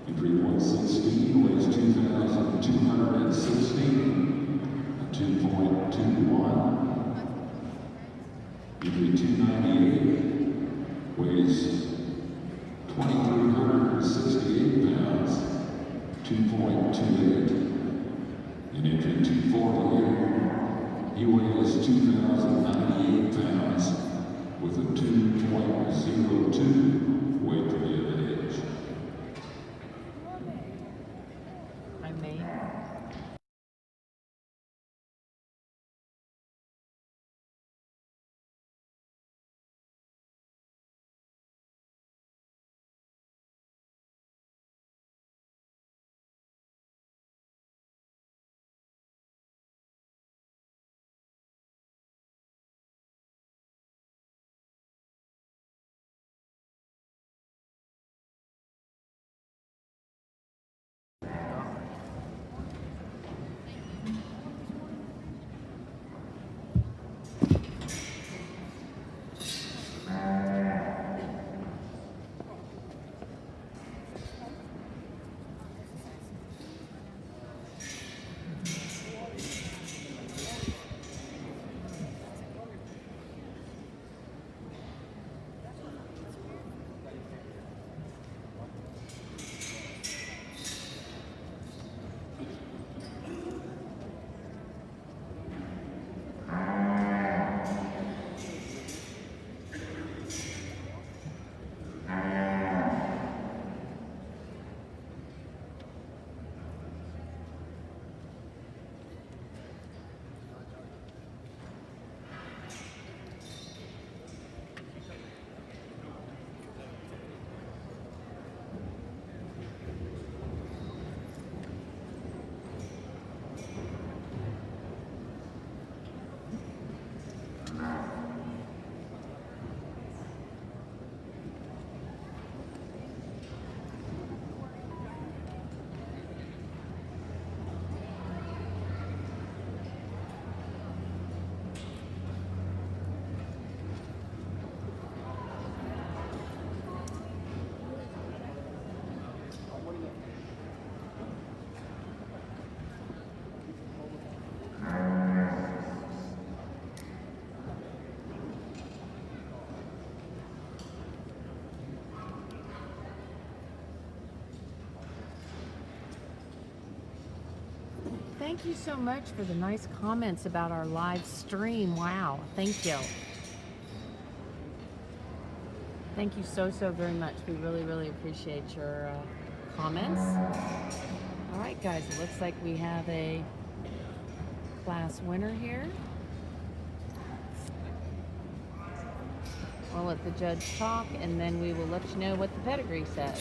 Entry 116 weighs 2,216, a 2.21. Entry 298 weighs 2,368 pounds, 2.28. In entry 248, he weighs 2,098 pounds with a 2.02 weight to the edge. I may. Thank you so much for the nice comments about our live stream. Wow, thank you. Thank you so very much. We really appreciate your comments. All right, guys, it looks like we have a class winner here. I'll let the judge talk, and then we will let you know what the pedigree says.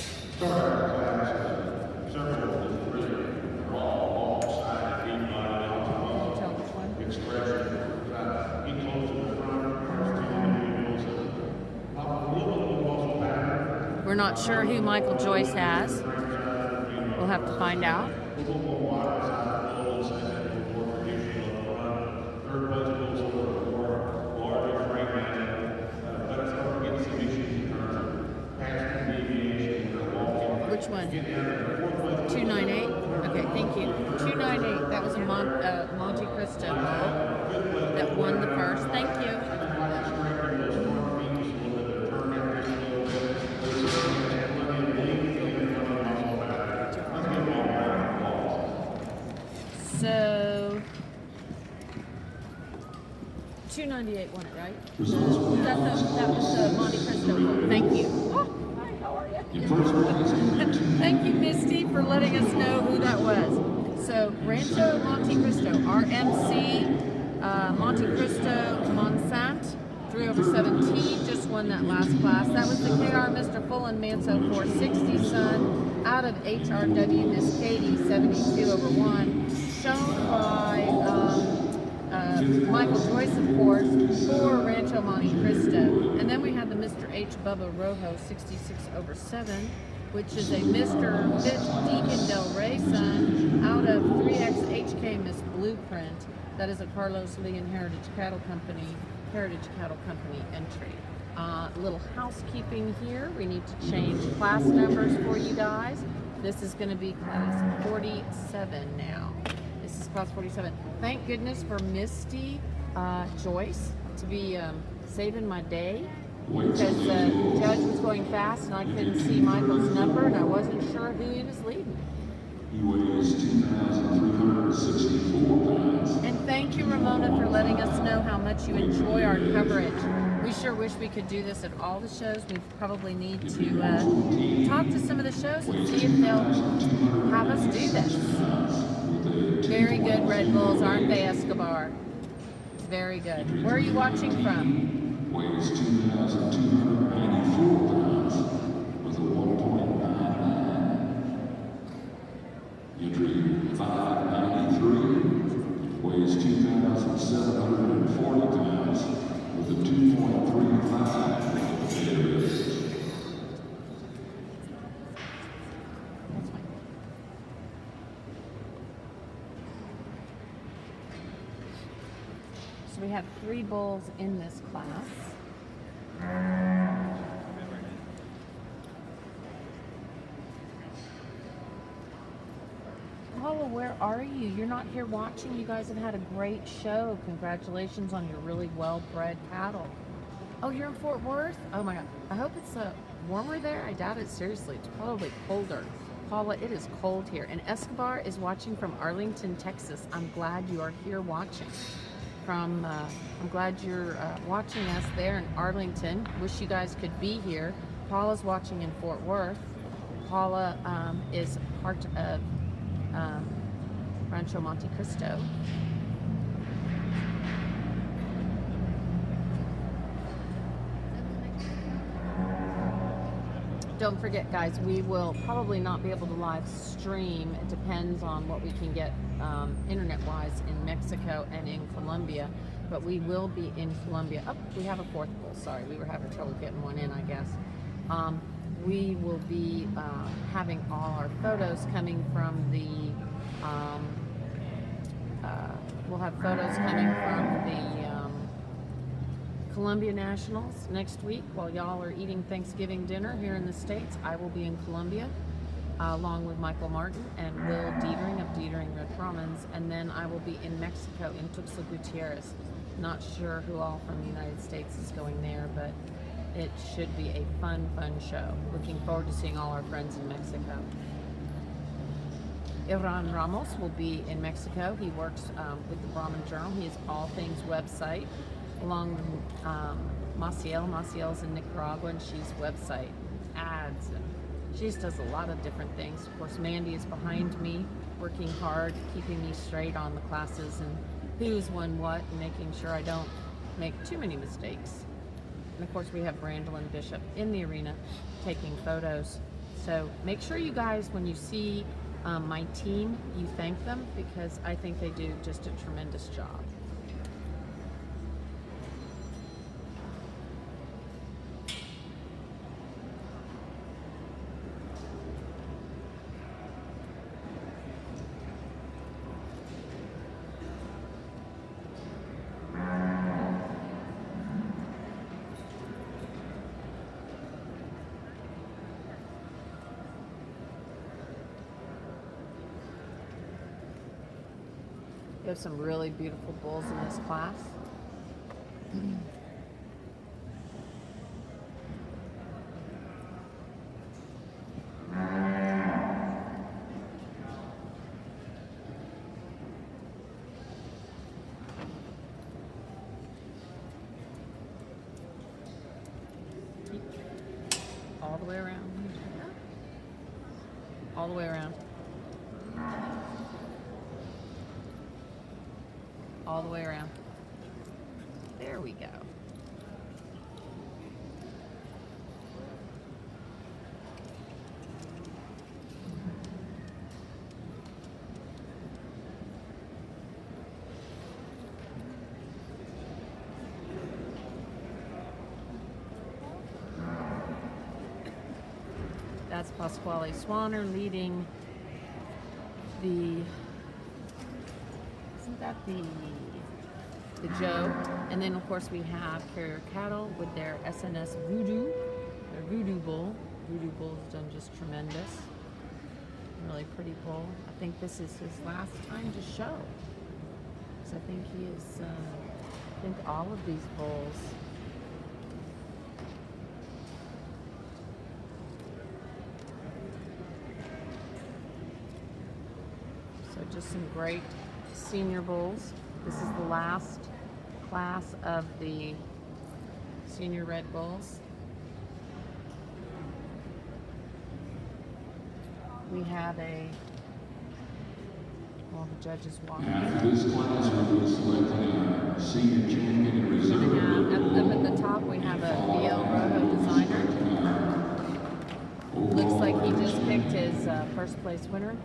We're not sure who Michael Joyce has. We'll have to find out. Which one? 298? Okay, thank you. 298. That was a Monte Cristo bull that won the first. Thank you. So 298 won it, right? That was the Monte Cristo bull. Thank you. Oh, hi, how are you? Thank you, Misty, for letting us know who that was. So Rancho Monte Cristo, RMC Monte Cristo Monsant, 3/17, just won that last class. That was the KR Mr. Full and Manso 460 son out of HRW Miss Katie 72/1, shown by Michael Joyce, of course, for Rancho Monte Cristo. And then we had the Mr. H. Bubba Rojo 66/7, which is a Mr. Fitz Deacon Del Rey son out of 3XHK Miss Blueprint. That is a Carlos Lee and Heritage Cattle Company entry. Little housekeeping here. We need to change class numbers for you guys. This is going to be class 47 now. This is class 47. Thank goodness for Misty Joyce to be saving my day, because the judge was going fast and I couldn't see Michael's number and I wasn't sure who he was leading. He weighs 2,364 pounds. And thank you, Ramona, for letting us know how much you enjoy our coverage. We sure wish we could do this at all the shows. We probably need to talk to some of the shows and see if they'll have us do this. Very good Red Bulls, aren't they, Escobar? Very good. Where are you watching from? Weighs 2,294 pounds with a 1.99. Entry 593. Weighs 2,740 pounds with a 2.35. So we have 3 bulls in this class. Paula, where are you? You're not here watching. You guys have had a great show. Congratulations on your really well-bred cattle. Oh, you're in Fort Worth? Oh my God. I hope it's warmer there. I doubt it. Seriously, it's probably colder. Paula, it is cold here. And Escobar is watching from Arlington, Texas. I'm glad you are here watching. I'm glad you're watching us there in Arlington. Wish you guys could be here. Paula's watching in Fort Worth. Paula is part of Rancho Monte Cristo. Don't forget, guys, we will probably not be able to live stream. It depends on what we can get internet-wise in Mexico and in Colombia, but we will be in Colombia. Oh, we have a 4th bull. Sorry, we were having trouble getting one in, I guess. We will be having all our photos coming from the we'll have photos coming from the Columbia Nationals next week. While y'all are eating Thanksgiving dinner here in the States, I will be in Colombia along with Michael Martin and Will Detering of Detering Red Brahmans, and then I will be in Mexico in Tuxtla Gutierrez. Not sure who all from the United States is going there, but it should be a fun show. Looking forward to seeing all our friends in Mexico. Iran Ramos will be in Mexico. He works with the Brahman Journal. He is all things website. along with Maciel. Maciel's in Nicaragua, and she's website ads, and she just does a lot of different things. Of course, Mandy is behind me, working hard, keeping me straight on the classes and who's won what, and making sure I don't make too many mistakes. And of course, we have Brandolyn Bishop in the arena taking photos. So make sure you guys, when you see my team, you thank them, because I think they do just a tremendous job. We have some really beautiful bulls in this class. All the way around. All the way around. All the way around. There we go. That's Pasquale Swanner leading the, isn't that the Joe? And then of course we have Carrier Cattle with their SNS Voodoo, their Voodoo Bull. Voodoo Bull's done just tremendous. Really pretty bull. I think this is his last time to show. So I think he is, I think all of these bulls. So just some great senior bulls. This is the last class of the senior Red Bulls. We have well, the judges walking. After this class, we will select a senior champion and reserve. Up at the top, we have a ROJO designer. Looks like he just picked his first place winner.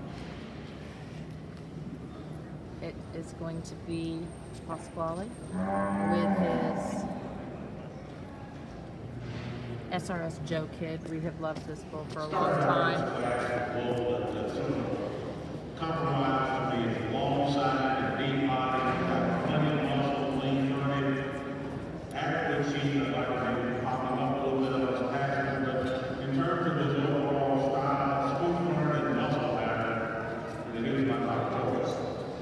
It is going to be Pasquale with his SRS Joe Kid. We have loved this bull for a long time. Compromise to be long-sided and deep body, got plenty of muscle, lean fronted, adequate cheek. I'd like to pop him up a little bit of his passion, but in terms of his overall style, spoon and muscle pattern, and here's my top choice.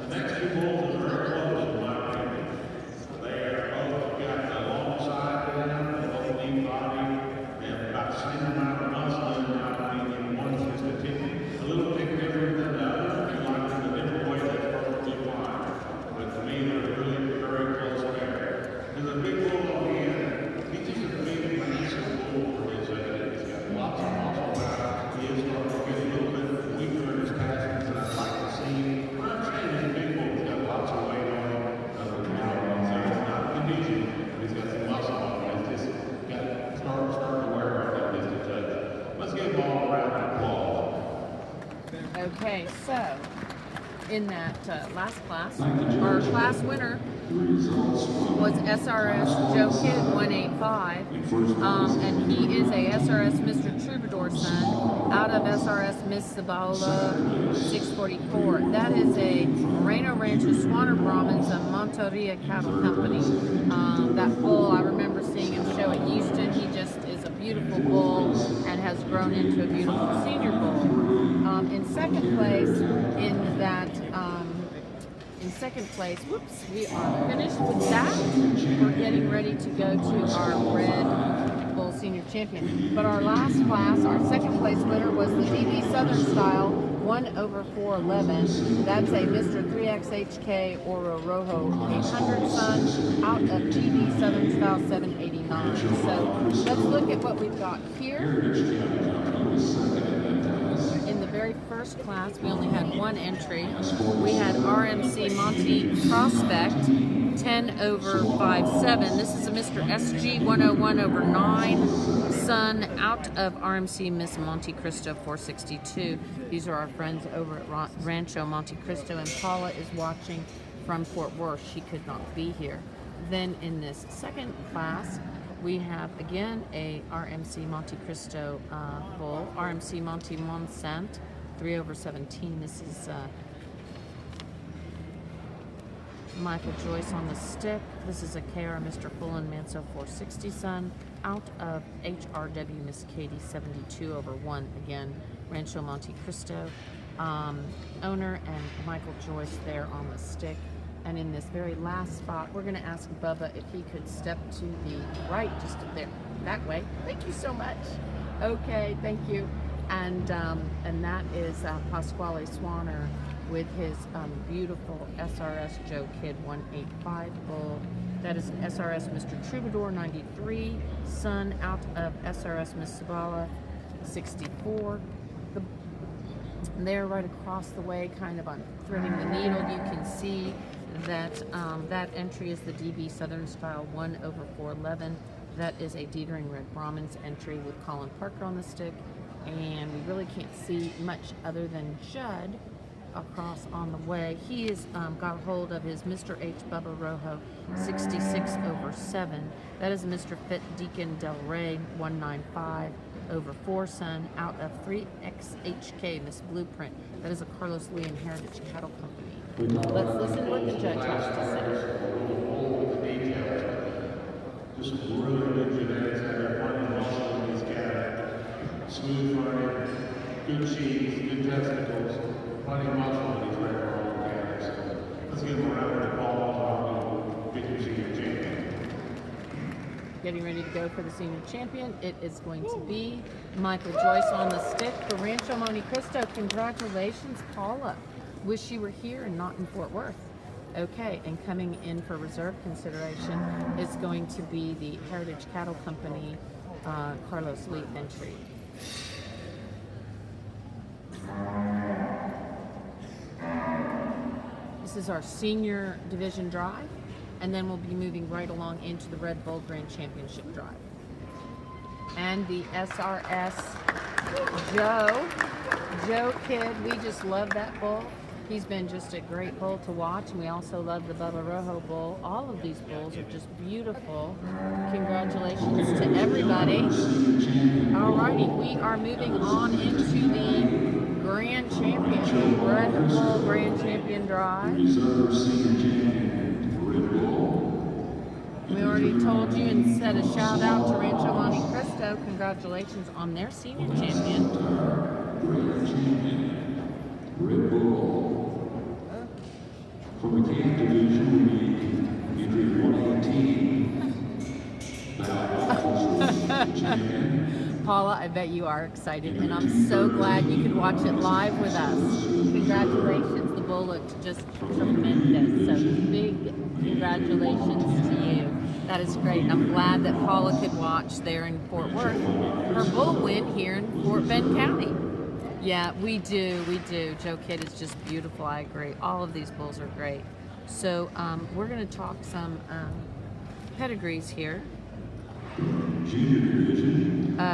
The next two bulls are very close in my opinion. They are both got the long side to them, they both lean body, they have about the same amount of muscle in my opinion. One's just a little bit different than the other. Okay, so in that last class, our class winner was SRS Joe Kid 185, and he is a SRS Mr. Troubadour son out of SRS Miss Sabaola 644. That is a Moreno Rancho Swanner Brahmans of Monteria Cattle Company. That bull, I remember seeing him show at Houston. He just is a beautiful bull and has grown into a beautiful senior bull. In second place, whoops, we are finished with that. We're getting ready to go to our Red Bull Senior Champion. But our last class, our second place winner was the DB Southern Style 1/411. That's a Mr. 3XHK Oro Rojo 800 Sun out of GB Southern Style 789. So let's look at what we've got here. In the very first class, we only had one entry. We had RMC Monte Prospect 10/57. This is a Mr. SG 101/9 Sun out of RMC Miss Monte Cristo 462. These are our friends over at Rancho Monte Cristo, and Paula is watching from Fort Worth. She could not be here. Then in this second class, we have again a RMC Monte Cristo bull, RMC Monte Monsant 3/17. This is Michael Joyce on the stick. This is a KR Mr. Fullen Manso 460 Sun out of HRW Miss Katie 72/1. Again, Rancho Monte Cristo owner and Michael Joyce there on the stick. And in this very last spot, we're going to ask Bubba if he could step to the right, just there, that way. Thank you so much. Okay, thank you. And that is Pasquale Swanner with his beautiful SRS Joe Kid 185 bull. That is an SRS Mr. Troubadour 93 Sun out of SRS Miss Sabala 64. There right across the way, kind of on threading the needle, you can see that that entry is the DB Southern Style 1/411. That is a Detering Red Brahman's entry with Colin Parker on the stick, and we really can't see much other than Judd across on the way. He has got hold of his Mr. H. Bubba Rojo 66/7. That is Mr. Fit Deacon Del Rey 195/4 Sun out of 3XHK Miss Blueprint. That is a Carlos Lee and Heritage Cattle Company. Let's listen to what the judge has to say. Just really good genetics out there, plenty of muscle in these cattle. Smooth running, good cheeks, good testicles, plenty of muscle in these red roll cattle. So let's give them a round of applause while we get your senior champion. Getting ready to go for the senior champion. It is going to be Michael Joyce on the stick for Rancho Monte Cristo. Congratulations, Paula. Wish you were here and not in Fort Worth. Okay, and coming in for reserve consideration is going to be the Heritage Cattle Company Carlos Lee entry. This is our senior division drive, and then we'll be moving right along into the Red Bull Grand Championship drive. And the SRS Joe Kid, we just love that bull. He's been just a great bull to watch, and we also love the Bubba Rojo bull. All of these bulls are just beautiful. Congratulations to everybody. Alrighty, we are moving on into the Grand Champion, Red Bull Grand Champion Drive. We already told you and said a shout out to Rancho Monte Cristo. Congratulations on their senior champion. Red Bull. From the camp division, we need entry 118. Paula, I bet you are excited, and I'm so glad you could watch it live with us. Congratulations, the bull looked just tremendous. So big congratulations to you. That is great. And I'm glad that Paula could watch there in Fort Worth. Her bull win here in Fort Bend County. Yeah, we do. Joe Kid is just beautiful. I agree. All of these bulls are great. So we're going to talk some pedigrees here.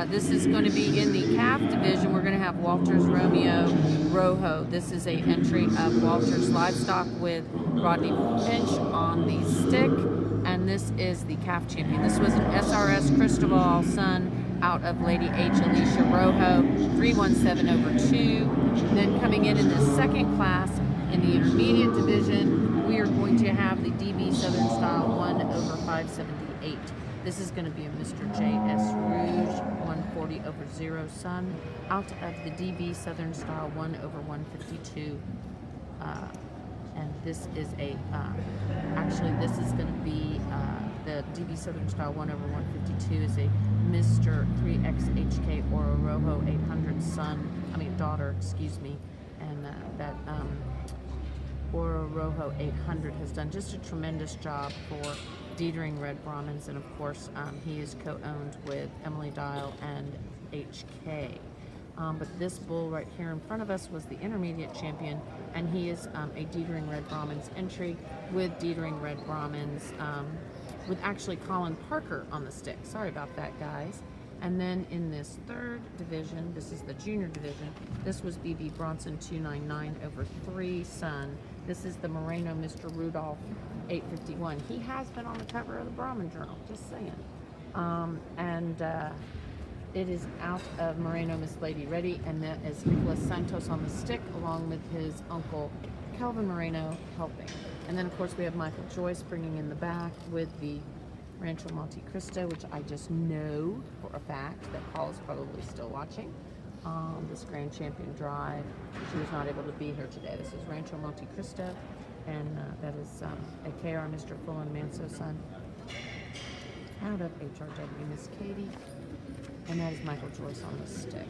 This is going to be in the calf division. We're going to have Walters Romeo Rojo. This is a entry of Walters Livestock with Rodney Finch on the stick. And this is the calf champion. This was an SRS Cristobal Sun out of Lady H. Alicia Rojo, 317/2. Then coming in the second class in the intermediate division, we are going to have the DB Southern Style 1/578. This is going to be a Mr. J.S. Rouge 140/0 Sun out of the DB Southern Style 1/152. And this is a, actually this is going to be the DB Southern Style 1/152 is a Mr. 3XHK Oro Rojo 800 Son, daughter, excuse me. and that ROJO 800 has done just a tremendous job for DETERING Red Brahmins, and of course he is co-owned with Emily Dial and HK. But this bull right here in front of us was the intermediate champion, and he is a DETERING Red Brahmins entry with DETERING Red Brahmins, with actually Colin Parker on the stick. Sorry about that, guys. And then in this third division, this is the junior division, this was BB Bronson 299 over 3 Sun. This is the Moreno Mr. Rudolph 851. He has been on the cover of the Brahman Journal, just saying. It is out of Moreno Miss Lady REDI, and that is Nicholas Santos on the stick, along with his uncle Calvin Moreno helping. And then of course we have Michael Joyce bringing in the back with the Rancho Monte Cristo, which I just know for a fact that Paul is probably still watching. This Grand Champion Drive. She was not able to be here today. This is Rancho Monte Cristo, and that is a KR Mr. Fulham Manso son out of HRW Miss Katie, and that is Michael Joyce on the stick.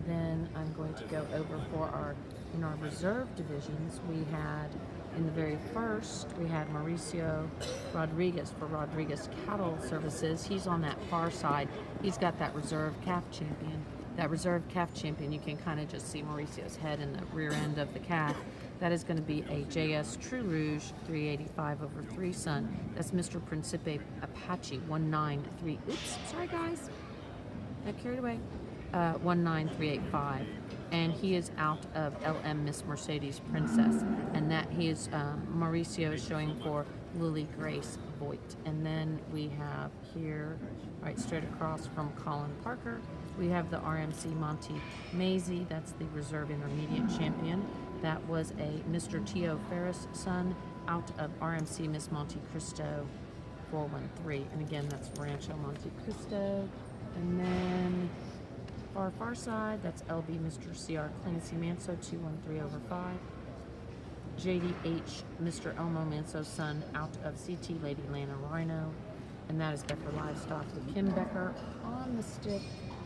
Then I'm going to go over for in our reserve divisions. We had in the very first, we had Mauricio Rodriguez for Rodriguez Cattle Services. He's on that far side. He's got that reserve calf champion. That reserve calf champion, you can kind of just see Mauricio's head in the rear end of the calf. That is going to be a JS True Rouge 385 over 3 Sun. That's Mr. Principe Apache 193. Oops, sorry guys. Got carried away. 19385. And he is out of LM Miss Mercedes Princess, and that he is Mauricio is showing for Lily Grace Voigt. And then we have here, right straight across from Colin Parker, we have the RMC Monte MAZI. That's the reserve intermediate champion. That was a Mr. Tio Ferris son out of RMC Miss Monte Cristo 413. And again, that's Rancho Monte Cristo. And then far side, that's LB Mr. CR Clancy Manso 213 over 5. JDH Mr. Elmo Manso's son out of CT Lady Lana Rhino, and that is Becker Livestock with Kim Becker on the stick,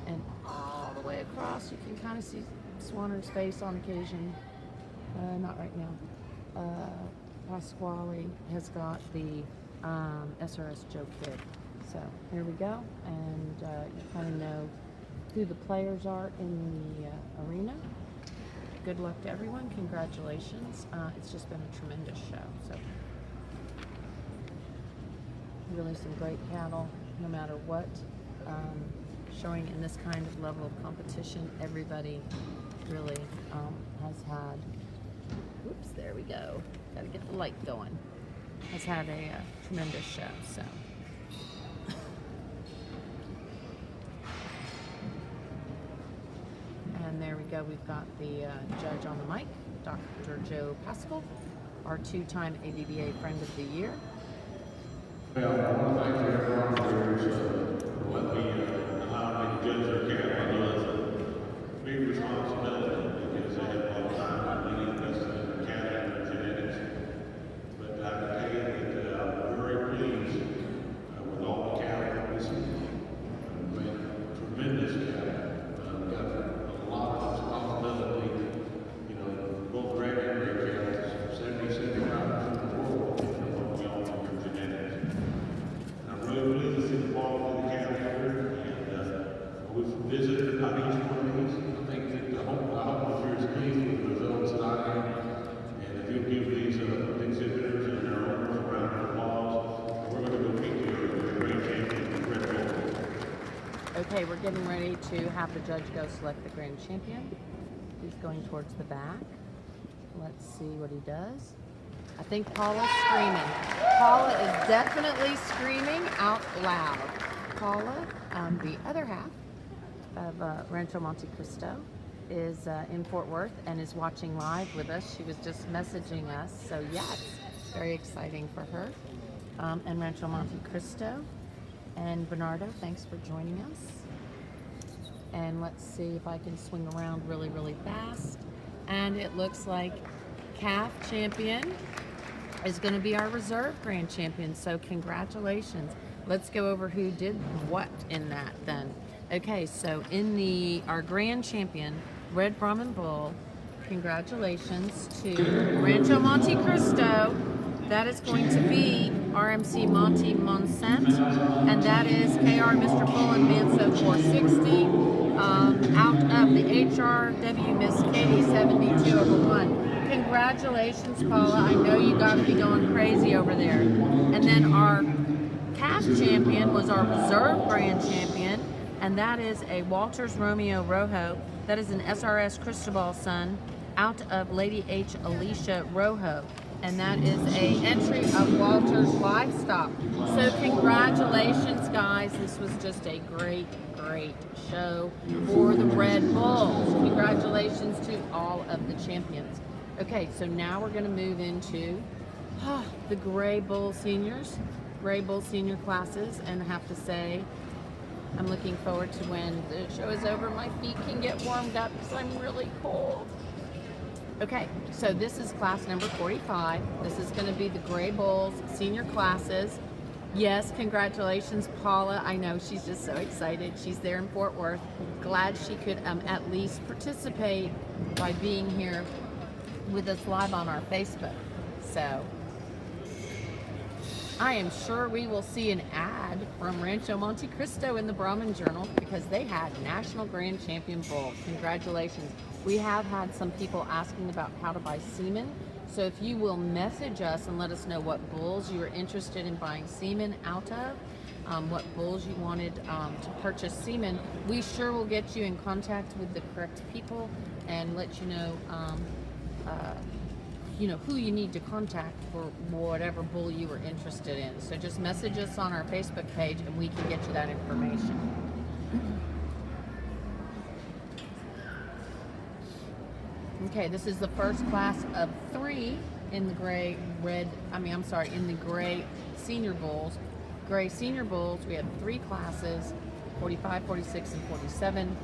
and all the way across you can kind of see Swanner's face on occasion. Not right now. Pasquale has got the SRS Joe Kid. So here we go, and you kind of know who the players are in the arena. Good luck to everyone. Congratulations. It's just been a tremendous show. So really some great cattle, no matter what. Showing in this kind of level of competition, everybody really has had, oops, there we go. Got to get the light going. Has had a tremendous show. So. And there we go, we've got the judge on the mic, Dr. Joe Pascal, our 2-time ABBA Friend of the Year. Well, I want to thank everyone for letting me allow me to judge their cattle. I know it's a big responsibility because they have a lot of time and money invested in their cattle and their genetics. But I can tell you that I'm very pleased with all the cattle this season. We've made tremendous cattle. We've got a lot of responsibility, you know, both great and great cattle, 70-75% of the world, you know, what we all know your genetics. And I'm really pleased to see the quality of the cattle here, and we've visited about each one of these. I think that I hope that you're as pleased with the results that I am, and if you'll give these exhibitors and their owners a round of applause, we're going to go meet the great champion, Red Bull. Okay, we're getting ready to have the judge go select the grand champion. He's going towards the back. Let's see what he does. I think Paula's screaming. Paula is definitely screaming out loud. Paula, the other half of Rancho Monte Cristo, is in Fort Worth and is watching live with us. She was just messaging us, so yes, very exciting for her. And Rancho Monte Cristo. And Bernardo, thanks for joining us. And let's see if I can swing around really, really fast. And it looks like calf champion is going to be our reserve grand champion. So congratulations. Let's go over who did what in that then. Okay, so in our grand champion, Red Brahman Bull, congratulations to Rancho Monte Cristo. That is going to be RMC Monte Monsent, and that is KR Mr. Full and Manso 460. Out of the HRW Miss Katie 72/1. Congratulations, Paula. I know you got to be going crazy over there. And then our cash champion was our reserve brand champion, and that is a Walters Romeo Rojo. That is an SRS Cristobal son out of Lady H Alicia Rojo, and that is a entry of Walters Livestock. So congratulations, guys. This was just a great show for the Red Bulls. Congratulations to all of the champions. Okay, so now we're going to move into the Gray Bull seniors, Gray Bull senior classes, and I have to say, I'm looking forward to when the show is over. My feet can get warmed up because I'm really cold. Okay, so this is class number 45. This is going to be the Gray Bulls senior classes. Yes, congratulations, Paula. I know she's just so excited. She's there in Fort Worth. Glad she could at least participate by being here with us live on our Facebook. So I am sure we will see an ad from Rancho Monte Cristo in the Brahman Journal because they had National Grand Champion Bulls. Congratulations. We have had some people asking about how to buy semen. So if you will message us and let us know what bulls you are interested in buying semen out of, what bulls you wanted to purchase semen, we sure will get you in contact with the correct people and let you know who you need to contact for whatever bull you were interested in. So just message us on our Facebook page and we can get you that information. Okay, this is the first class of 3 in the gray senior bulls. Gray senior bulls, we have 3 classes, 45, 46, and 47.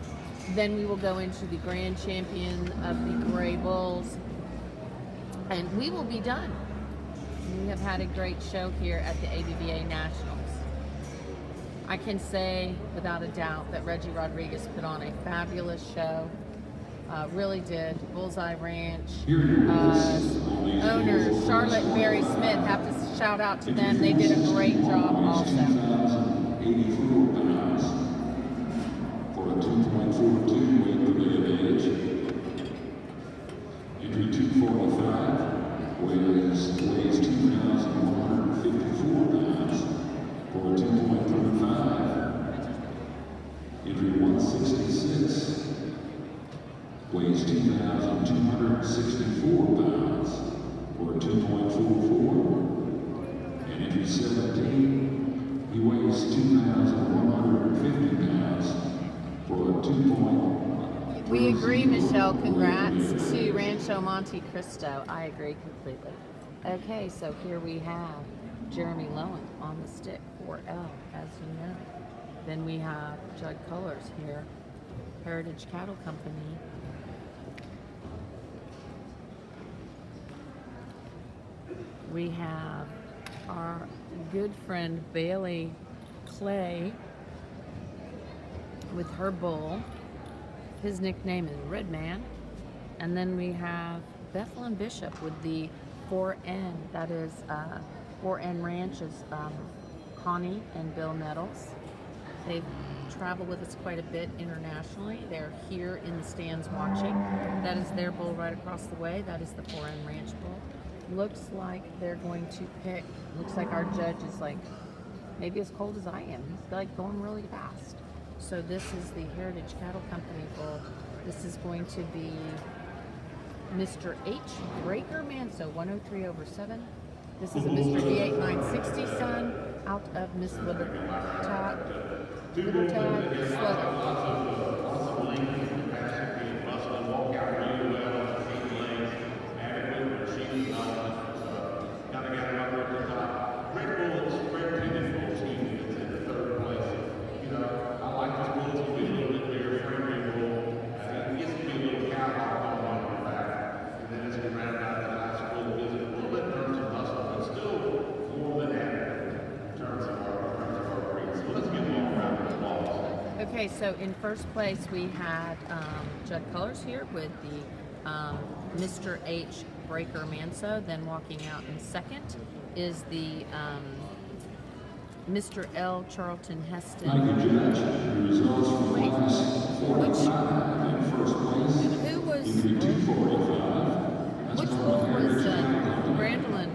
Then we will go into the grand champion of the Gray Bulls, and we will be done. We have had a great show here at the ABBA Nationals. I can say without a doubt that Reggie Rodriguez put on a fabulous show. Really did. Bullseye Ranch owner Charlotte and Barry Smith, have to shout out to them. They did a great job also. 84 pounds for a 2.42 weight related age. Entry 245 weighs 2,154 pounds for a 2.35. Entry 166 weighs 2,264 pounds for a 2.44. And entry 17, he weighs 2,150 pounds for a 2.30. We agree, Michelle. Congrats to Rancho Monte Cristo. I agree completely. Okay, so here we have Jeremy Lowen on the stick, 4L, as you know. Then we have Judd Colors here, Heritage Cattle Company. We have our good friend Bailey Clay with her bull. His nickname is Red Man. And then we have Bethlehem Bishop with the 4N. That is 4N Ranch's Connie and Bill Nettles. They've traveled with us quite a bit internationally. They're here in the stands watching. That is their bull right across the way. That is the 4N Ranch bull. Looks like they're going to pick, looks like our judge is like maybe as cold as I am. He's like going really fast. So this is the Heritage Cattle Company bull. This is going to be Mr. H. Breaker Manso, 103/7. This is a Mr. V8 960 son out of Miss Libertad Slugger. Okay, so in first place we had Judd Colors here with the Mr. H. Breaker Manso. Then walking out in second is the Mr. L. Charlton Heston. Thank you, Judge. The results from Wait, class 45 in first place. Who was? Entry 245. That's Which from bull was Heritage Cattle Company. Brandolin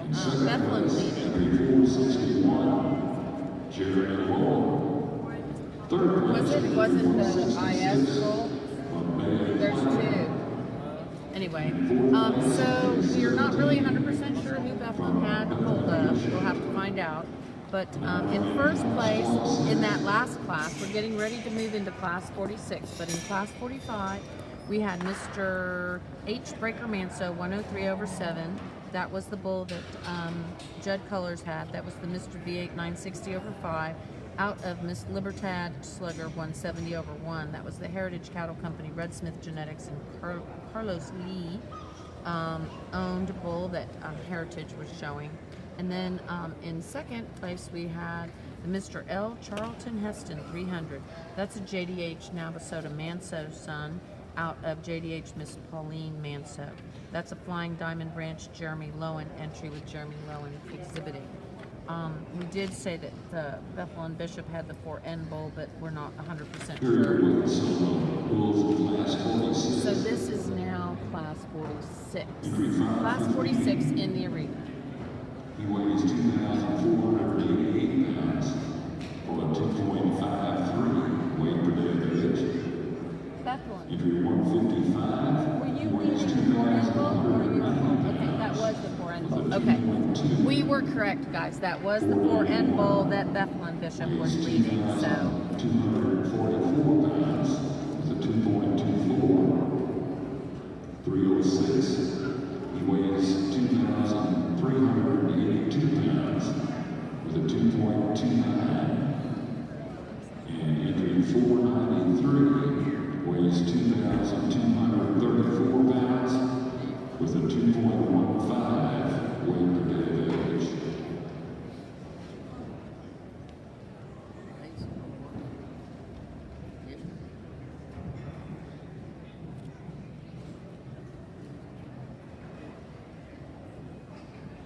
In second Bethlehem place, leading? entry 461. Jerry Lowell. Third place. Wasn't the IS bull? From Bay. There's two. Anyway, so we're not really 100% sure who Bethlehem had hold of. We'll have to find out. But in first place in that last class, we're getting ready to move into class 46. But in class 45, we had Mr. H. Breaker Manso, 103/7. That was the bull that Judd Colors had. That was the Mr. V8 960/5. Out of Miss Libertad Slugger 170/1. That was the Heritage Cattle Company, Red Smith Genetics, and Carlos Lee owned bull that Heritage was showing. And then in second place we had the Mr. L. Charlton Heston 300. That's a JDH Navasota Manso son out of JDH Miss Pauline Manso. That's a Flying Diamond Ranch Jeremy Lowen entry with Jeremy Lowen exhibiting. We did say that the Bethlehem Bishop had the 4N bull, but we're not 100% sure. So this is now class 46. Class 46 in the arena. He weighs 2,488 pounds, or a 2.53 weight per day average. Bethlehem. Entry 155. Were you weighs leading the 4N bull or you were 2,000 okay, that was the 4N bull. Okay. We were correct, guys. That was the 4N bull that Bethlehem Bishop was leading. So 244 pounds with a 2.24. 306. He weighs 2,382 pounds with a 2.29. And entry 493 weighs 2,234 pounds with a 2.15 weight per day average.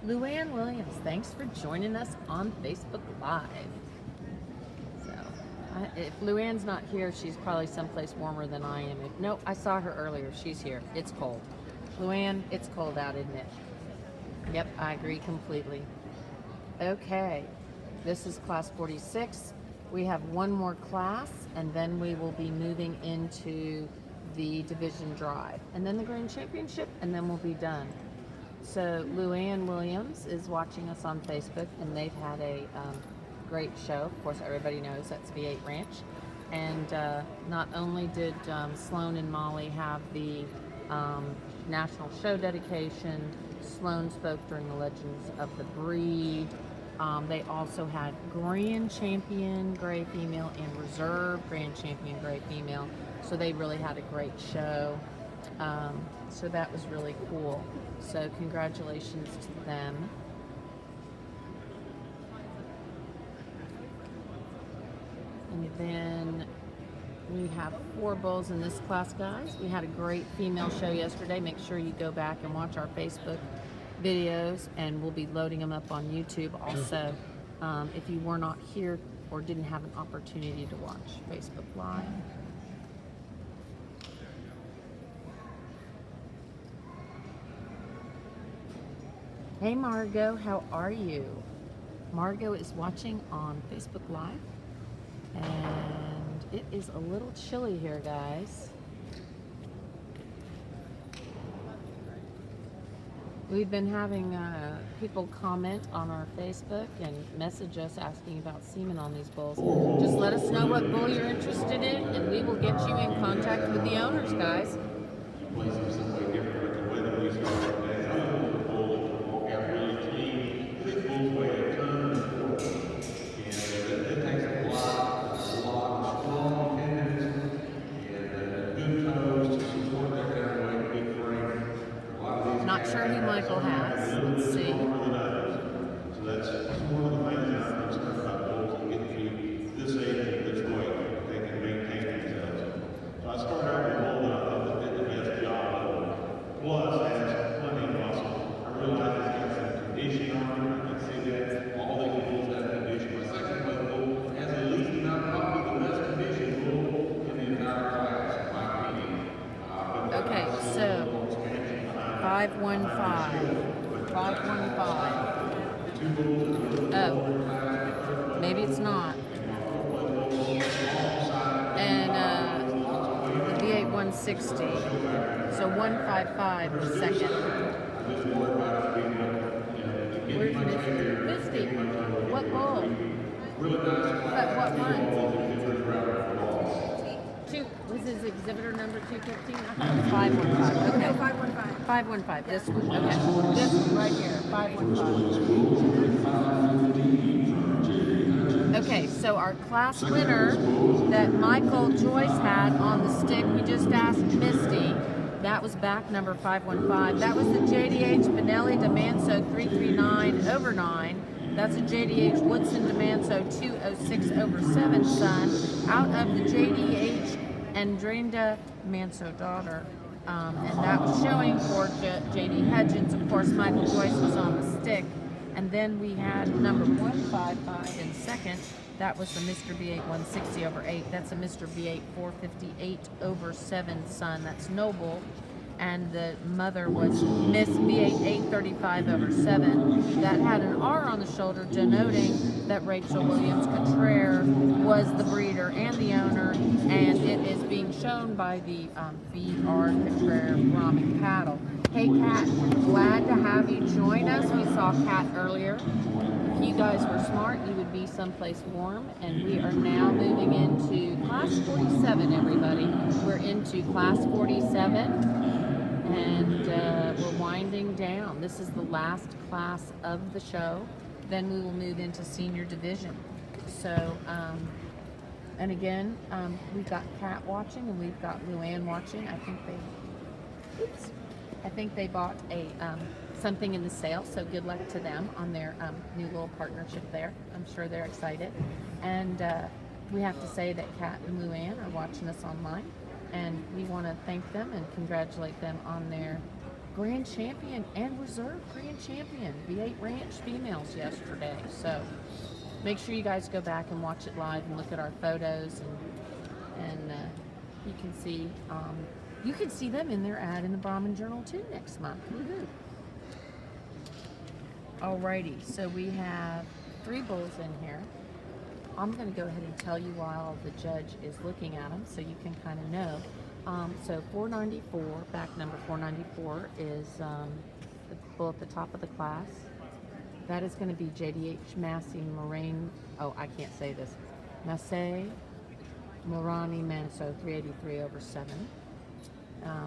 Luann Williams, thanks for joining us on Facebook Live. So, if Luann's not here, she's probably someplace warmer than I am. No, I saw her earlier. She's here. It's cold. Luann, it's cold out, isn't it? Yep, I agree completely. Okay, this is class 46. We have one more class, and then we will be moving into the division drive, and then the grand championship, and then we'll be done. So Luann Williams is watching us on Facebook, and they've had a great show. Of course, everybody knows that's V8 Ranch. And not only did Sloan and Molly have the national show dedication, Sloan spoke during the Legends of the Breed. They also had Grand Champion Gray Female and Reserve Grand Champion Gray Female. So they really had a great show. So that was really cool. So congratulations to them. And then we have 4 bulls in this class, guys. We had a great female show yesterday. Make sure you go back and watch our Facebook videos, and we'll be loading them up on YouTube also. If you were not here or didn't have an opportunity to watch Facebook Live. Hey Margot, how are you? Margot is watching on Facebook Live, and it is a little chilly here, guys. We've been having people comment on our Facebook and message us asking about semen on these bulls. Just let us know what bull you're interested in, and we will get you in contact with the owners, guys. Plays them some way different with the weather we saw today. I know the bull that walk out really clean. Big bulls weigh a ton and 4. And it takes a lot of strong tendons and good toes to support that kind of weight, big frame. A lot of these Not sure who Michael has. Let's see. more than others. So that's one of the things that I'm concerned about bulls that get to be this age and this weight. They can maintain themselves. So I started out with a bull that I thought that did the best job of 515. 515. Oh, maybe it's not. And the V8 160. So 155 the second. Where's Misty? Misty, what bull? What one? Was his exhibitor number 215? I thought it was 515. Okay. No, 515. 515. This one. Okay. This one right here. 515. Okay, so our class winner that Michael Joyce had on the stick, we just asked Misty. That was back number 515. That was the JDH Benelli DeManso 339/9. That's a JDH Woodson DeManso 206/7 son out of the JDH Andrinda Manso daughter. And that was showing for JD Hedgens. Of course, Michael Joyce was on the stick. And then we had number 155 in second. That was the Mr. V8 160/8. That's a Mr. V8 458/7 son. That's Noble. And the mother was Miss V8 835/7. That had an R on the shoulder, denoting that Rachel Williams Contreras was the breeder and the owner. And it is being shown by the B.R. Contreras Brahman paddle. Hey, Kat, glad to have you join us. We saw Kat earlier. If you guys were smart, you would be someplace warm. And we are now moving into class 47, everybody. We're into class 47. And we're winding down. This is the last class of the show. Then we will move into senior division. So, and again, we've got Kat watching and we've got Luann watching. I think they bought a something in the sale. So good luck to them on their new little partnership there. I'm sure they're excited. And we have to say that Kat and Luann are watching us online. And we want to thank them and congratulate them on their grand champion and reserve grand champion V8 Ranch females yesterday. So make sure you guys go back and watch it live and look at our photos, and you can see them in their ad in the Brahman Journal too next month. Woohoo! Alrighty, so we have 3 bulls in here. I'm going to go ahead and tell you while the judge is looking at them so you can kind of know. So 494, back number 494 is the bull at the top of the class. That is going to be JDH Massey Moraine. Oh, I can't say this. Massey Morani Manso 383/7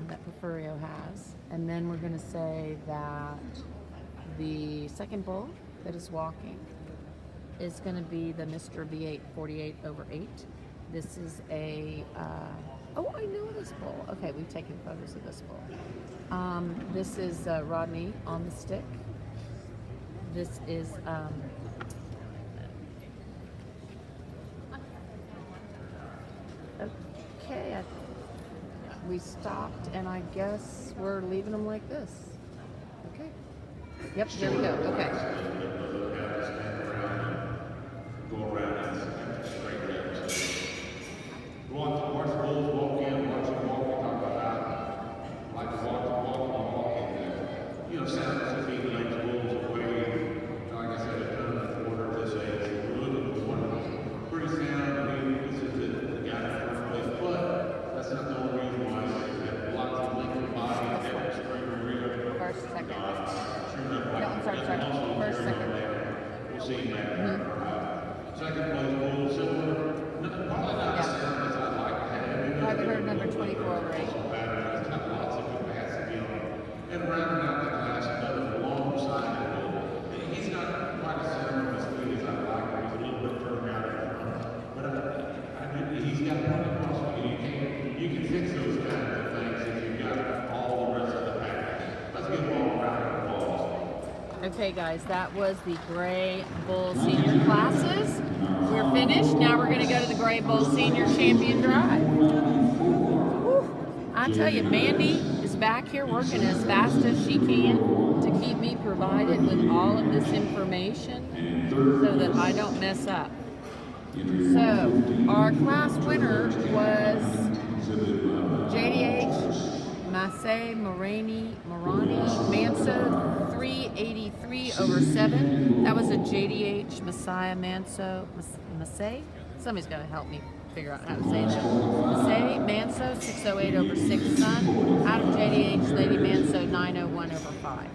that Porfirio has. And then we're going to say that the second bull that is walking is going to be the Mr. V8 48/8. This is a, oh, I know this bull. Okay, we've taken photos of this bull. This is Rodney on the stick. This is, okay, we stopped and I guess we're leaving them like this. Okay. Yep, there we go. Okay. Go around and straight reps. Watch bulls walk in, watch them walk, we talk about like to walk, Santos if he leads bulls away. Like I said, it's done in order to say we're looking for one pretty sound. I mean, this is the guy in first place, but that's not the only reason why I say that. Lots of length of body, that straight rear. First, second. Sure enough, No, I'm sorry. First, second. We'll see him back there. Second place, bull silver. Probably not as sound as I'd like to have. Private herd number 24/8. Lots of capacity on it. And rounding out the class, another long-sided bull. He's not quite as sound as sweet as I'd like. He's a little bit further out in front. But he's got plenty of crossway. You can fix those kinds of things if you've got all the rest of the package. Let's get them all around the balls. Okay, guys, that was the Gray Bull Senior classes. We're finished. Now we're going to go to the Gray Bull Senior Champion Drive. Whew. I tell you, Mandy is back here working as fast as she can to keep me provided with all of this information so that I don't mess up. So, our class winner was JDH Masay Morani Manso 383/7. That was a JDH Messiah Manso Masay. Somebody's got to help me figure out how to say that. Masay Manso 608/6 Sun out of JDH Lady Manso 901/5.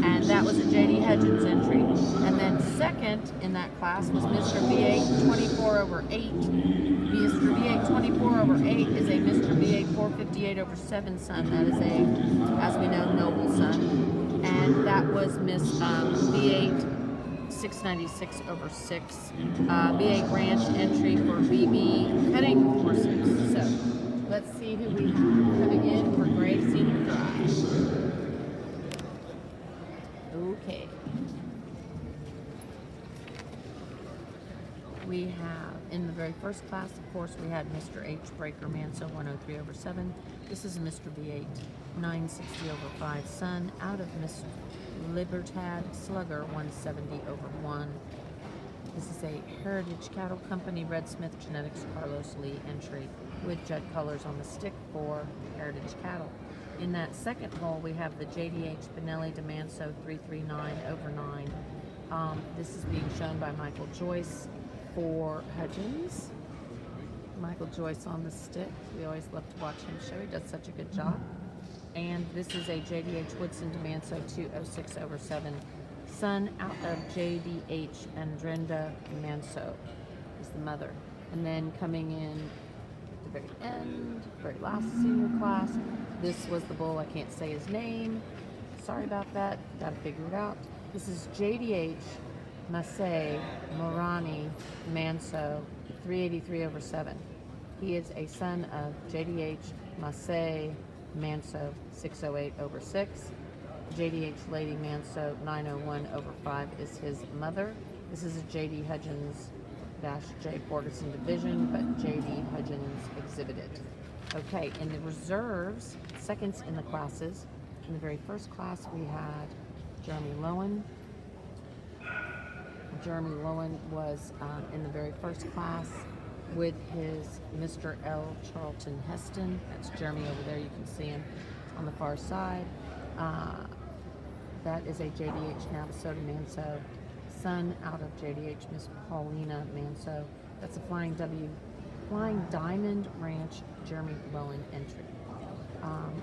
And that was a JD Hudgens entry. And then second in that class was Mr. V8 24/8. Mr. V8 24/8 is a Mr. V8 458/7 Sun. That is a, as we know, noble Sun. And that was Miss V8 696/6. V8 Ranch entry for BB cutting horses. So let's see who we have coming in for Gray Senior Drive. Okay. We have, in the very first class, of course, we had Mr. H. Breaker Manso 103/7. This is a Mr. V8 960/5 Sun out of Miss Libertad Slugger 170/1. This is a Heritage Cattle Company Red Smith Genetics Carlos Lee entry with Judd colors on the stick for Heritage Cattle. In that second hole, we have the JDH Benelli DeManso 339/9. This is being shown by Michael Joyce for Hudgens. Michael Joyce on the stick. We always love to watch him show. He does such a good job. And this is a JDH Woodson DeManso 206/7 Sun out of JDH Andrenda Manso is the mother. And then coming in at the very end, very last senior class, this was the bull. I can't say his name. Sorry about that. Got to figure it out. This is JDH Masay Morani Manso 383/7. He is a son of JDH Masay Manso 608/6. JDH Lady Manso 901/5 is his mother. This is a JD Hudgens J Ferguson division, but JD Hudgens exhibited. Okay, in the reserves, seconds in the classes. In the very first class, we had Jeremy Lowen. Jeremy Lowen was in the very first class with his Mr. L. Charlton Heston. That's Jeremy over there. You can see him on the far side. That is a JDH Navasota Manso son out of JDH Miss Paulina Manso. That's a Flying Diamond Ranch Jeremy Lowen entry.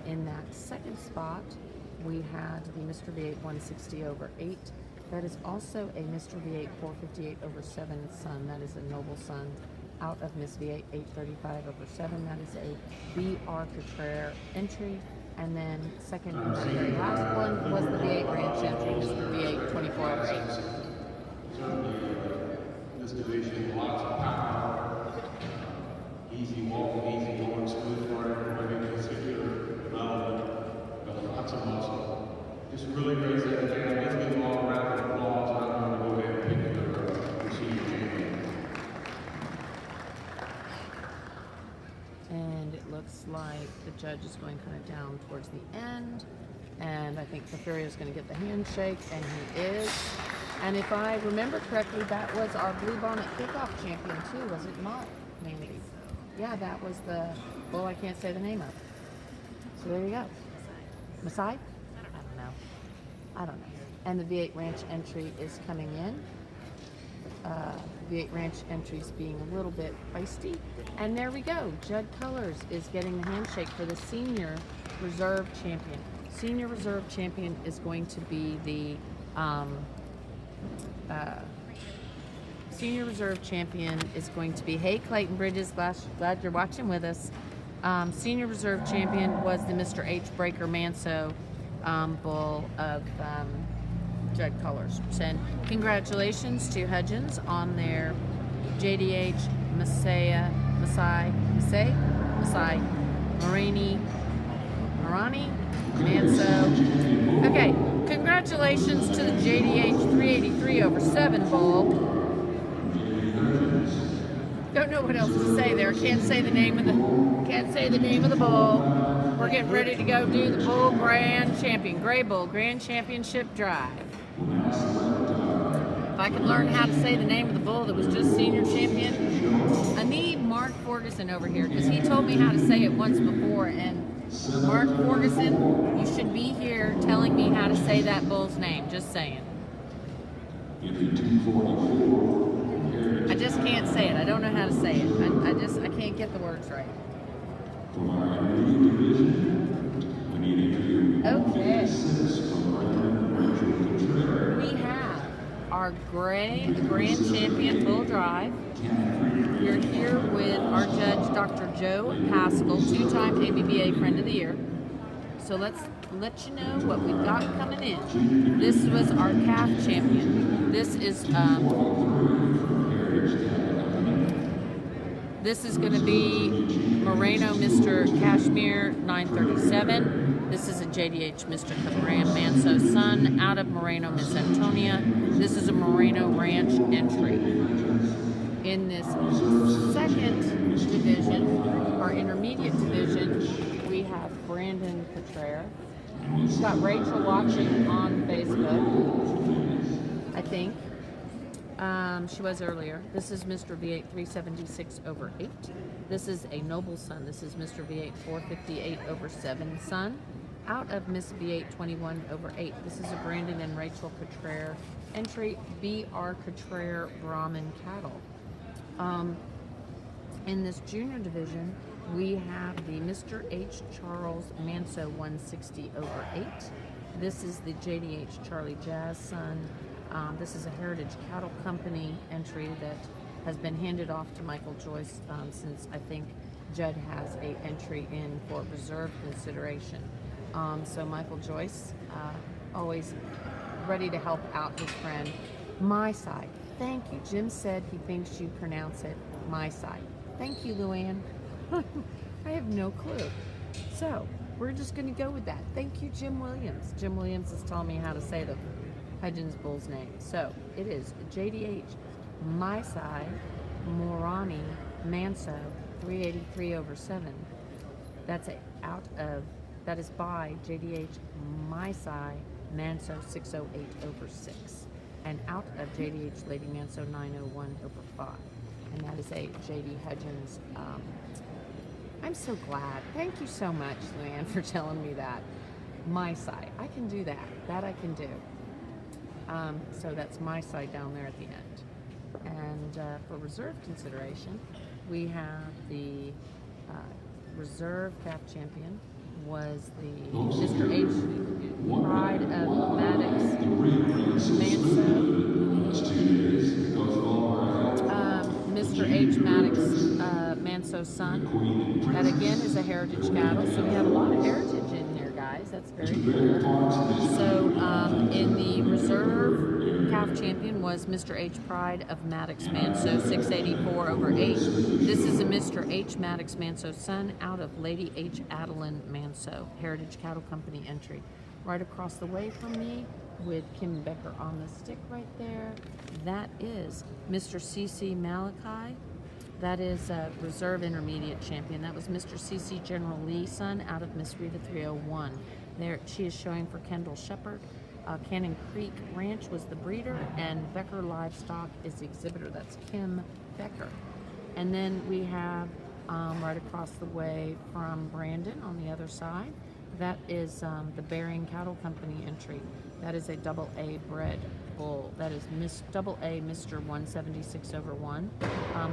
In that second spot, we had the Mr. V8 160/8. That is also a Mr. V8 458/7 son. That is a noble son out of Miss V8 835/7. That is a B.R. Cotrere entry. And then second and very last one was the V8 Ranch entry, Mr. V8 24/8. Certainly, this division, lots of power, easy walking, easy going, smooth for everybody, particular development, but lots of muscle. Just really raise that down. Let's give them all a round of applause. I'm going to go ahead and pick their senior champion. And it looks like the judge is going kind of down towards the end. And I think Ferreri is going to get the handshake, and he is. And if I remember correctly, that was our Blue Bonnet Kickoff champion too, was it not, maybe? Yeah, that was the bull I can't say the name of. So there you go. Masai? I don't know. And the V8 Ranch entry is coming in. V8 Ranch entries being a little bit feisty. And there we go. Judd Colors is getting the handshake for the Senior Reserve Champion. Senior Reserve Champion is going to be the Senior Reserve Champion is going to be, hey Clayton Bridges, glad you're watching with us. Senior Reserve Champion was the Mr. H. Breaker Manso bull of Judd Colors. And congratulations to Hudgens on their JDH Masai Morani Manso. Okay, congratulations to the JDH 383/7 bull. Don't know what else to say there. Can't say the name of the bull. We're getting ready to go do the Bull Grand Champion, Gray Bull Grand Championship Drive. If I could learn how to say the name of the bull that was just senior champion. I need Mark Ferguson over here because he told me how to say it once before and Mark Ferguson, you should be here telling me how to say that bull's name. Just saying. Entry 244, Heritage I just can't say it. I don't know how to say it. I can't get the words right. from our intermediate division. We need entry Okay. 156 from RANCHO. We have our grand champion bull drive. We're here with our judge, Dr. Joe Haskell, two-time ABBA Friend of the Year. So let's let you know what we've got coming in. This was our calf champion. This is going to be Moreno Mr. Cashmere 937. This is a JDH Mr. Cabram Manso Son out of Moreno Miss Antonia. This is a Moreno Ranch entry. In this second division, our intermediate division, we have Brandon Petraire. We've got Rachel watching on Facebook, I think. She was earlier. This is Mr. V8 376 over 8. This is a Noble Son. This is Mr. V8 458 over 7 Son out of Miss V8 21 over 8. This is a Brandon and Rachel Petraire entry, BR Petraire Brahman cattle. In this junior division, we have the Mr. H. Charles Manso 160 over 8. This is the JDH Charlie Jazz Son. This is a Heritage Cattle Company entry that has been handed off to Michael Joyce since I think Judd has a entry in for reserve consideration. So Michael Joyce, always ready to help out his friend. My side. Thank you. Jim said he thinks you pronounce it my side. Thank you, Luann. I have no clue. So we're just going to go with that. Thank you, Jim Williams. Jim Williams is telling me how to say the Hudgens Bull's name. So it is JDH My Side Morani Manso 383 over 7. That is by JDH My Side Manso 608 over 6. And out of JDH Lady Manso 901 over 5. And that is a JD Hudgens. I'm so glad. Thank you so much, Luann, for telling me that. My side. I can do that. That I can do. So that's my side down there at the end. And for reserve consideration, we have the reserve calf champion was the Mr. H. Pride of Maddox Manso. Mr. H. Maddox Manso Son. That again is a heritage cattle. So we have a lot of heritage in here, guys. That's very cool. So in the reserve calf champion was Mr. H. Pride of Maddox Manso 684 over 8. This is a Mr. H. Maddox Manso Son out of Lady H. Adeline Manso Heritage Cattle Company entry. Right across the way from me with Kim Becker on the stick right there. That is Mr. C.C. Malachi. That is a reserve intermediate champion. That was Mr. C.C. General Lee Son out of Miss Rita 301. There, she is showing for Kendall Shepard. Cannon Creek Ranch was the breeder, and Becker Livestock is the exhibitor. That's Kim Becker. And then we have right across the way from Brandon on the other side. That is the Bering Cattle Company entry. That is a double A bred bull. That is double A Mr. 176 over 1.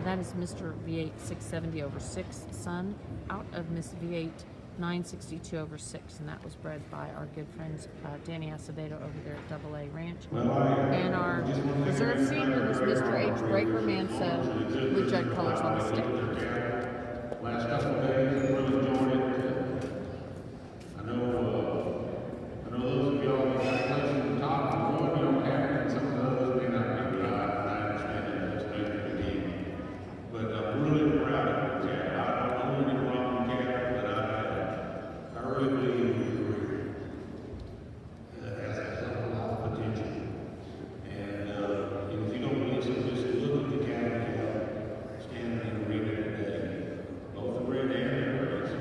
That is Mr. V8 670 over 6 Son out of Miss V8 962 over 6, and that was bred by our good friends Danny Acevedo over there at Double A Ranch. And our reserve senior was Mr. H. Breaker Manso with Judd colors on the stick. Last couple of days, really enjoyed it. I know those of y'all that got places at the top and going, you don't have it, and some of those may not be right, and I understand that it's better to be. But I'm really proud of the cat. I don't want to get wrong with cat, but I really believe it has a lot of potential. And if you don't believe so, just look at the cat standing in the arena today. Both the red and the race.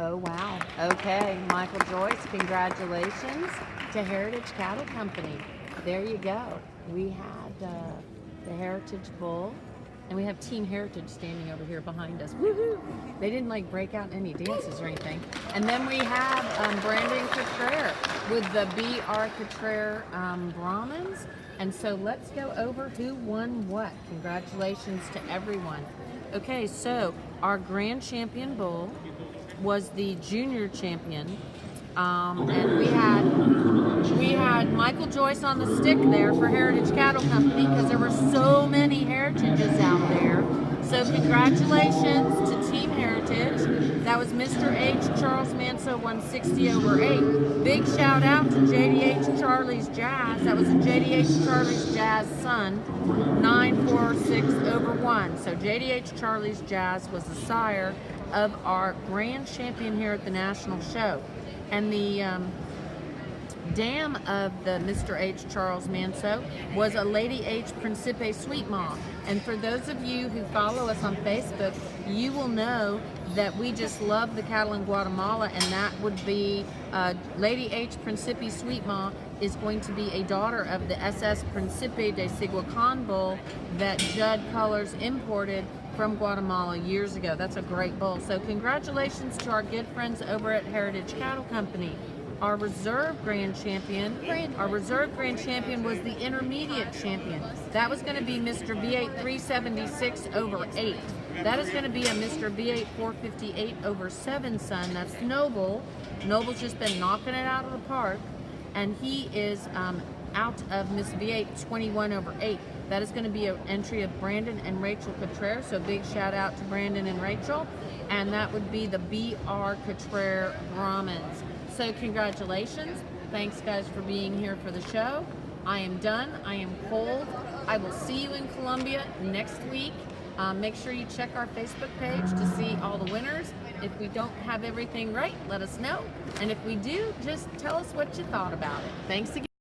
Oh, wow. Okay, Michael Joyce, congratulations to Heritage Cattle Company. There you go. We had the Heritage Bull, and we have Team Heritage standing over here behind us. Woohoo! They didn't like break out in any dances or anything. And then we have Brandon Cottrell with the BR Cottrell Brahmans. And so let's go over who won what. Congratulations to everyone. Okay, so our grand champion bull was the junior champion. And we had Michael Joyce on the stick there for Heritage Cattle Company because there were so many heritages out there. So congratulations to Team Heritage. That was Mr. H. Charles Manso 160/8. Big shout out to JDH Charlie's Jazz. That was a JDH Charlie's Jazz son, 946/1. So JDH Charlie's Jazz was the sire of our grand champion here at the national show. And the dam of the Mr. H. Charles Manso was a Lady H. Principe Sweet Mom. And for those of you who follow us on Facebook, you will know that we just love the cattle in Guatemala, and that would be Lady H. Principe Sweet Mom is going to be a daughter of the SS Principe de Siguacan bull that Judd Colors imported from Guatemala years ago. That's a great bull. So congratulations to our good friends over at Heritage Cattle Company. Our reserve grand champion was the intermediate champion. That was going to be Mr. V8 376/8. That is going to be a Mr. V8 458/7 son. That's Noble. Noble's just been knocking it out of the park, and he is out of Miss V8 21/8. That is going to be an entry of Brandon and Rachel Cottrell, so big shout out to Brandon and Rachel. And that would be the BR Cottrell Brahmans. So congratulations. Thanks guys for being here for the show. I am done. I am cold. I will see you in Columbia next week. Make sure you check our Facebook page to see all the winners. If we don't have everything right, let us know. And if we do, just tell us what you thought about it. Thanks again.